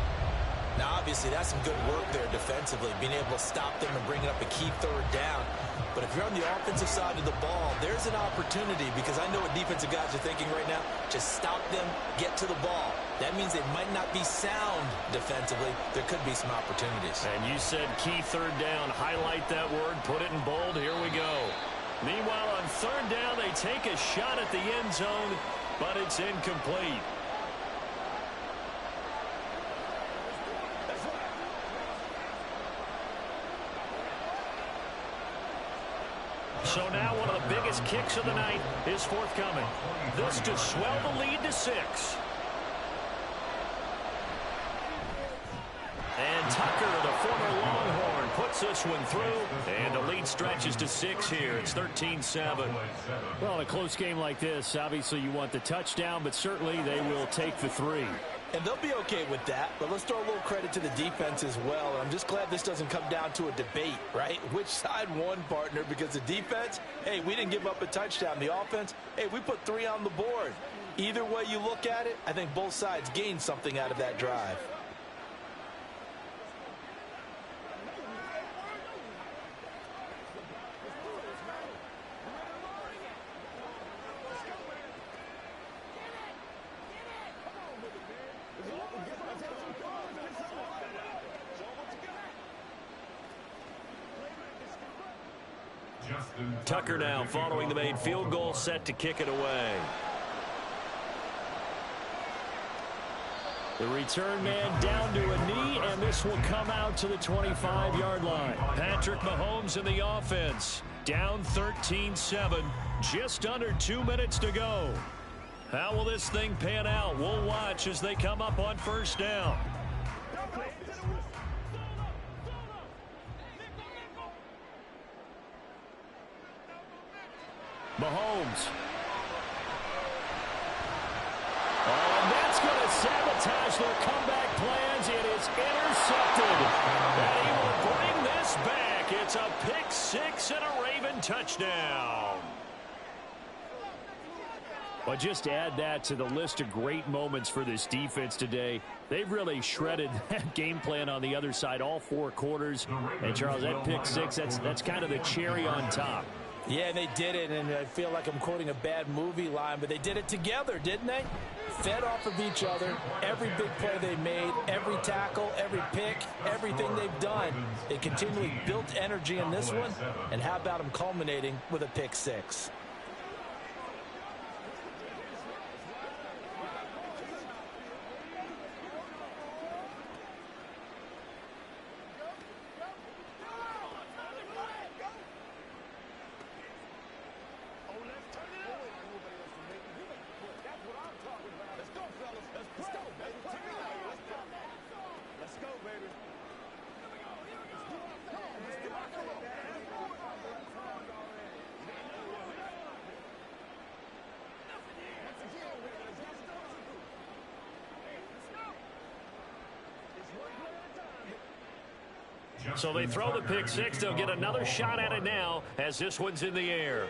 Now, obviously, that's some good work there defensively, being able to stop them and bring up a key 3rd down. But if you're on the offensive side of the ball, there's an opportunity, because I know what defensive guys are thinking right now. Just stop them, get to the ball. That means they might not be sound defensively. There could be some opportunities. And you said key 3rd down. Highlight that word, put it in bold. Here we go. Meanwhile, on 3rd down, they take a shot at the end zone, but it's incomplete. So now one of the biggest kicks of the night is forthcoming. This to swell the lead to 6. And Tucker, the former Longhorn, puts this one through. And the lead stretches to 6 here. It's 13-7. Well, in a close game like this, obviously you want the touchdown, but certainly they will take the 3. And they'll be okay with that, but let's throw a little credit to the defense as well. I'm just glad this doesn't come down to a debate, right? Which side won, partner? Because the defense, hey, we didn't give up a touchdown. The offense, hey, we put 3 on the board. Either way you look at it, I think both sides gained something out of that drive. Tucker now following the made field goal, set to kick it away. The return man down to a knee, and and this will come out to the 25-yard line. Patrick Mahomes in the offense, down 13-7, just under 2 minutes to go. How will this thing pan out? We'll watch as they come up on first down. Mahomes. Oh, and that's going to sabotage their comeback plans. It is intercepted. And he will bring this back. It's a pick six and a Raven touchdown. Well, just add that to the list of great moments for this defense today. They've really shredded that game plan on the other side all 4 quarters. And, Charles, that pick six, that's kind of the cherry on top. Yeah, they did it, and I feel like I'm quoting a bad movie line, but they did it together, didn't they? Fed off of each other, every big play they made, every tackle, every pick, everything they've done. They continually built energy in this one, and how about them culminating with a pick six? So they throw the pick six. They'll get another shot at it now as this one's in the air.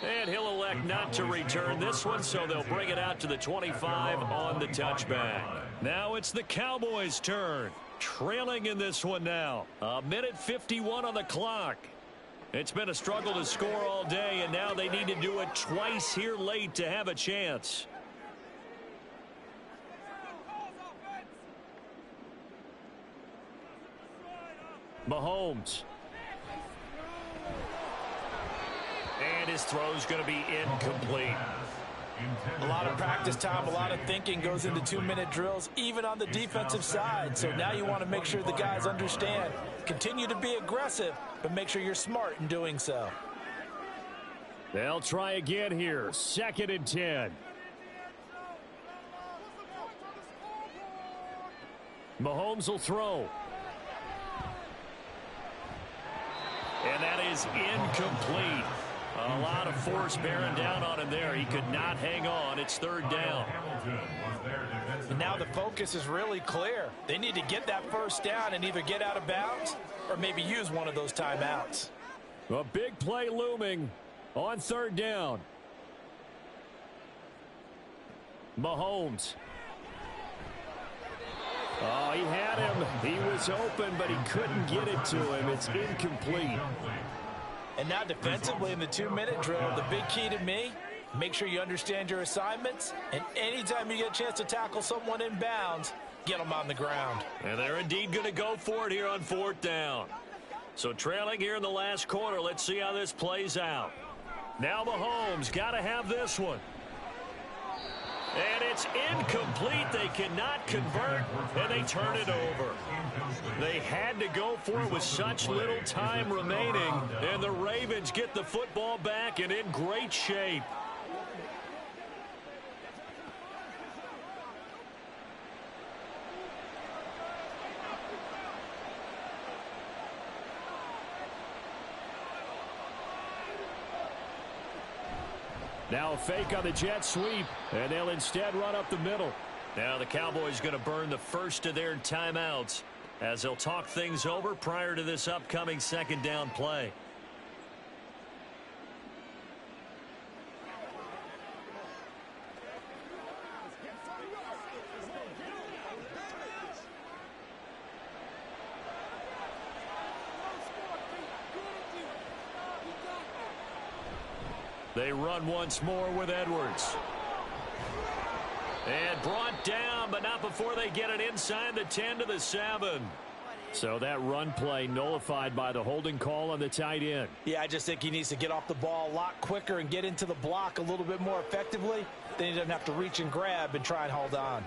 And he'll elect not to return this one, so they'll bring it out to the 25 on the touchback. Now it's the Cowboys' turn. Trailing in this one now. 1:51 on the clock. It's been a struggle to score all day, and now they need to do it twice here late to have a chance. Mahomes. And his throw's going to be incomplete. A lot of practice time, a lot of thinking goes into 2-minute drills, even on the defensive side. So now you want to make sure the guys understand. Continue to be aggressive, but make sure you're smart in doing so. They'll try again here. 2nd and 10. Mahomes will throw. And that is incomplete. A lot of force bearing down on him there. He could not hang on. It's 3rd down. And now the focus is really clear. They need to get that first down and either get out of bounds or maybe use one of those timeouts. A big play looming on 3rd down. Mahomes. Oh, he had him. He was open, but he couldn't get it to him. It's incomplete. And now defensively in the 2-minute drill, the big key to me, make sure you understand your assignments, and anytime you get a chance to tackle someone in bounds, get them on the ground. And they're indeed going to go for it here on 4th down. So trailing here in the last quarter, let's see how this plays out. Now Mahomes got to have this one. And it's incomplete. They cannot convert, and they turn it over. They had to go for it with such little time remaining, and the Ravens get the football back and in great shape. Now a fake on the jet sweep, and they'll instead run up the middle. Now the Cowboys going to burn the first of their timeouts as they'll talk things over prior to this upcoming 2nd down play. They run once more with Edwards. And brought down, but not before they get it inside the 10 to the 7. So that run play nullified by the holding call on the tight end. Yeah, I just think he needs to get off the ball a lot quicker and get into the block a little bit more effectively. Then he doesn't have to reach and grab and try and hold on.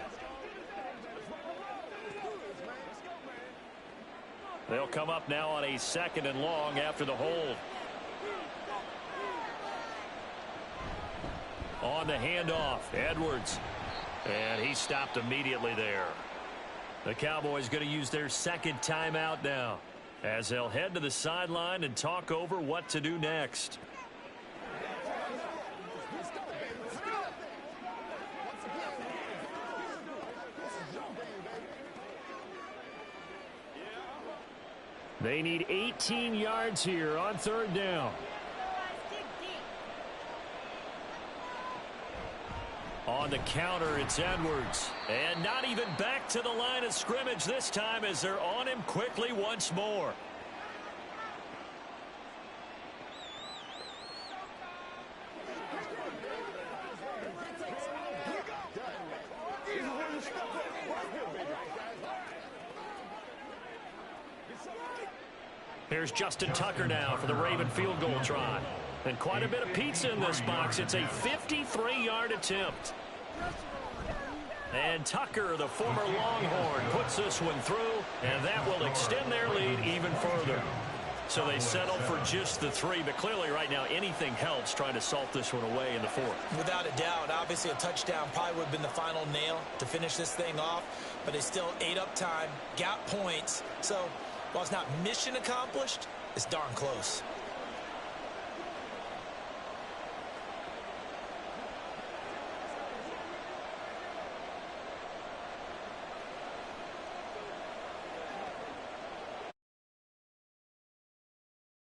They'll come up now on a 2nd and long after the hold. On the handoff, Edwards. And he stopped immediately there. The Cowboys going to use their 2nd timeout now, as they'll head to the sideline and talk over what to do next. They need 18 yards here on 3rd down. On the counter, it's Edwards. And not even back to the line of scrimmage this time as they're on him quickly once more. Here's Justin Tucker now for the Raven field goal try. And quite a bit of pizza in this box. It's a 53-yard attempt. And Tucker, the former Longhorn, puts this one through, and that will extend their lead even further. So they settled for just the 3, but clearly right now anything helps trying to salt this one away in the 4th. Without a doubt, obviously a touchdown probably would have been the final nail to finish this thing off, but they still ate up time, got points. So while it's not mission accomplished, it's darn close.